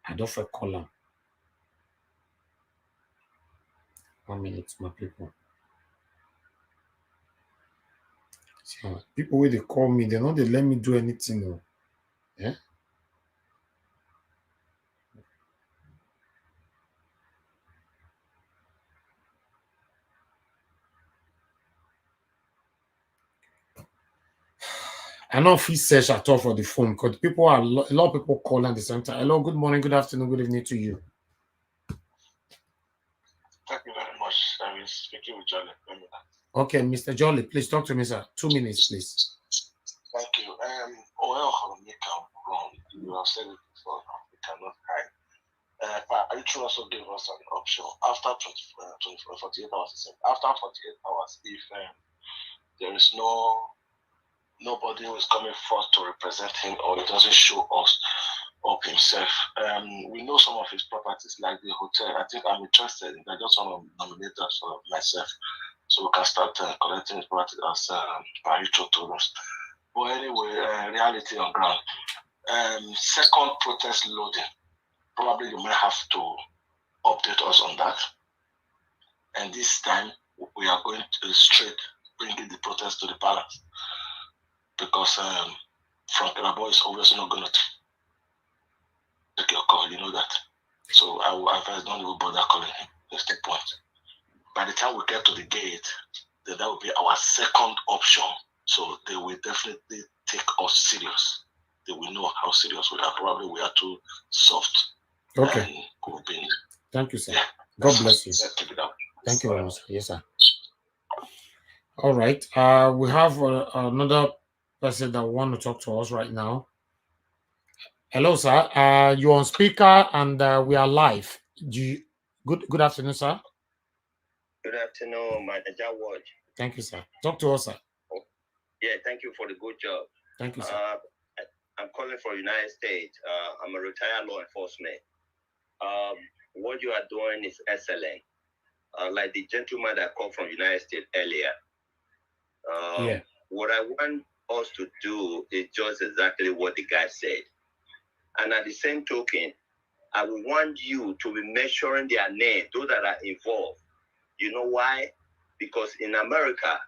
I don't feel call him. 1 minute, my people. So, people when they call me, they know they let me do anything. No. Yeah. I know if he says at all for the phone because people are a lot of people call at the same time. Hello, good morning, good afternoon, good evening to you. Thank you very much. I'm speaking with Jolly. Okay, Mr. Jolly, please talk to me, sir. 2 minutes, please. Thank you. Ohen Of Okhoromi can wrong. You have said it before. We cannot hide. Patricia also gave us an option after 48 hours. He said after 48 hours, if there is nobody who is coming forth to represent him or he doesn't show us up himself. We know some of his properties, like the hotel. I think I'm interested in that. I just want to nominate that for myself so we can start collecting his property as Patricia told us. But anyway, reality on ground. Second protest loading. Probably you may have to update us on that. And this time we are going to straight bringing the protest to the palace because Frank Rabo is obviously not going to take your call. You know that. So I will advise don't even bother calling him. That's the point. By the time we get to the gate, then that will be our second option. So they will definitely take us serious. They will know how serious we are. Probably we are too soft. Okay. Thank you, sir. Yeah. God bless you. Thank you very much. Yes, sir. All right. We have another person that want to talk to us right now. Hello, sir. You're on speaker and we are live. Good afternoon, sir. Good afternoon, Manager Ward. Thank you, sir. Talk to us, sir. Oh, yeah, thank you for the good job. Thank you, sir. I'm calling for United States. I'm a retired law enforcement. What you are doing is excellent. Like the gentleman that called from United States earlier. What I want us to do is just exactly what the guy said. And at the same token, I would want you to be measuring their name, those that are involved. You know why? Because in America,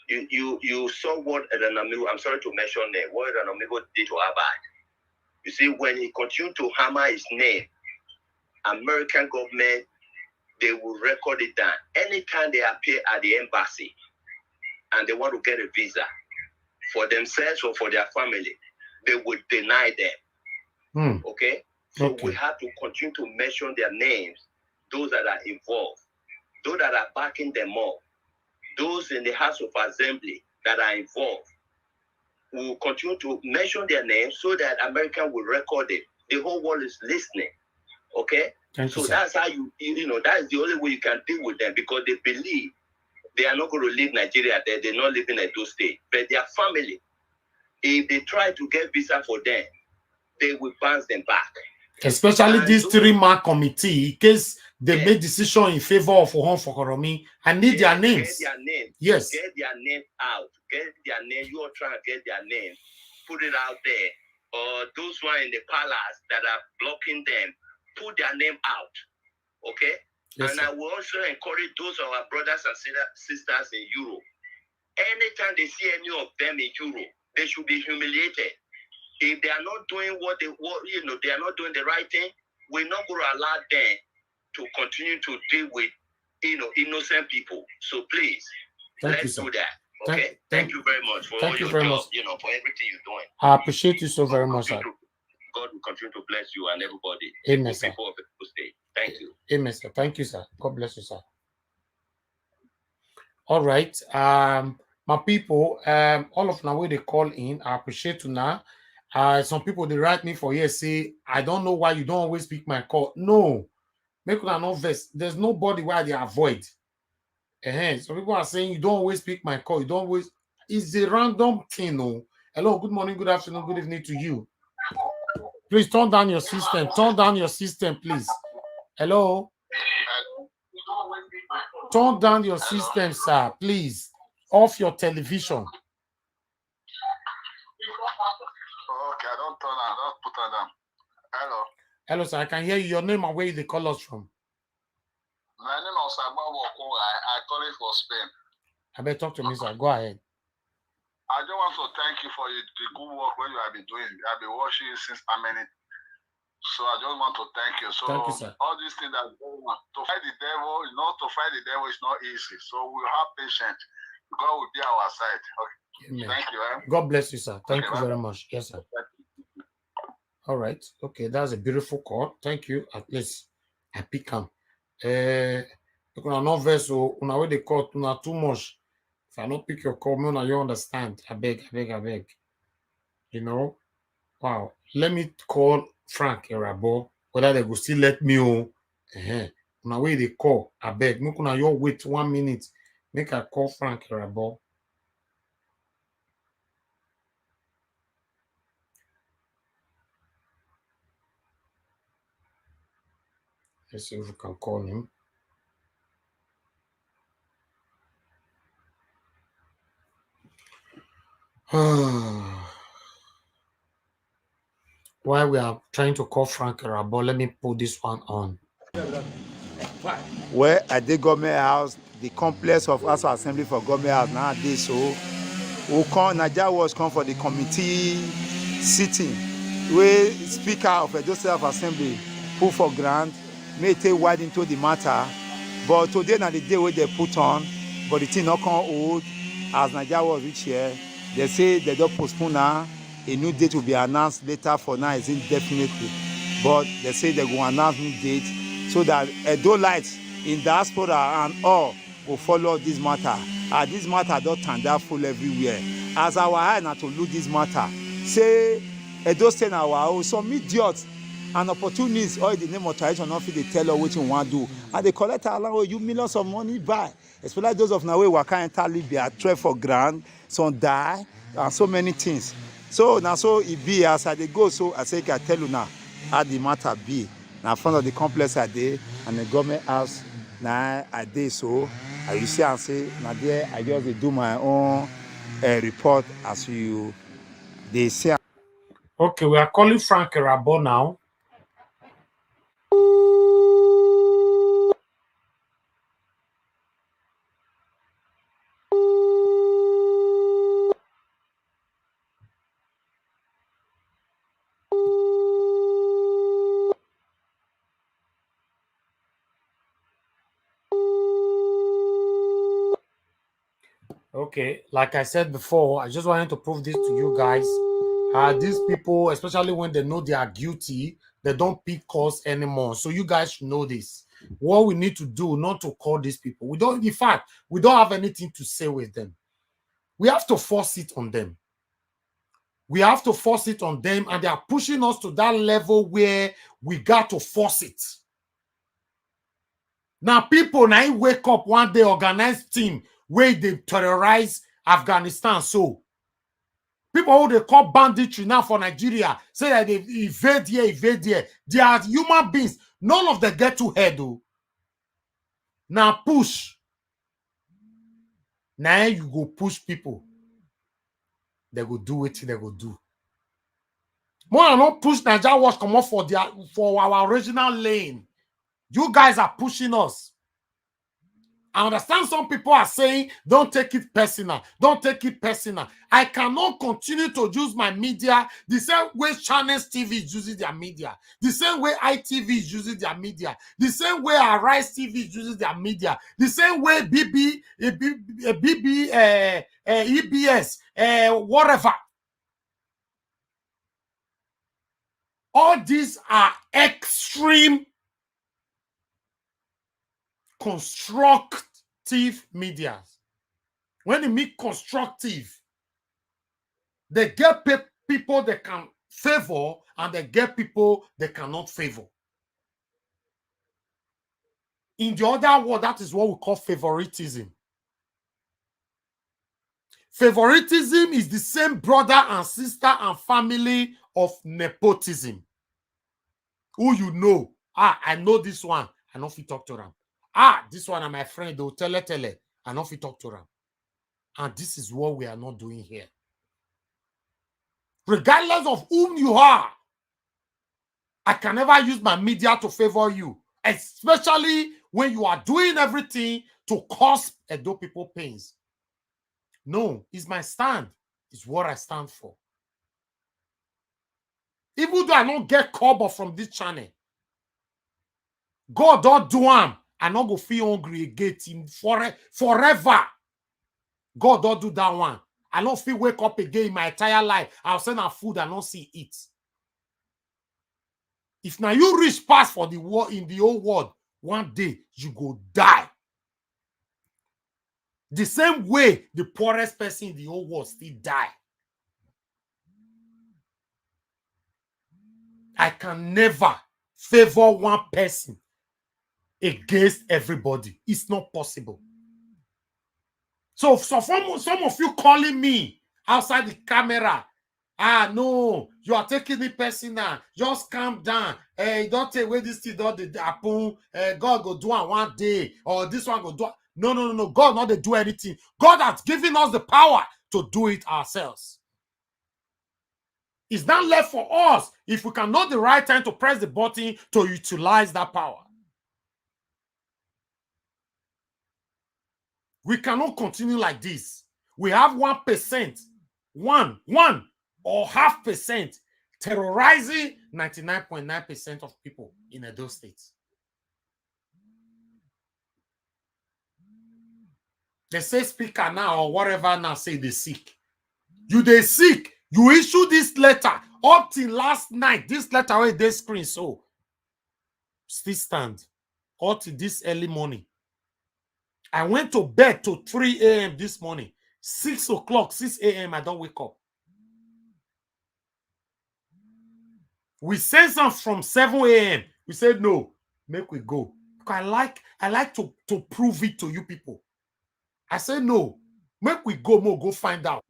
you saw what an amigo, I'm sorry to mention name, what an amigo did to Abad. You see, when he continued to hammer his name, American government, they will record it down. Anytime they appear at the embassy and they want to get a visa for themselves or for their family, they would deny them. Okay? So we have to continue to mention their names, those that are involved, those that are backing them up, those in the House of Assembly that are involved. We will continue to mention their names so that America will record it. The whole world is listening. Okay? So that's how you know, that's the only way you can deal with them because they believe they are not going to leave Nigeria. They're not living in those states. But their family, if they try to get visa for them, they will bounce them back. Especially and this 3-man committee, in case they make decision in favor of Ohen Of Okhoromi, I need their names. Get their name. Yes. Get their name out. Get their name. You are trying to get their name. Put it out there. Or those who are in the palace that are blocking them, put their name out. Okay? Yes, and sir. I will also encourage those of our brothers and sisters in Europe. Anytime they see any of them in Europe, they should be humiliated. If they are not doing they are not doing the right thing, we're not going to allow them to continue to deal with, innocent people. So please, let's do that. Okay? Thank you very much for all your job, for everything you're doing. I appreciate you so very much, sir. God will continue to bless you and everybody. Amen, sir. People of the state. Thank you. Amen, sir. Thank you, sir. God bless you, sir. All right. My people, all of now where they call in, I appreciate you now. Some people they write me for here say, I don't know why you don't always pick my call. No, make una no vex. There's nobody where they avoid. Some people are saying you don't always pick my call. You don't always. It's a random thing. No. Hello. Good morning. Good afternoon. Good evening to you. Please turn down your system. Turn down your system, please. Hello. Turn down your system, sir. Please. Off your television. Okay, I don't turn on. Don't put her down. Hello. Hello, sir. I can hear you. Your name and where you call us from? My name is Agbawo calling for Spain. I better talk to me, sir. Go ahead. I just want to thank you for the good work when you have been doing. I've been watching you since how many. So I just want to thank you. So Thank you, sir. all these things that going on, to fight the devil, to fight the devil is not easy. So we'll have patience. God will be our side. Okay. Amen. Thank you. God bless you, sir. Thank Okay, you very much. Yes, sir. All right. Okay, that's a beautiful call. Thank you. At least I pick him. Una no verse, so una way they call una too much. If I don't pick your call, me you understand. I beg. You know. Wow. Let me call Frank Erabo. Whether they go still let me know. Una way they call. I beg. Make una you wait 1 minute. Make I call Frank Erabo. Let's see if we can call him. While we are trying to call Frank Rabo, let me put this one on. Where at the government house, the complex of House of Assembly for government house nowadays, so Naija was come for the committee sitting where Speaker of Edo State Assembly put for grant, may take wide into the matter, but today na the day where they put on, but the thing not come hold as Naija was reach here. They say they don't postpone now. A new date will be announced later. For now, it's indefinitely, but they say they go announce new date so that Edo lights in diaspora and all will follow this matter. This matter don't turn that full everywhere. As our eye now to look this matter, say Edo State now wow, some idiots and opportunists all in the name of tradition not fit dey tell us what you want to do, and they collect allow you millions of money buy, especially those of now wey waka enter Libya, trade for ground, some die, and so many things. So now so it be as I dey go, so I say I tell you now how the matter be. Now front of the complex I dey and the government house now I dey, so and you see and say now there I just dey do my own report as you they see. Okay, we are calling Frank Rabo now. Okay, like I said before, I just wanted to prove this to you guys. These people, especially when they know they are guilty, they don't pick calls anymore. So you guys should know this. What we need to do, not to call these people. We don't, in fact, we don't have anything to say with them. We have to force it on them. We have to force it on them, and they are pushing us to that level where we got to force it. Now, people now wake up one day, organize team where they terrorize Afghanistan. So, people who they call banditry now for Nigeria say that they evade here. They are human beings. None of them get to head, though. Now, push. Now you go push people. They go do what they go do. More than not push Nigeria Watch come up for our original lane. You guys are pushing us. I understand some people are saying, don't take it personal. Don't take it personal. I cannot continue to use my media the same way Channels TV is using their media, the same way ITV is using their media, the same way Arise TV is using their media, the same way EBS, whatever. All these are extreme constructive media. When they mean constructive, they get people they can favor and they get people they cannot favor. In the other word, that is what we call favoritism. Favoritism is the same brother and sister and family of nepotism. Who you know, I know this one, I know if you talk to them. This one are my friend, they'll tell, I know if you talk to them. And this is what we are not doing here. Regardless of whom you are, I can never use my media to favor you, especially when you are doing everything to cause Edo people pains. No, it's my stand. It's what I stand for. Even though I don't get cover from this channel, God don't do am. I not go feel hungry again forever. God don't do that one. I don't feel wake up again in my entire life. I'll send her food and not see it. If now you reach past for the war in the whole world, one day you go die. The same way the poorest person in the whole world still die. I can never favor one person against everybody. It's not possible. So some of you calling me outside the camera, no, you are taking it personal. Just calm down. Don't take away this thing, don't happen. God go do it one day, or this one go do it. No. God not to do anything. God has given us the power to do it ourselves. It's not left for us if we can know the right time to press the button to utilize that power. We cannot continue like this. We have 1%, one or 0.5% terrorizing 99.9% of people in Edo State. They say speaker now or whatever now say they sick. You they sick. You issue this letter up till last night. This letter where they screen so still stand up till this early morning. I went to bed to 3 a.m. this morning. 6 o'clock, 6 a.m. I don't wake up. We sent some from 7 a.m. We said no, make we go. Because I like to prove it to you people. I said no, make we go, go find out.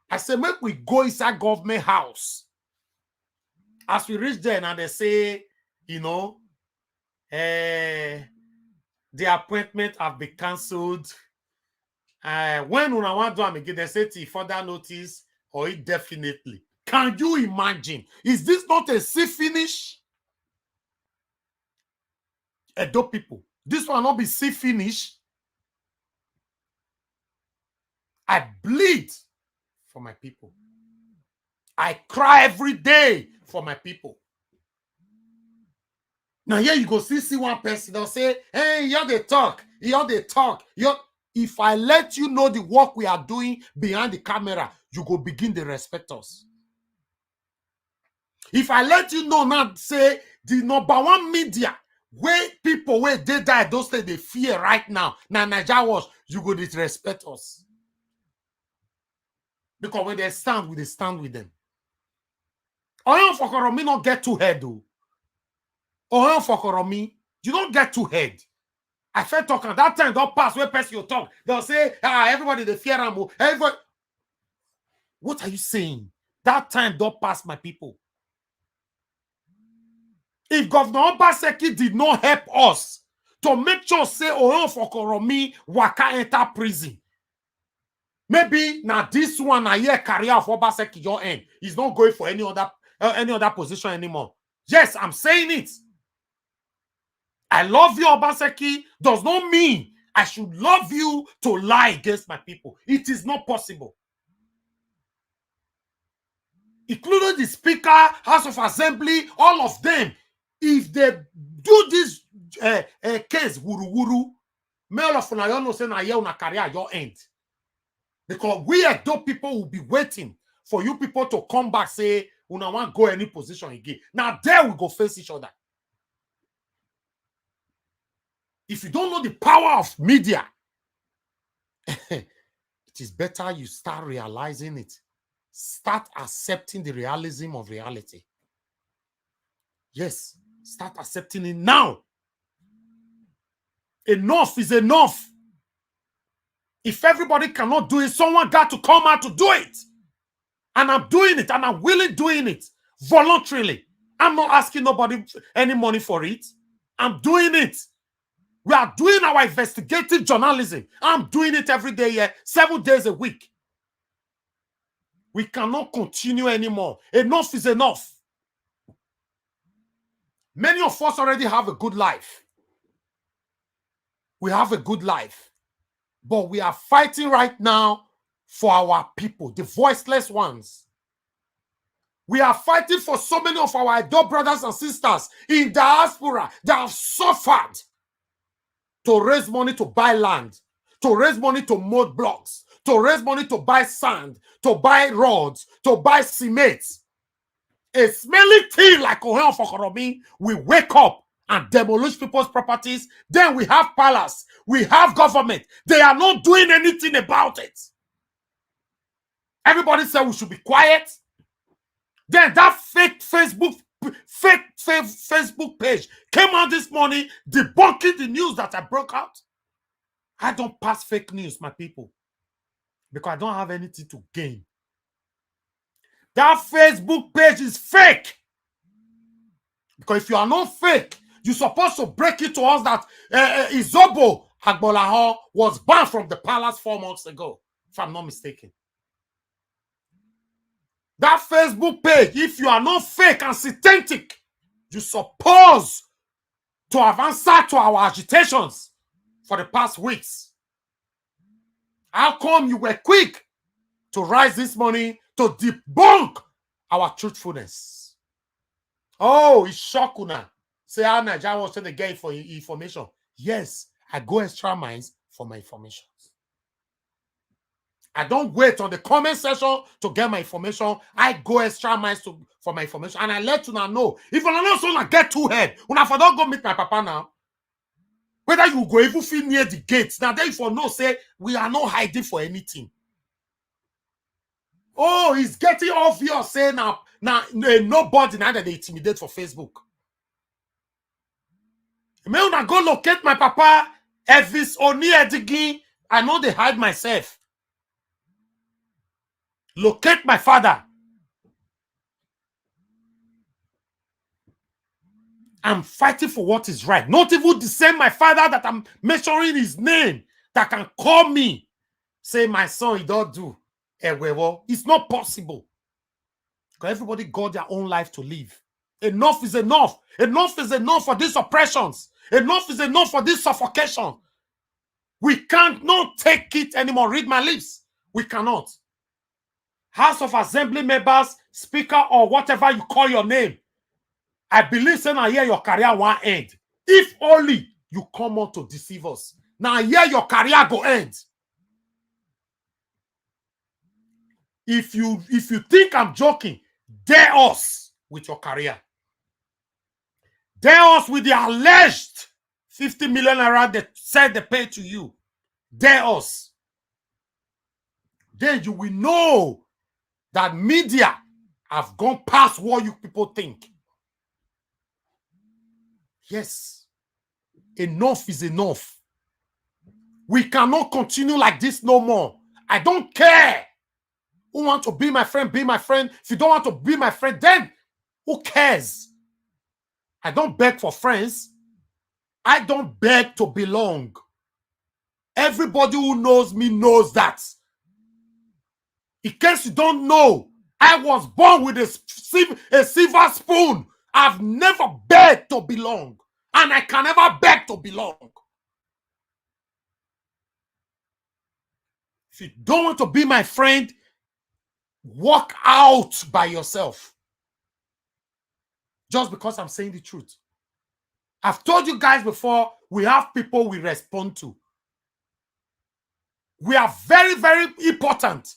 I said make we go inside government house. As we reach there and they say, you know, the appointment have been cancelled. When we want to do again, they say till further notice or indefinitely. Can you imagine? Is this not a see finish? Edo people, this will not be see finish. I bleed for my people. I cry every day for my people. Now here you go see one person, they'll say, hey, you're the talk. If I let you know the work we are doing behind the camera, you go begin to respect us. If I let you know now, say the number one media where people where they die, those things they fear right now. Now Nigeria was, you go disrespect us. Because when they stand with them. Ohen Of Okhoromi not get too head though. Ohen Of Okhoromi, you don't get too head. I felt talking that time don't pass where person you talk. They'll say, everybody they fear him. Everybody. What are you saying? That time don't pass, my people. If Governor Obaseki did not help us to make sure say Ohen Of Okhoromi waka enter prison, maybe now this one a year career of Obaseki your end. He's not going for any other position anymore. Yes, I'm saying it. I love you, Obaseki, does not mean I should love you to lie against my people. It is not possible. Including the Speaker, House of Assembly, all of them. If they do this case, wuru, may all of you know say na here una career your end. Because we Edo people will be waiting for you people to come back, say, una want go any position again. Now there we go face each other. If you don't know the power of media, it is better you start realizing it. Start accepting the realism of reality. Yes, start accepting it now. Enough is enough. If everybody cannot do it, someone got to come out to do it. And I'm doing it, and I'm willing doing it voluntarily. I'm not asking nobody any money for it. I'm doing it. We are doing our investigative journalism. I'm doing it every day here, 7 days a week. We cannot continue anymore. Enough is enough. Many of us already have a good life. We have a good life. But we are fighting right now for our people, the voiceless ones. We are fighting for so many of our adult brothers and sisters in diaspora that have suffered to raise money to buy land, to raise money to mold blocks, to raise money to buy sand, to buy rods, to buy cement. A smelly thing like Ohen Of Okhoromi, we wake up and demolish people's properties. Then we have palace, we have government. They are not doing anything about it. Everybody said we should be quiet. Then that fake Facebook page came out this morning debunking the news that I broke out. I don't pass fake news, my people, because I don't have anything to gain. That Facebook page is fake. Because if you are not fake, you're supposed to break it to us that Izobo Agbolaho was banned from the palace 4 months ago, if I'm not mistaken. That Facebook page, if you are not fake and authentic, you're supposed to have answered to our agitations for the past weeks. How come you were quick to rise this morning to debunk our truthfulness? Oh, it's shocking now. Say how Nigeria was trying to get for information. Yes, I go extra miles for my information. I don't wait on the comment section to get my information. I go extra miles for my information. And I let you know. If you don't want to get too head, when I don't go meet my papa now, whether you go even feel near the gates, now then if you know, say, we are not hiding for anything. Oh, it's getting obvious, say now nobody now that they intimidate for Facebook. May I go locate my papa, Elvis Oni Edigi, I know they hide myself. Locate my father. I'm fighting for what is right. Not even the same my father that I'm mentioning his name that can call me. Say, my son, he don't do. It's not possible. Because everybody got their own life to live. Enough is enough. Enough is enough for these oppressions. Enough is enough for this suffocation. We can't not take it anymore. Read my lips. We cannot. House of Assembly members, speaker, or whatever you call your name. I believe say now here your career won't end. If only you come out to deceive us. Now here your career go end. If you think I'm joking, dare us with your career. Dare us with the alleged 50 million naira they said they paid to you. Dare us. Then you will know that media have gone past what you people think. Yes. Enough is enough. We cannot continue like this no more. I don't care. Who want to be my friend, be my friend. If you don't want to be my friend, then who cares? I don't beg for friends. I don't beg to belong. Everybody who knows me knows that. In case you don't know, I was born with a silver spoon. I've never begged to belong. And I can never beg to belong. If you don't want to be my friend, walk out by yourself. Just because I'm saying the truth. I've told you guys before, we have people we respond to. We are very, very important.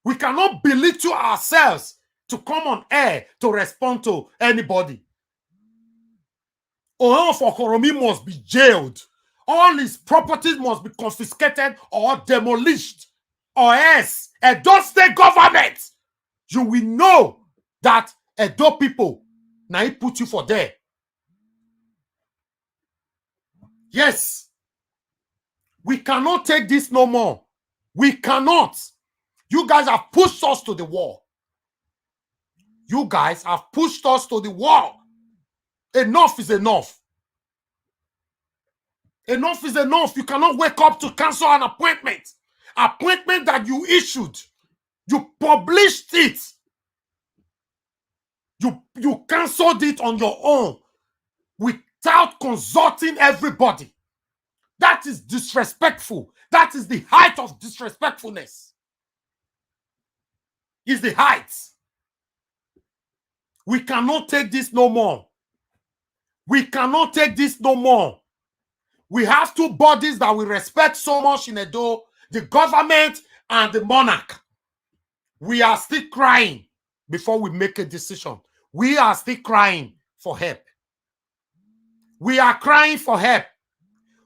We cannot belittle ourselves to come on air to respond to anybody. Ohen Of Okhoromi must be jailed. All his properties must be confiscated or demolished. Or else, Edo State government, you will know that Edo people, now he put you for there. Yes. We cannot take this no more. We cannot. You guys have pushed us to the wall. You guys have pushed us to the wall. Enough is enough. Enough is enough. You cannot wake up to cancel an appointment. Appointment that you issued. You published it. You canceled it on your own without consulting everybody. That is disrespectful. That is the height of disrespectfulness. Is the height. We cannot take this no more. We cannot take this no more. We have two bodies that we respect so much in Edo, the government and the monarch. We are still crying before we make a decision. We are still crying for help. We are crying for help.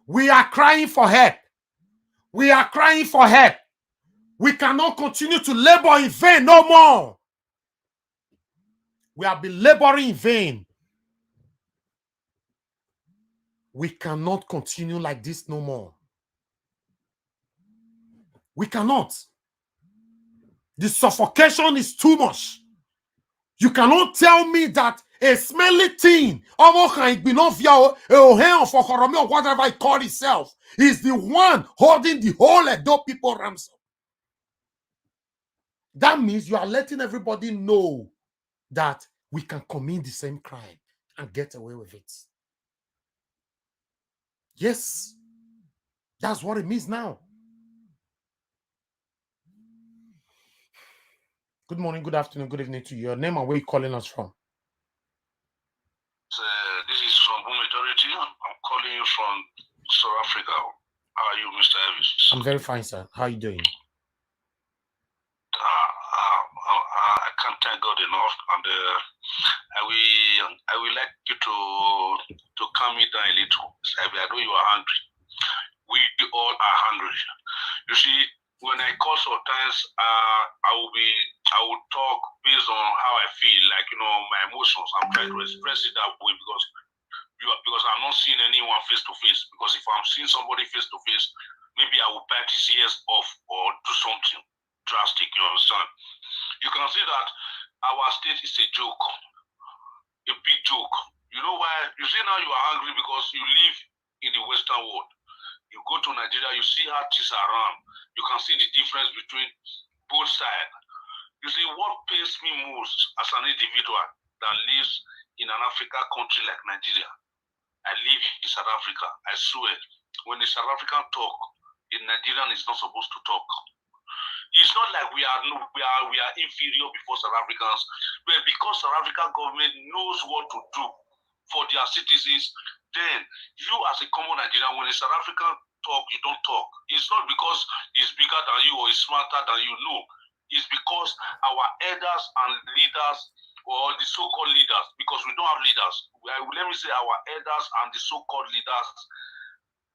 We are crying for help. We are crying for help. We cannot continue to labor in vain no more. We have been laboring in vain. We cannot continue like this no more. We cannot. The suffocation is too much. You cannot tell me that a smelly thing, Ohen Of Okhoromi or whatever it called itself, is the one holding the whole Edo people ransom. That means you are letting everybody know that we can commit the same crime and get away with it. Yes, that's what it means now. Good morning, good afternoon, good evening to you. Your name and where you calling us from? This is from Home Authority. I'm calling you from South Africa. How are you, Mr. Elvis? I'm very fine, sir. How are you doing? I can't thank God enough, and I will like you to calm me down a little. I know you are hungry. We all are hungry. You see, when I call sometimes, I will talk based on how I feel, like my emotions. I'm trying to express it that way because I'm not seeing anyone face to face. Because if I'm seeing somebody face to face, maybe I will bite his ears off or do something drastic. You understand? You can see that our state is a joke, a big joke. You know why? You see now you are angry because you live in the Western world. You go to Nigeria, you see how things are run. You can see the difference between both sides. You see, what pains me most as an individual that lives in an African country like Nigeria. I live in South Africa. I swear, when the South African talk, a Nigerian is not supposed to talk. It's not like we are inferior before South Africans, but because South African government knows what to do for their citizens, then you as a common Nigerian, when a South African talk, you don't talk. It's not because he's bigger than you or he's smarter than you. No. It's because our elders and leaders, or the so-called leaders, because we don't have leaders. Let me say our elders and the so-called leaders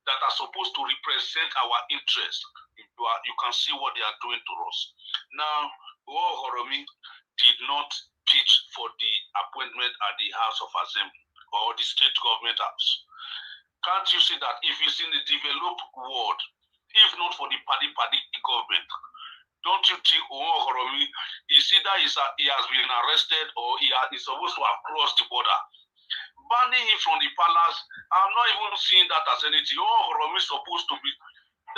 that are supposed to represent our interests. You can see what they are doing to us. Now, Ohen Of Okhoromi did not pitch for the appointment at the House of Assembly or the state government house. Can't you see that if it's in the developed world, if not for the party government, don't you think Ohen Of Okhoromi is either he has been arrested or he's supposed to have crossed the border? Banning him from the palace, I'm not even seeing that as anything. Ohen Of Okhoromi is supposed to be,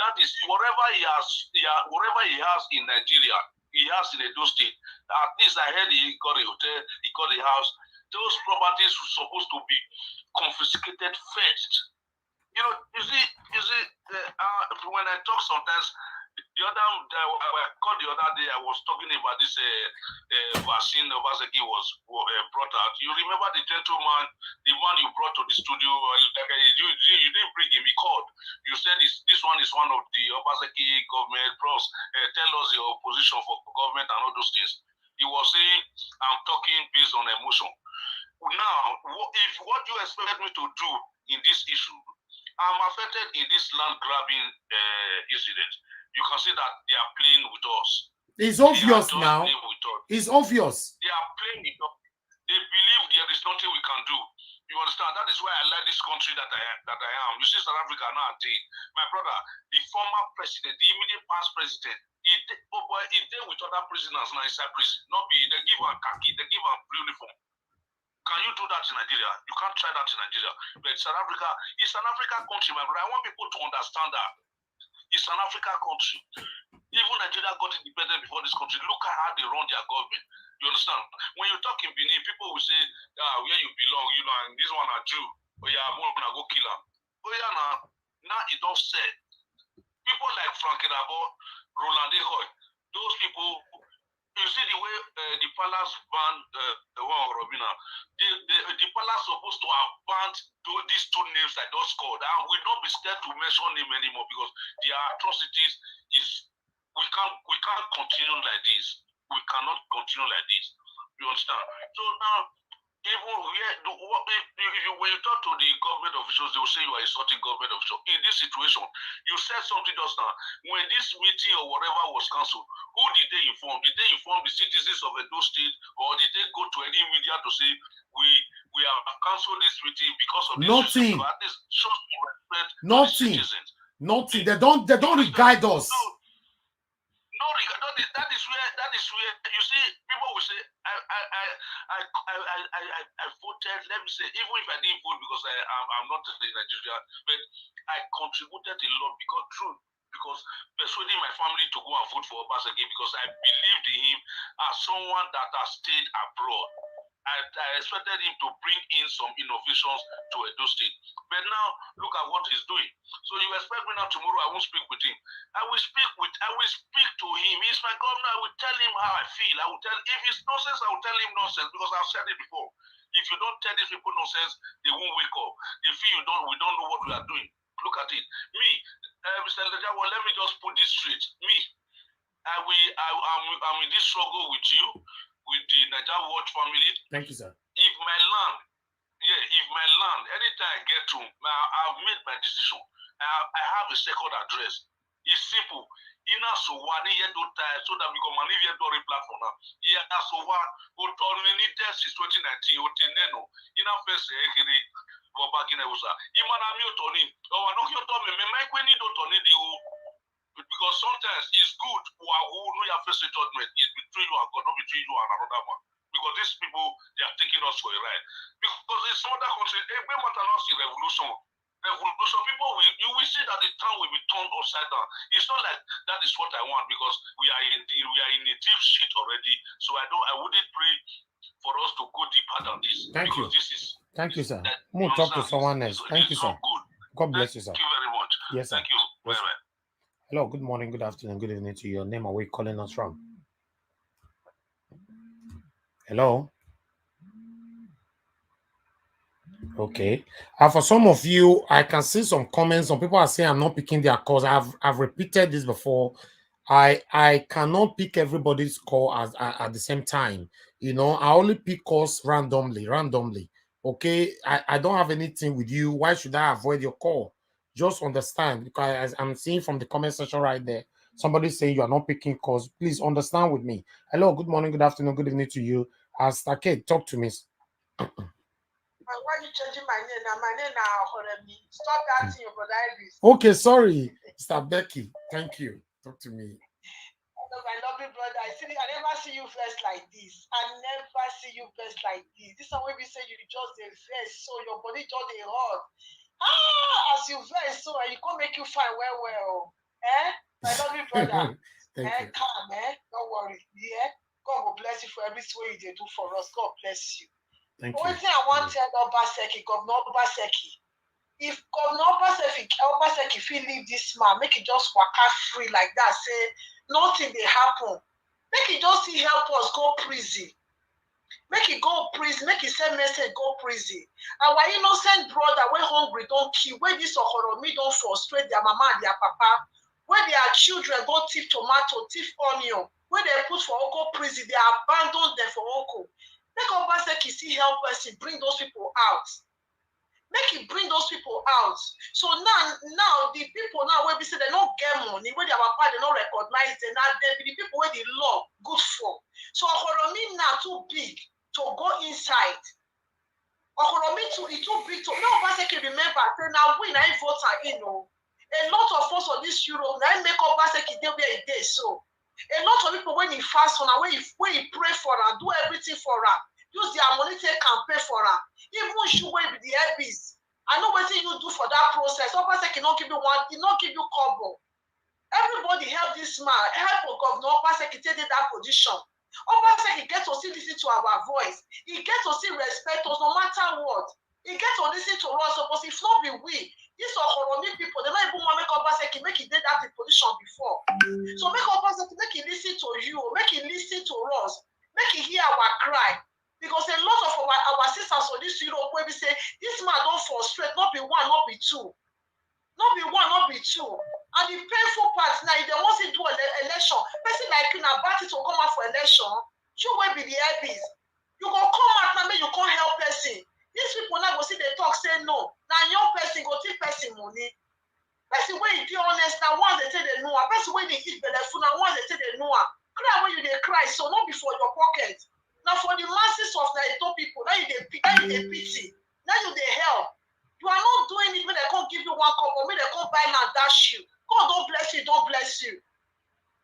that is whatever he has in Nigeria, he has in Edo State. At least I heard he got a hotel, he got a house. Those properties were supposed to be confiscated first. You see, when I talk sometimes, the other day I was talking about this vaccine Obaseki was brought out. You remember the gentleman, the one you brought to the studio? You didn't bring him. He called. You said this one is one of the Obaseki government. Bros, tell us your position for government and all those things. He was saying, I'm talking based on emotion. Now, if what you expect me to do in this issue, I'm affected in this land grabbing incident. You can see that they are playing with us. It's obvious now. It's obvious. They are playing with us. They believe there is nothing we can do. You understand? That is why I like this country that I am. You see South Africa now, my brother, the former president, the immediate past president, he did with other prisoners now inside prison. They give a khaki, they give a uniform. Can you do that in Nigeria? You can't try that in Nigeria. But South Africa, it's an African country, my brother. I want people to understand that. It's an African country. Even Nigeria got independent before this country. Look at how they run their government. You understand? When you talk in Benin, people will say, where you belong, and this one are Jew. Oh yeah, I'm going to go kill him. Oh yeah, now. Now it don't say. People like Frankie Rabo, Roland Hoy, those people, you see the way the palace banned Ohen Of Okhoromi now. The palace supposed to have banned these two names I just called, and will not be scared to mention them anymore because their atrocities is we can't continue like this. We cannot continue like this. You understand? So now, even when you talk to the government officials, they will say you are insulting government officials. In this situation, you said something just now. When this meeting or whatever was cancelled, who did they inform? Did they inform the citizens of Edo State, or did they go to any media to say we have cancelled this meeting because of this? Nothing. At least show some respect to the citizens. Nothing. They don't regard us. No, that is where you see people will say I voted. Let me say, even if I didn't vote because I'm not in Nigeria, but I contributed a lot because persuading my family to go and vote for Obaseki because I believed in him as someone that has stayed abroad. I expected him to bring in some innovations to Edo State. But now, look at what he's doing. So you expect me now tomorrow, I won't speak with him. I will speak to him. He's my governor. I will tell him how I feel. I will tell, if it's nonsense, I will tell him nonsense because I've said it before. If you don't tell these people nonsense, they won't wake up. They feel we don't know what we are doing. Look at it. Me, Mr. Lejawo, let me just put this straight. Me, I'm in this struggle with you, with the Niger Watch family. Thank you, sir. If my land, anytime I get to, I've made my decision. I have a second address. It's simple. Ina so one year do time so that we can manage your platform now. Yeah, that's so one. But on any test is 2019. Oteneno. Ina first ekiri. Bobagina usa. Imana mi otoni. Oh, I know you told me. Me make we need otoni di u. Because sometimes it's good who know your first judgment is between you and God, not between you and another man. Because these people, they are taking us for a ride. Because in some other countries, every matter now see revolution. People you will see that the town will be turned upside down. It's not like that is what I want because we are in a deep shit already. So I wouldn't pray for us to go deeper than this. Thank you, sir. We'll talk to someone else. Thank you, sir. God bless you, sir. Thank you very much. Yes, sir. Thank you. Yes, sir. Hello, good morning, good afternoon, good evening to your name. Are we calling us from? Hello. Okay. For some of you, I can see some comments. Some people are saying I'm not picking their calls. I've repeated this before. I cannot pick everybody's call at the same time. You know, I only pick calls randomly. Okay. I don't have anything with you. Why should I avoid your call? Just understand, because I'm seeing from the comment section right there, somebody saying you are not picking calls. Please understand with me. Hello, good morning, good afternoon, good evening to you. Stake, talk to me. Why are you changing my name now? My name now Okhoromi. Stop that thing, your brother Iris. Okay, sorry, Mr. Becky. Thank you. Talk to me. My lovely brother, I never see you first like this. I never see you first like this. This is when we say you just a verse, so your body just a hot. As you verse, so you can't make you fine well. My lovely brother. Thank you. Calm, don't worry. Yeah. God will bless you for every way you do for us. God bless you. Thank you. One thing I want to tell Obaseki, Governor Obaseki, if Governor Obaseki feel leave this man, make it just waka free like that, say nothing they happen. Make it just see help us go prison. Make it go prison, make it send message go prison. Our innocent brother, when hungry don't kill, when this Okhoromi don't frustrate their mama and their papa, when their children go thief tomato, thief onion, when they put for Oko prison, they abandon them for Oko. Make Obaseki see help us bring those people out. Make it bring those people out. So now the people now where we say they don't get money, where their papa they don't recognize them, now they be the people where the law good for. So Okhoromi now too big to go inside. Okhoromi too big to now Obaseki remember say now we now voter in. A lot of us on this Europe now make Obaseki dey where it is. So a lot of people when he fast on her, when he pray for her, do everything for her. Use their money take campaign for her. Even shoot away with the airpiece. I know what you do for that process. Obaseki not give you one, he not give you couple. Everybody help this man, help Governor Obaseki take that position. Obaseki get to see listen to our voice. He get to see respect us no matter what. He get to listen to us because if not be we, These Okhoromi people, they don't even want to make Obaseki make it did that in position before. So make Obaseki make it listen to you, make it listen to us, make it hear our cry. Because a lot of our sisters for this Europe where we say this man don't frustrate, not be one, not be two. Not be one, not be two. And the painful part now, if they want to do an election, person like you now about it to come out for election, you will be the heavies. You go come out now, you can't help person. These people now go see the talk, say no. Now young person go take person money. Person when you be honest, now once they say they know, person when they eat the food, now once they say they know. Cry when you they cry, so not before your pocket. Now for the masses of the people, now you they pity, now you they help. You are not doing it when they can't give you one cup, or when they can't buy and dash you. God don't bless you, don't bless you.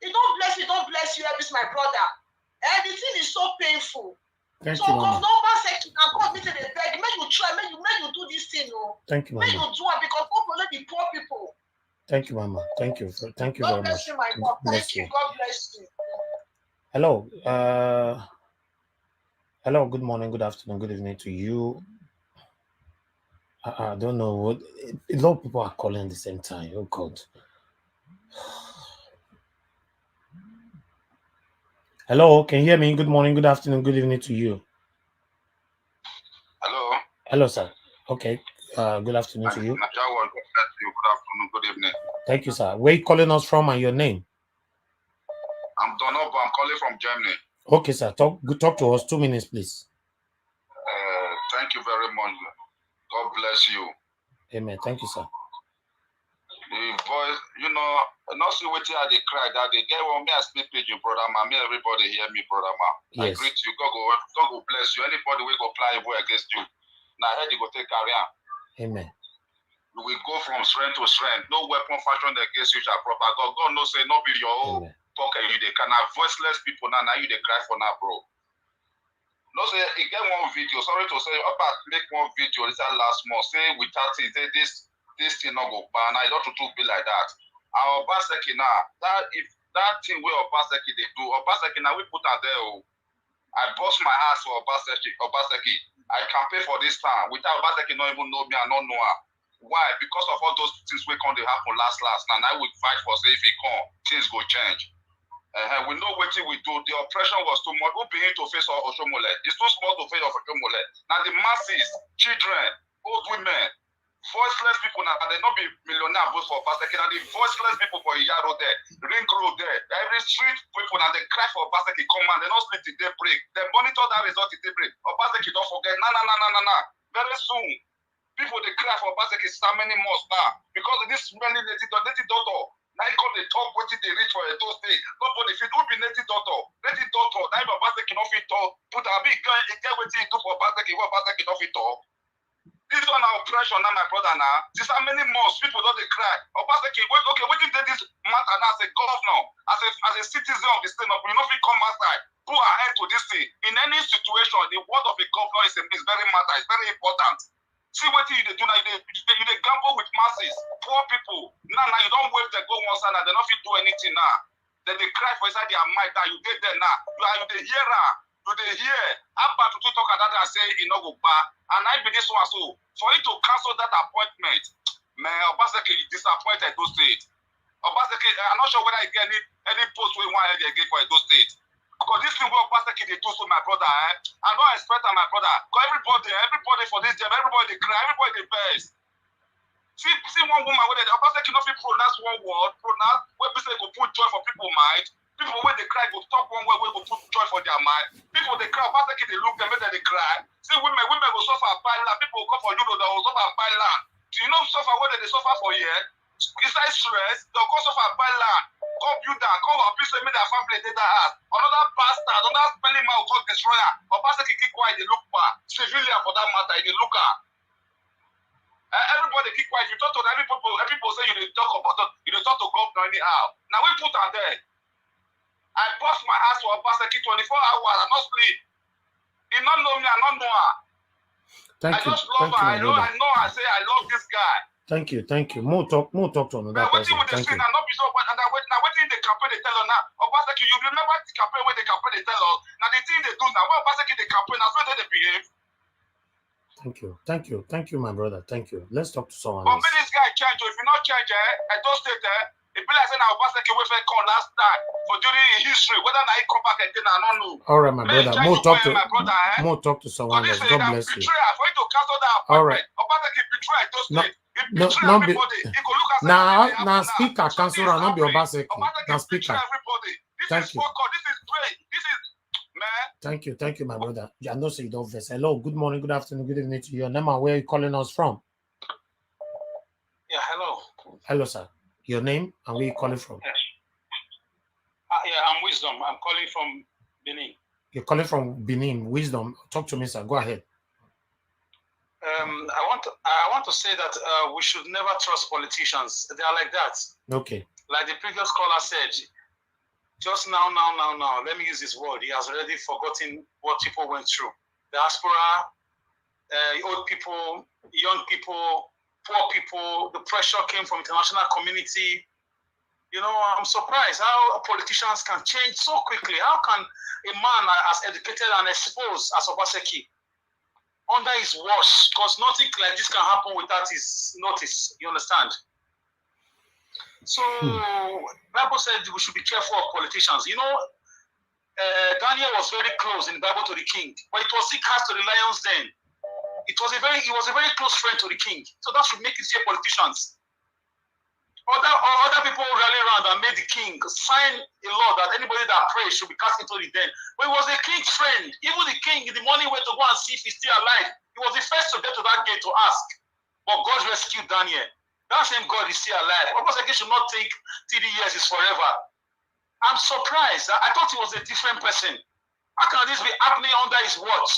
He don't bless you, don't bless you, every my brother. Everything is so painful. Thank so you, Mama. God meet they beg, make you try, make you do this thing, no. Thank you, Mama. Make you do it because God will let the poor people. Thank you, Mama. Thank you very much. God bless you, my God. Thank you. God bless you. Hello. Hello. Good morning. Good afternoon. Good evening to you. I don't know what a lot of people are calling at the same time. Oh God. Hello. Can you hear me? Good morning. Good afternoon. Good evening to you. Hello. Hello, sir. Okay. Good afternoon to you. Good afternoon. Good evening. Thank you, sir. Where are you calling us from and your name? I'm Donobo. I'm calling from Germany. Okay, sir. Talk to us. 2 minutes, please. Thank you very much. God bless you. Amen. Thank you, sir. The voice, not see what they cry that they get one me I speak pidgin, brother man. Me everybody hear me, brother man. Yes. I greet you. God go bless you. Anybody will go apply a word against you. Now I heard you go take career. Amen. We go from strength to strength. No weapon fashioned against you shall prosper. God no say no be your own pocket. You they can have voiceless people now you they cry for now, bro. No say he get one video. Sorry to say, about make one video. This last month. Say we chatting. Say this thing not go ban. I don't to be like that. Our Obaseki now. That if that thing where Obaseki they do, Obaseki now we put out there. Oh, I bust my ass for Obaseki. I campaign for this time. Without Obaseki not even know me. I don't know her. Why? Because of all those things we can't happen last. Now I would fight for say if it come, things go change. We know what we do. The oppression was too much. Who begin to face Oshomole? It's too small to face Oshomole. Now the masses, children, old women, voiceless people now, they not be millionaire votes for Obaseki. Now the voiceless people for Iyaro there, Ring Road there, every street people now they cry for Obaseki. Come on, they don't sleep till they break. They monitor that result till they break. Obaseki don't forget. Nah. Very soon, people they cry for Obaseki. So many months now because of this many native doctor. Now you come they talk what they reach for those days. Nobody fit who be native doctor. Native doctor. Now if Obaseki not fit talk, put a big guy get what he do for Obaseki. What Obaseki not fit talk. This one our oppression now, my brother now. This how many months people don't they cry. Obaseki, okay, what if they this matter now as a governor, as a citizen of the state, but you know if you come outside, put an end to this thing. In any situation, the word of a governor is very matter, it's very important. See what you do now, you gamble with masses, poor people. Now you don't wait to go one side and they don't fit do anything now. Then they cry for inside their mind that you get there now. You they hear you they hear. About to talk at that and say you know go back. And I be this one so for you to cancel that appointment, man, Obaseki disappointed those states. Obaseki, I'm not sure whether you get any post we want to get for those states. Because this thing what Obaseki they do to my brother, I don't expect my brother. Because everybody for this job, everybody they cry, everybody they best. See one woman where the Obaseki not fit pronounce one word, where people go put joy for people's mind. People when they cry go talk one word, where go put joy for their mind. People they cry, Obaseki they look them, they cry. See women go suffer by land. People go come for Europe, they will suffer by land. Do you know suffer where they suffer for here? Inside stress, they'll go suffer by land. Computer, come abuse them, make their family data house. Another bastard, another spelling man will call destroyer. Obaseki keep quiet, they look for civilian for that matter, they look at. Everybody keep quiet. You talk to every people say you talk to governor anyhow. Now we put her there. I bust my ass for Obaseki 24 hours. I not sleep. He not know me. I not know her. I just love her. I know. I say I love this guy. Thank you. More talk to another person. Thank you. Now waiting the campaign they tell us now. Obaseki, you remember the campaign where the campaign they tell us. Now the thing they do now. When Obaseki the campaign, that's where they behave. Thank you, my brother. Thank you. Let's talk to someone But else. make this guy change. If you not change, I don't stay there. It be like saying our pastor came with call last time for during history. Whether I come back again, I don't know. All right, my brother. More Talk to someone else. God bless you. For you to cancel that All right. Now, speaker cancel and not be Obaseki. Now, speaker. Thank you. Thank you, my brother. I know say you don't vex. Hello, good morning, good afternoon, good evening to you. Name and where are you calling us from? Yeah, hello. Hello, sir. Your name and where you calling from? Yes. Yeah, I'm Wisdom. I'm calling from Benin. You're calling from Benin. Wisdom. Talk to me, sir. Go ahead. I want to say that we should never trust politicians. They are like that. Okay. Like the previous caller said, just now. Let me use this word. He has already forgotten what people went through. Diaspora, old people, young people, poor people. The pressure came from international community. You know, I'm surprised how politicians can change so quickly. How can a man as educated and exposed as Obaseki under his watch, because nothing like this can happen without his notice, you understand? So, Bible said we should be careful of politicians. You know, Daniel was very close in the Bible to the king, but it was he cast to the lions then. He was a very close friend to the king. So that should make it fear politicians. Other people rally around and made the king sign a law that anybody that prays should be cast into the den. But he was the king's friend. Even the king in the morning went to go and see if he's still alive. He was the first to get to that gate to ask. But God rescued Daniel. That same God is still alive. Almost like he should not think 30 years is forever. I'm surprised. I thought he was a different person. How can this be happening under his watch?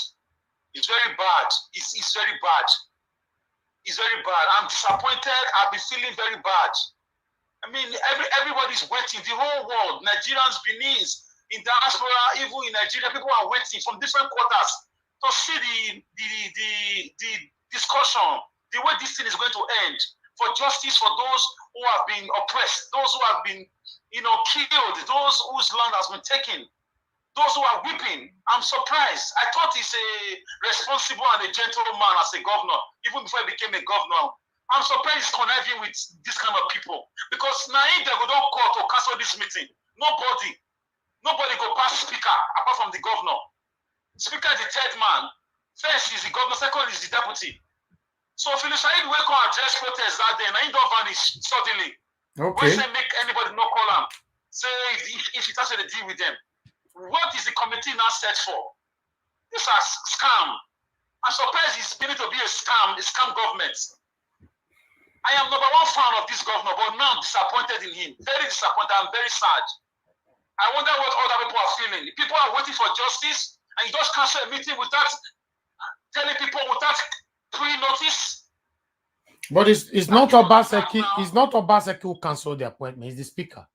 It's very bad. It's very bad. It's very bad. I'm disappointed. I've been feeling very bad. I mean, everybody's waiting. The whole world, Nigerians, Benin's, in diaspora, even in Nigeria, people are waiting from different quarters to see the discussion, the way this thing is going to end, for justice for those who have been oppressed, those who have been, killed, those whose land has been taken, those who are weeping. I'm surprised. I thought he's a responsible and a gentleman as a governor, even before he became a governor. I'm surprised he's conniving with this kind of people. Because now if they don't call to cancel this meeting, nobody go pass speaker apart from the governor. Speaker is the third man. First is the governor, second is the deputy. So Philip Said will come address protest that day, and he don't vanish suddenly. Okay. When say make anybody not call him, say if it has to deal with them. What is the committee now set for? This is a scam. I'm surprised it's beginning to be a scam government. I am number one fan of this governor, but now I'm disappointed in him. Very disappointed. I'm very sad. I wonder what other people are feeling. People are waiting for justice, and you just cancel a meeting without telling people, without pre-notice. But it's not Obaseki. It's not Obaseki who canceled the appointment. It's the speaker.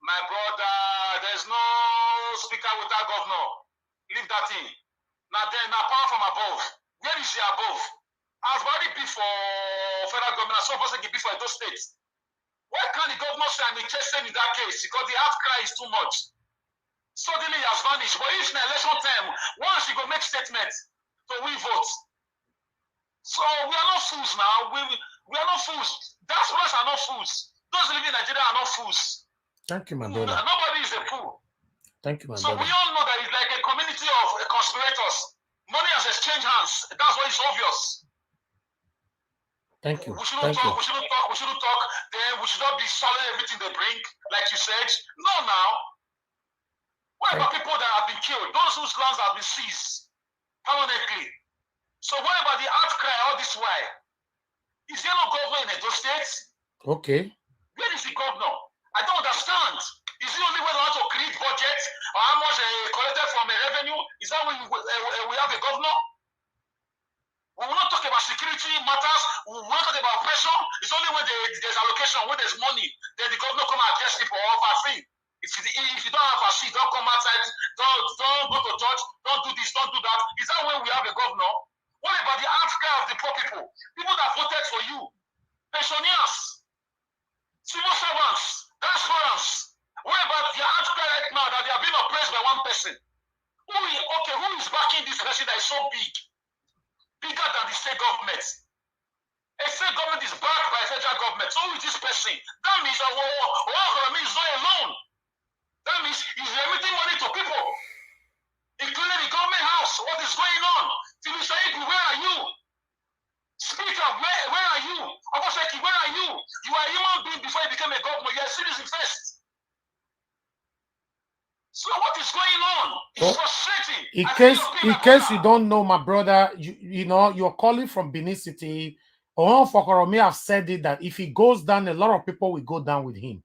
My brother, there's no speaker without governor. Leave that in. Now power from above. Where is he above? As already be for federal government, so Obaseki be for those states. Why can't the governor say I'm interested in that case? Because the outcry is too much. Suddenly he has vanished. But if in election time, once you go make statements, so we vote. So we are not fools now. We are not fools. Diasporas are not fools. Those living in Nigeria are not fools. Thank you, my brother. Nobody is a fool. Thank you, my brother. So we all know that it's like a community of conspirators. Money has exchanged hands. That's why it's obvious. Thank you. We shouldn't talk. Then we should not be selling everything they bring, like you said. No, now. What about people that have been killed? Those whose lands have been seized permanently. So what about the outcry all this while? Is there no governor in those states? Okay. Where is the governor? I don't understand. Is it only when we want to create budgets or how much collected from a revenue? Is that when we have a governor? We will not talk about security matters. We will not talk about pressure. It's only when there's allocation, when there's money, then the governor come and address people or vaccine. If you don't have vaccine, don't come outside. Don't go to church. Don't do this. Don't do that. Is that when we have a governor? What about the outcry of the poor people? People that voted for you, pensioners, civil servants, diasporans. What about the outcry right now that they are being oppressed by one person? Who is backing this person that is so big? The bigger than the state government. A state government is backed by federal government. So who is this person? That means Ohen Of Okhoromi is not alone. That means he's remitting money to people, including the government house. What is going on? Tinubu, where are you? Speaker, where are you? Obaseki, where are you? You are a human being before you became a governor. You are a citizen first. So what is going on? It's frustrating. In case you don't know, my brother, you know, you're calling from Benin City. Ohen Of Okhoromi have said it that if he goes down, a lot of people will go down with him.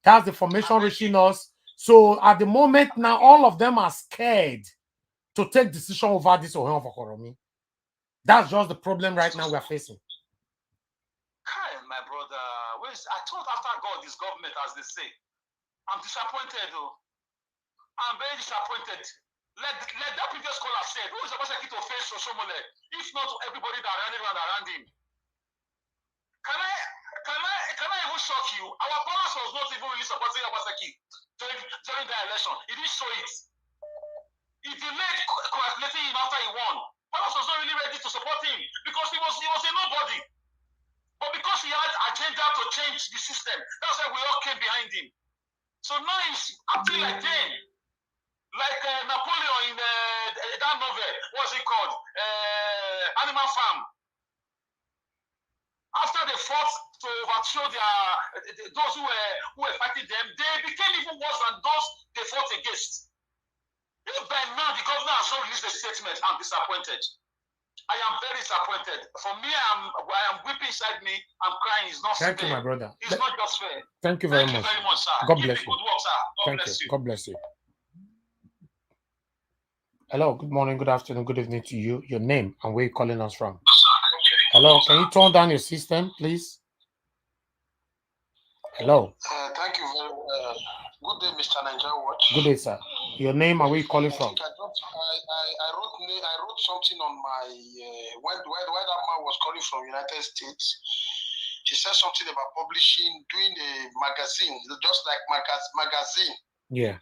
That's the information reaching us. So at the moment now, all of them are scared to take decision over this Ohen Of Okhoromi. That's just the problem right now we're facing. Hi, my brother. I thought after God is government, as they say. I'm disappointed, though. I'm very disappointed. Let that previous caller said, who is supposed to face Soshomole? If not everybody that are running around him. Can I even shock you? Our palace was not even really supporting Obaseki during the election. He didn't show it. He delayed congratulating him after he won. Palace was not really ready to support him because he was a nobody. But because he had agenda to change the system, that's why we all came behind him. So now he's acting like them. Like Napoleon in that novel, what's it called? Animal Farm. After they fought to overthrow those who were fighting them, they became even worse than those they fought against. If by now the governor has not released a statement, I'm disappointed. I am very disappointed. For me, I am weeping inside me. I'm crying. It's not fair. Thank you, my brother. It's not just fair. Thank you very much. Thank you very much, sir. God Keep bless the you. good work, sir. God Thank bless you. you. God bless you. Hello, good morning, good afternoon, good evening to you. Your name and where you're calling us from. Hello, can you turn down your system, please? Hello. Thank you very much. Good day, Mr. Nigeria Watch. Good day, sir. Your name and where you're calling from. I wrote something on my when that man was calling from United States. He said something about publishing, doing a magazine, just like magazine. Yeah.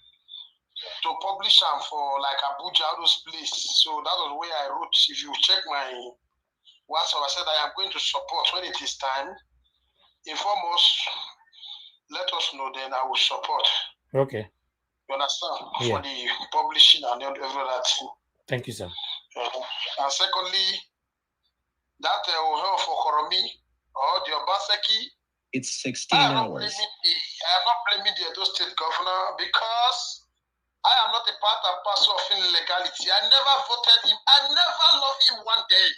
To publish them for like Abuja, all those places. So that was the way I wrote. If you check my WhatsApp, I said I am going to support when it is time. Inform us, let us know, then I will support. Okay. You understand? Yeah. For the publishing and every other thing. Thank you, sir. And secondly, that Ohen Of Okhoromi or the Obaseki. It's 16 hours. I am not blaming the Edo State governor because I am not a part and parcel of illegality. I never voted him. I never loved him one day.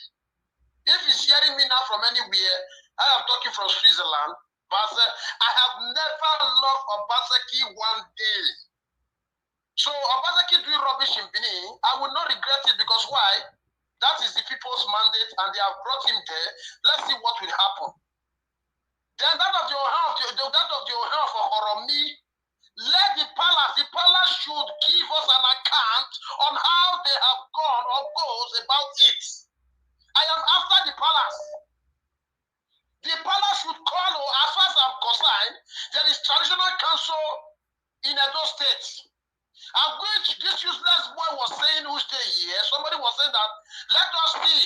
If he's hearing me now from anywhere, I am talking from Switzerland. But I have never loved Obaseki one day. So Obaseki doing rubbish in Benin, I will not regret it because why? That is the people's mandate and they have brought him there. Let's see what will happen. Then that of the Ohen Of Okhoromi, let the palace should give us an account on how they have gone or goes about it. I am after the palace. The palace should call, as far as I'm concerned, there is traditional council in Edo State. And which this useless boy was saying who's day here, somebody was saying that, let us see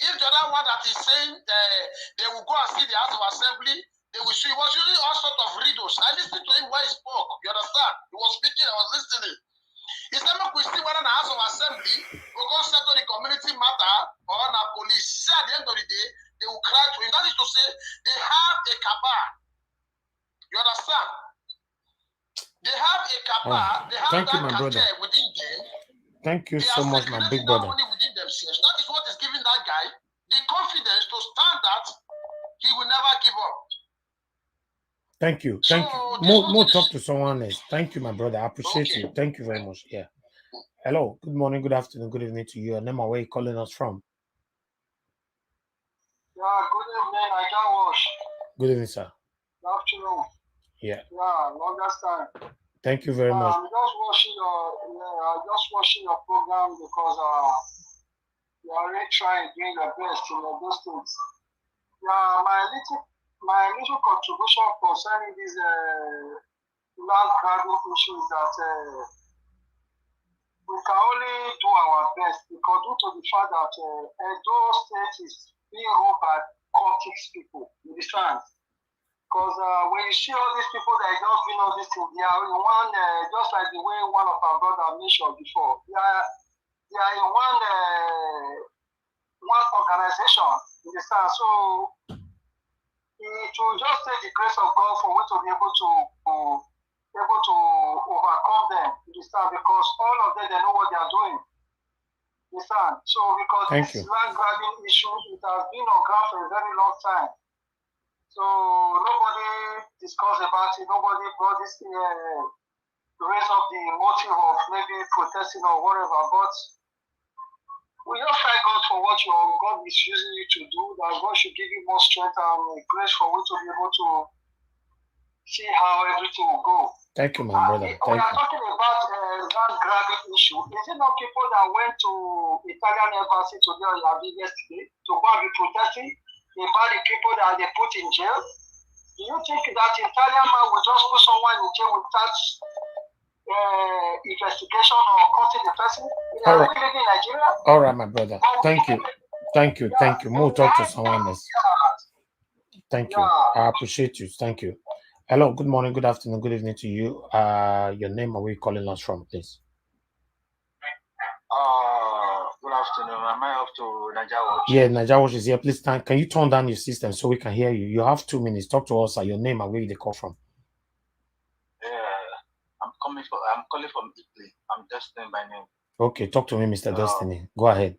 if the other one that is saying they will go and see the House of Assembly, they will see. He was using all sorts of riddles. I listened to him when he spoke. You understand? He was speaking, I was listening. He said, look, we see whether the House of Assembly will go settle the community matter or the police. See, at the end of the day, they will cry to him. That is to say, they have a cabal. You understand? They have a cabal. They have thank that you, my brother. within them. Thank you they so much, my big brother. money within themselves. That is what is giving that guy the confidence to stand that he will never give up. Thank you. Thank you. More talk to someone else. Thank you, my brother. I appreciate you. Thank you very much. Yeah. Hello. Good morning, good afternoon, good evening to you. Your name and where you calling us from? Yeah, good evening, Nigeria Watch. Good evening, sir. Good afternoon. Yeah. Yeah, longest time. Thank you very much. I'm just watching your program because you are really trying to doing your best in those things. Yeah, my little contribution concerning this land grabbing issue is that we can only do our best because due to the fact that Edo State is being ruled by cultic people, you understand? Because when you see all these people that are just doing all this thing, they are in one, just like the way one of our brothers mentioned before, they are in one organization, you understand? So it will just take the grace of God for we to be able to overcome them, you understand? Because all of them, they know what they are doing. You understand? So because this land grabbing issue, it has been on ground for a very long time. So nobody discussed about it, nobody brought this raise up the motive of maybe protesting or whatever, but we just thank God for what God is using you to do, that God should give you more strength and grace for you to be able to see how everything will go. Thank you, my brother. We are talking about land grabbing issue. Is it not people that went to Italian embassy today or yesterday to go and be protesting about the people that they put in jail? Do you think that Italian man will just put someone in jail without investigation or cutting the person? All right. We live in Nigeria. All right, my brother. Thank you. Thank you. Thank you. We'll talk to someone else. Thank you. I appreciate you. Thank you. Hello. Good morning. Good afternoon. Good evening to you. Your name and where you calling us from, please? Good afternoon. Am I up to Nigeria Watch? Yeah, Nigeria Watch is here. Please, can you turn down your system so we can hear you? You have 2 minutes. Talk to us. Your name and where you call from. I'm calling from Italy. I'm Destiny by name. Okay, talk to me, Mr. Destiny. Go ahead.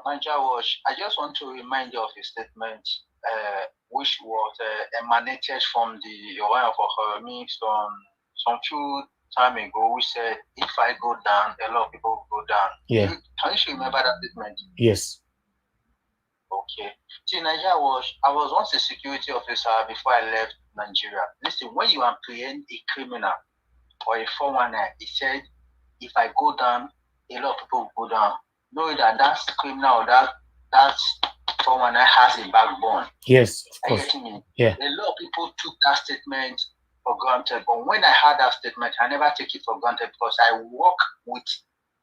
Nigeria Watch, I just want to remind you of a statement which was emanated from the Ohen Of Okhoromi some few time ago, we said, if I go down, a lot of people will go down. Yeah. Can you remember that statement? Yes. Okay. See, Nigeria I was once a security officer before I left Nigeria. Listen, when you apprehend a criminal or a 419, he said, if I go down, a lot of people will go down. Knowing that that criminal or that 419 has a backbone. Yes, of course. Yeah. A lot of people took that statement for granted, but when I heard that statement, I never take it for granted because I work with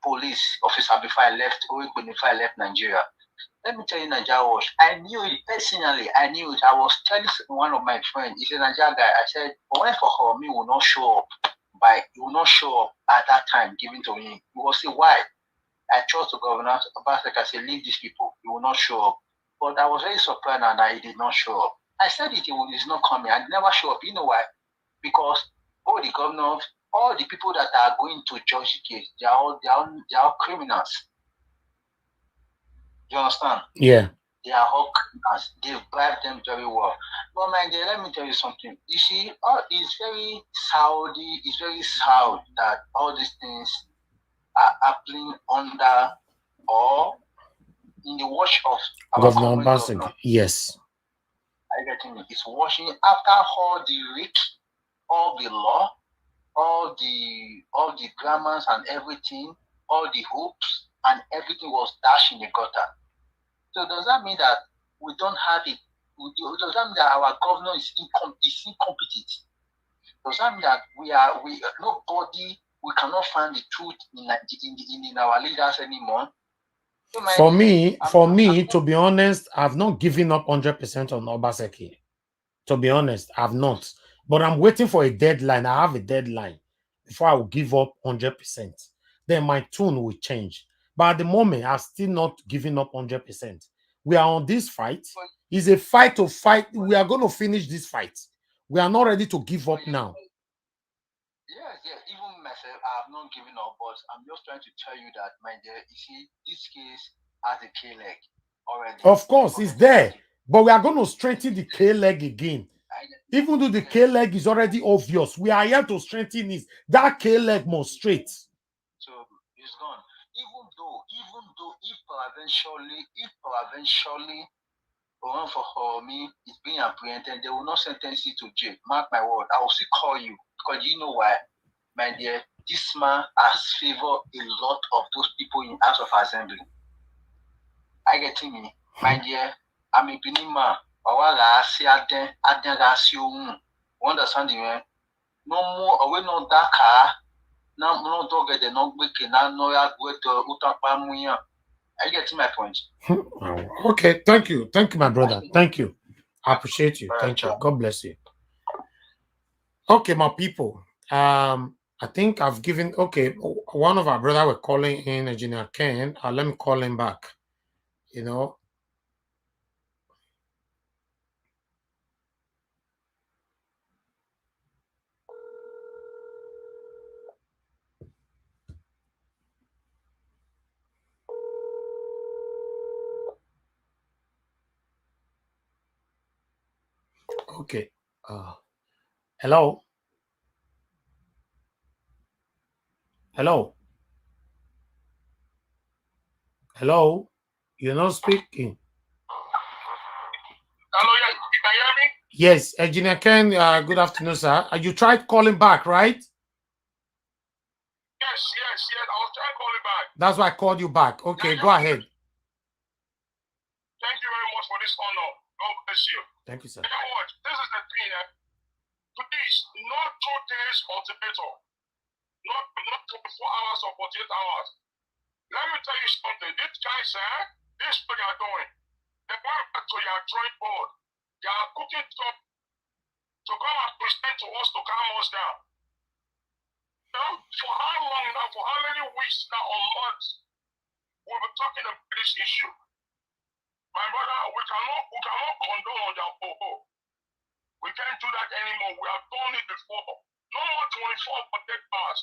police officer before I left Nigeria. Let me tell you, Nigeria Watch, I knew it personally. I knew it. I was telling one of my friends, he's a Nigeria guy. I said, Ohen Of Okhoromi will not show up. He will not show up at that time given to me. He will say, why? I trust the governor. I said, leave these people. He will not show up. But I was very surprised that he did not show up. I said he's not coming. I never show up. You know why? Because all the governors, all the people that are going to judge the case, they are all criminals. You understand? Yeah. They are all criminals. They bribe them very well. But my dear, let me tell you something. You see, it's very sad that all these things are happening under or in the watch of our Governor Ambassador. Yes. It's watching after all the risk, all the law, all the grammars and everything, all the hopes and everything was dashed in the gutter. So does that mean that we don't have it? Does that mean that our governor is incompetent? Does that mean that we cannot find the truth in our leaders anymore? For me, to be honest, I've not given up 100% on Obaseki. To be honest, I've not. But I'm waiting for a deadline. I have a deadline before I will give up 100%. Then my tune will change. But at the moment, I'm still not giving up 100%. We are on this fight. It's a fight to fight. We are going to finish this fight. We are not ready to give up now. Yes, even myself, I have not given up, but I'm just trying to tell you that, my dear, you see, this case has a K leg already. Of course, it's there, but we are going to strengthen the K leg again. Even though the K leg is already obvious, we are here to strengthen it. That K leg must straight. So it's gone. Even though, if eventually, Ohen Of Okhoromi is being apprehended, they will not sentence you to jail. Mark my word. I will still call you because you know why, my dear. This man has favored a lot of those people in House of Assembly. I get me, my dear. I'm a Benin man. Understand me? No more. We know that car. Now, no dog at the no wicked, now no ya go to Utapamuya. I get my point. Okay, thank you. Thank you, my brother. Thank you. I appreciate you. Thank you. God bless you. Okay, my people. I think I've given one of our brother were calling in Engineer Ken. Let me call him back. You know. Okay. Hello. Hello. Hello. You're not speaking. Hello, you can hear me? Yes, Engineer Ken, good afternoon, sir. You tried calling back, right? Yes. I was trying to call you back. That's why I called you back. Okay, go ahead. Thank you very much for this honor. God bless you. Thank you, sir. You know what? This is the thing. Please, not 2 days ultimatum. Not 24 hours or 48 hours. Let me tell you something. These guys, this is what they are doing. They want back to your drawing board. They are cooking stuff to come and present to us to calm us down. You know, for how long now, for how many weeks now or months, we've been talking about this issue. My brother, we cannot condone on their boho. We can't do that anymore. We have done it before. No more 24 for 8 hours.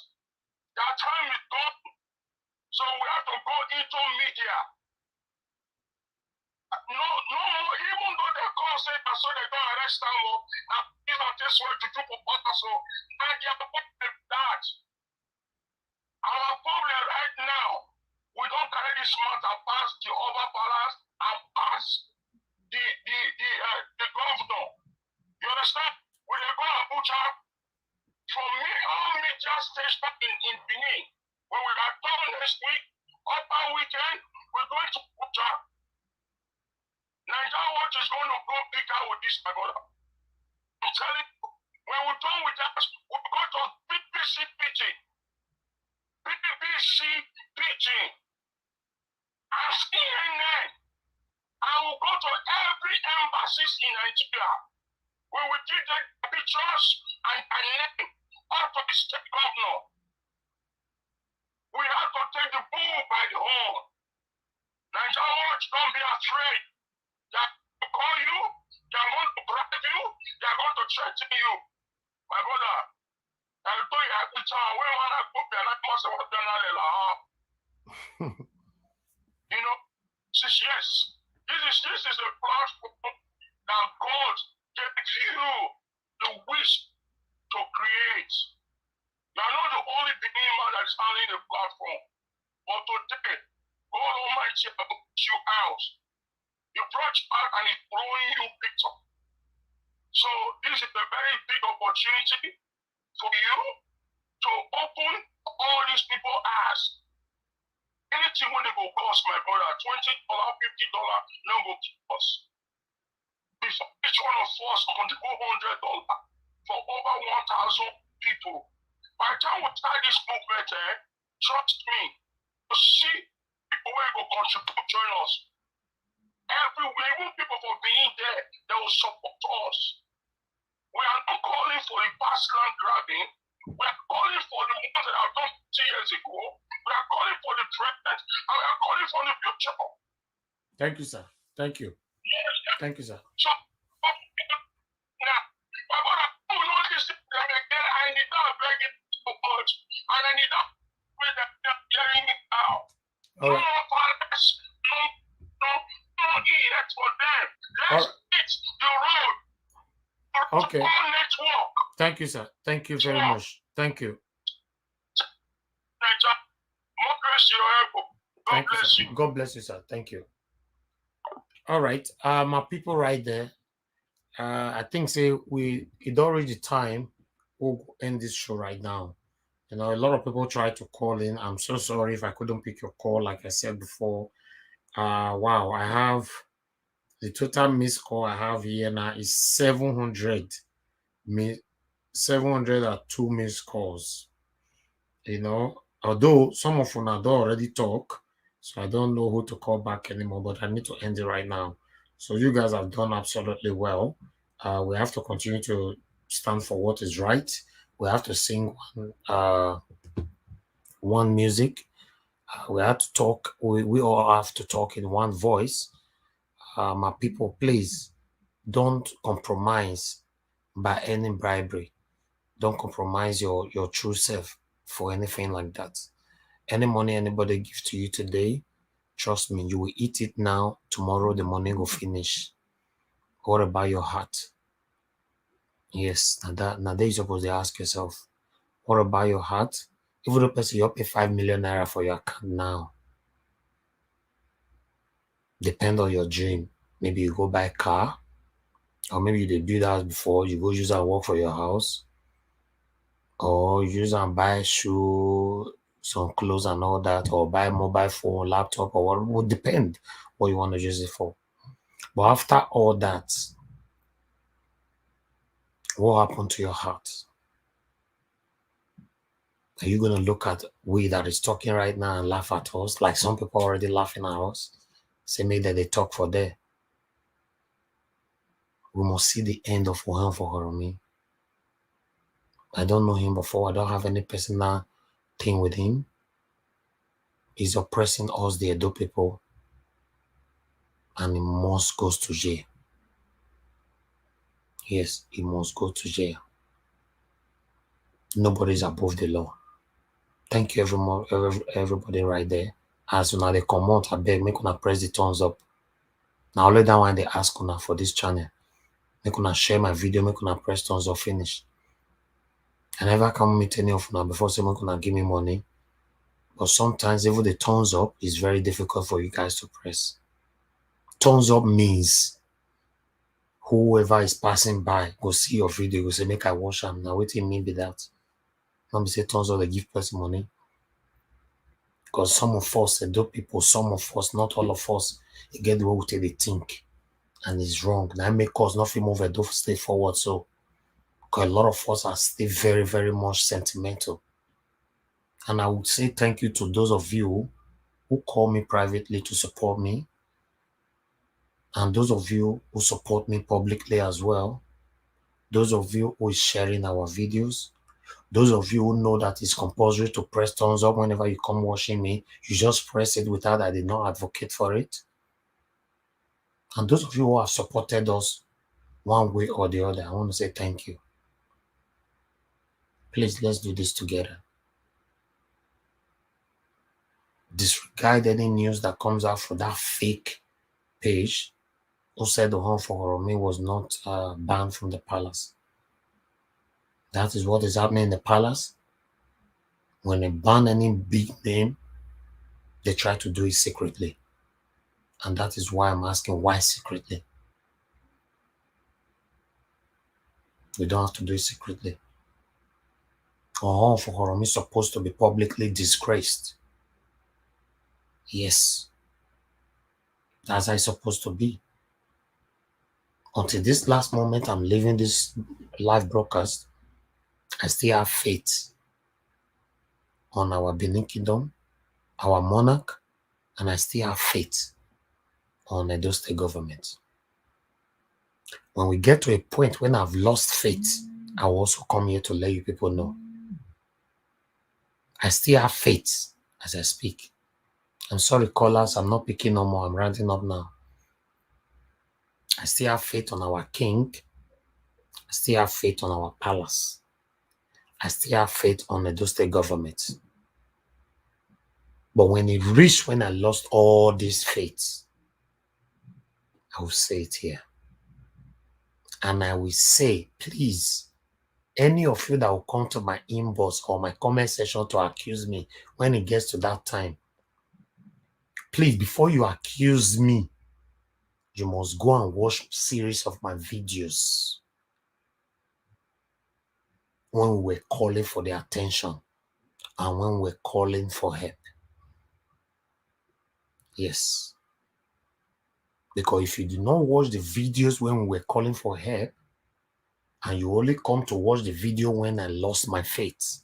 Their time is gone. So we have to go into media. No more, even though they call say that so they don't arrest them and these are this way to do for us. So now they are problem that. Our problem right now, we don't carry this matter past the overbalance and past the governor. You understand? When they go Abuja, from me, all media stations in Benin, when we are done next week, upper weekend, we're going to Abuja. Nigeria Watch is going to go bigger with this, my brother. I'm telling you, when we're done with that, we'll go to BBC Pidgin. BBC Pidgin. And CNN. And we'll go to every embassies in Nigeria. Where we give them pictures and name out of the state governor. We have to take the bull by the horn. Nigeria Watch, don't be afraid. They are going to call you, they are going to bribe you, they are going to threaten you. My brother, I told you, I could tell when I go there, I must have done that. You know, yes, this is a platform that God gave you the wish to create. You are not the only beginning man that is handling the platform. But today, God Almighty has put you out. You brought back and is throwing you picture. So this is a very big opportunity for you to open all these people's eyes. Anything when they go cost, my brother, $20, $50, no go cost. Before each one of us contribute $100 for over 1,000 people. By the time we start this movement, trust me, you see people who will contribute join us. Everywhere, even people from being there, they will support us. We are not calling for the past land grabbing. We are calling for the ones that have done 2 years ago. We are calling for the present, and we are calling for the future. Thank you, sir. Thank you. Yes. Thank you, sir. So, now, my brother, who knows this them again? I need not beg it so much, and I need not pray that they're hearing it now. No more violence, no eat for them. Let's hit the road. Okay. Thank you, sir. Thank you very much. Thank you. God bless you. God bless you, sir. Thank you. All right. My people right there. I think it already time we'll end this show right now. You know, a lot of people try to call in. I'm so sorry if I couldn't pick your call, like I said before. Wow, I have the total missed call I have here now is 702 missed calls. You know, although some of them don't already talk, so I don't know who to call back anymore, but I need to end it right now. So you guys have done absolutely well. We have to continue to stand for what is right. We have to sing one music. We have to talk. We all have to talk in one voice. My people, please don't compromise by any bribery. Don't compromise your true self for anything like that. Any money anybody gives to you today, trust me, you will eat it now. Tomorrow the money will finish. What about your heart? Yes, now that you're supposed to ask yourself, what about your heart? Even the person you pay 5 million naira for your account now, depend on your dream. Maybe you go buy a car, or maybe you did build house before, you go use and work for your house, or use and buy shoe, some clothes and all that, or buy mobile phone, laptop, or what would depend what you want to use it for. But after all that, what happened to your heart? Are you going to look at we that is talking right now and laugh at us, like some people already laughing at us? Say maybe that they talk for there. We must see the end of Ohen Of Okhoromi. I don't know him before. I don't have any personal thing with him. He's oppressing us, the Edo people, and he must go to jail. Yes, he must go to jail. Nobody is above the law. Thank you, everybody right there. As una they come out, I beg, make una press the thumbs up. Now, only that one they ask una for this channel. Make una share my video, make una press thumbs up, finish. I never come meet any of una before, so make una give me money. But sometimes even the thumbs up is very difficult for you guys to press. Thumbs up means whoever is passing by go see your video, go say, make I watch them. Now, what do you mean by that? Not be say thumbs up, they give person money. Because some of us, Edo people, some of us, not all of us, you get the way we take they think. And it's wrong. That make us not feel move Edo stay forward. So, because a lot of us are still very, very much sentimental. And I would say thank you to those of you who call me privately to support me. And those of you who support me publicly as well. Those of you who is sharing our videos. Those of you who know that it's compulsory to press thumbs up whenever you come watching me. You just press it without I did not advocate for it. And those of you who have supported us one way or the other, I want to say thank you. Please, let's do this together. Disregard any news that comes out from that fake page who said Ohen Of Okhoromi was not banned from the palace. That is what is happening in the palace. When they ban any big name, they try to do it secretly. And that is why I'm asking, why secretly? We don't have to do it secretly. Ohen Of Okhoromi is supposed to be publicly disgraced. Yes. That's how it's supposed to be. Until this last moment I'm leaving this live broadcast, I still have faith on our Benin Kingdom, our monarch, and I still have faith on Edo State government. When we get to a point when I've lost faith, I will also come here to let you people know. I still have faith as I speak. I'm sorry, callers, I'm not picking no more. I'm rounding up now. I still have faith on our king. I still have faith on our palace. I still have faith on Edo State government. But when it reached when I lost all this faith, I will say it here. And I will say, please, any of you that will come to my inbox or my comment section to accuse me when it gets to that time, please, before you accuse me, you must go and watch a series of my videos when we were calling for their attention and when we were calling for help. Yes. Because if you do not watch the videos when we were calling for help, and you only come to watch the video when I lost my faith,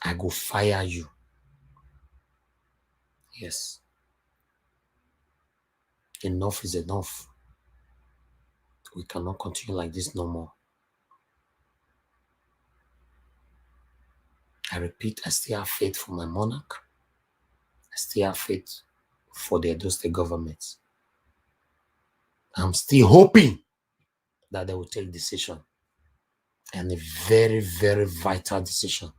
I go fire you. Yes. Enough is enough. We cannot continue like this no more. I repeat, I still have faith for my monarch. I still have faith for the Edo State government. I'm still hoping that they will take decision, and a very, very vital decision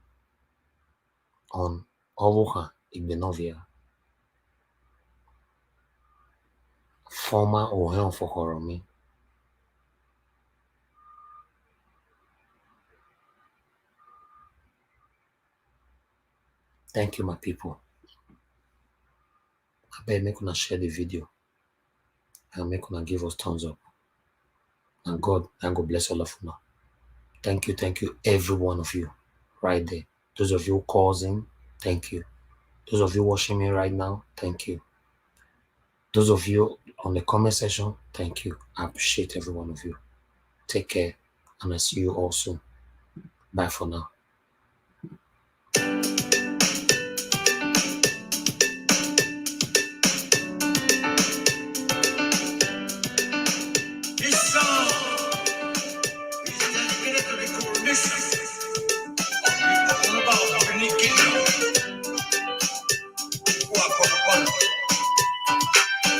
on Ohen Igbenovia, former Ohen Of Okhoromi. Thank you, my people. I beg make una share the video and make una give us thumbs up. And God bless all of you now. Thank you, every one of you right there. Those of you who calls in, thank you. Those of you watching me right now, thank you. Those of you on the comment section, thank you. I appreciate every one of you. Take care, and I see you all soon. Bye for now. This song is dedicated to the coronation of the Ohonoba of the Benin Kingdom, who are called upon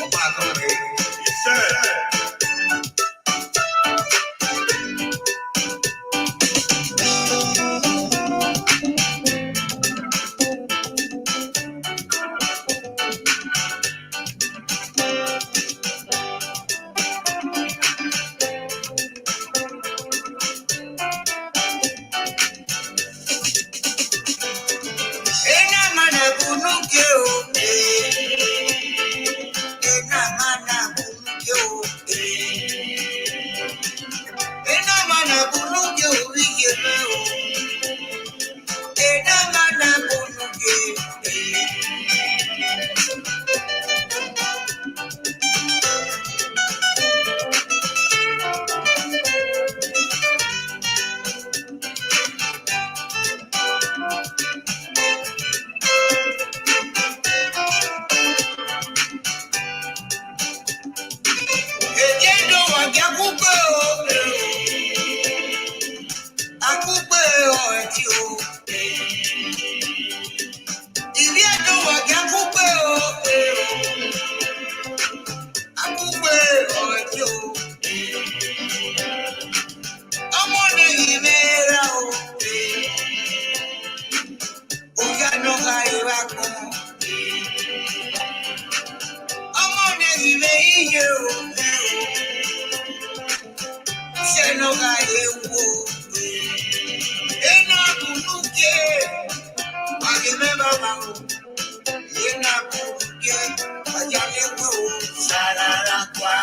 Oba Akonde. Yes, sir. Sarara kwa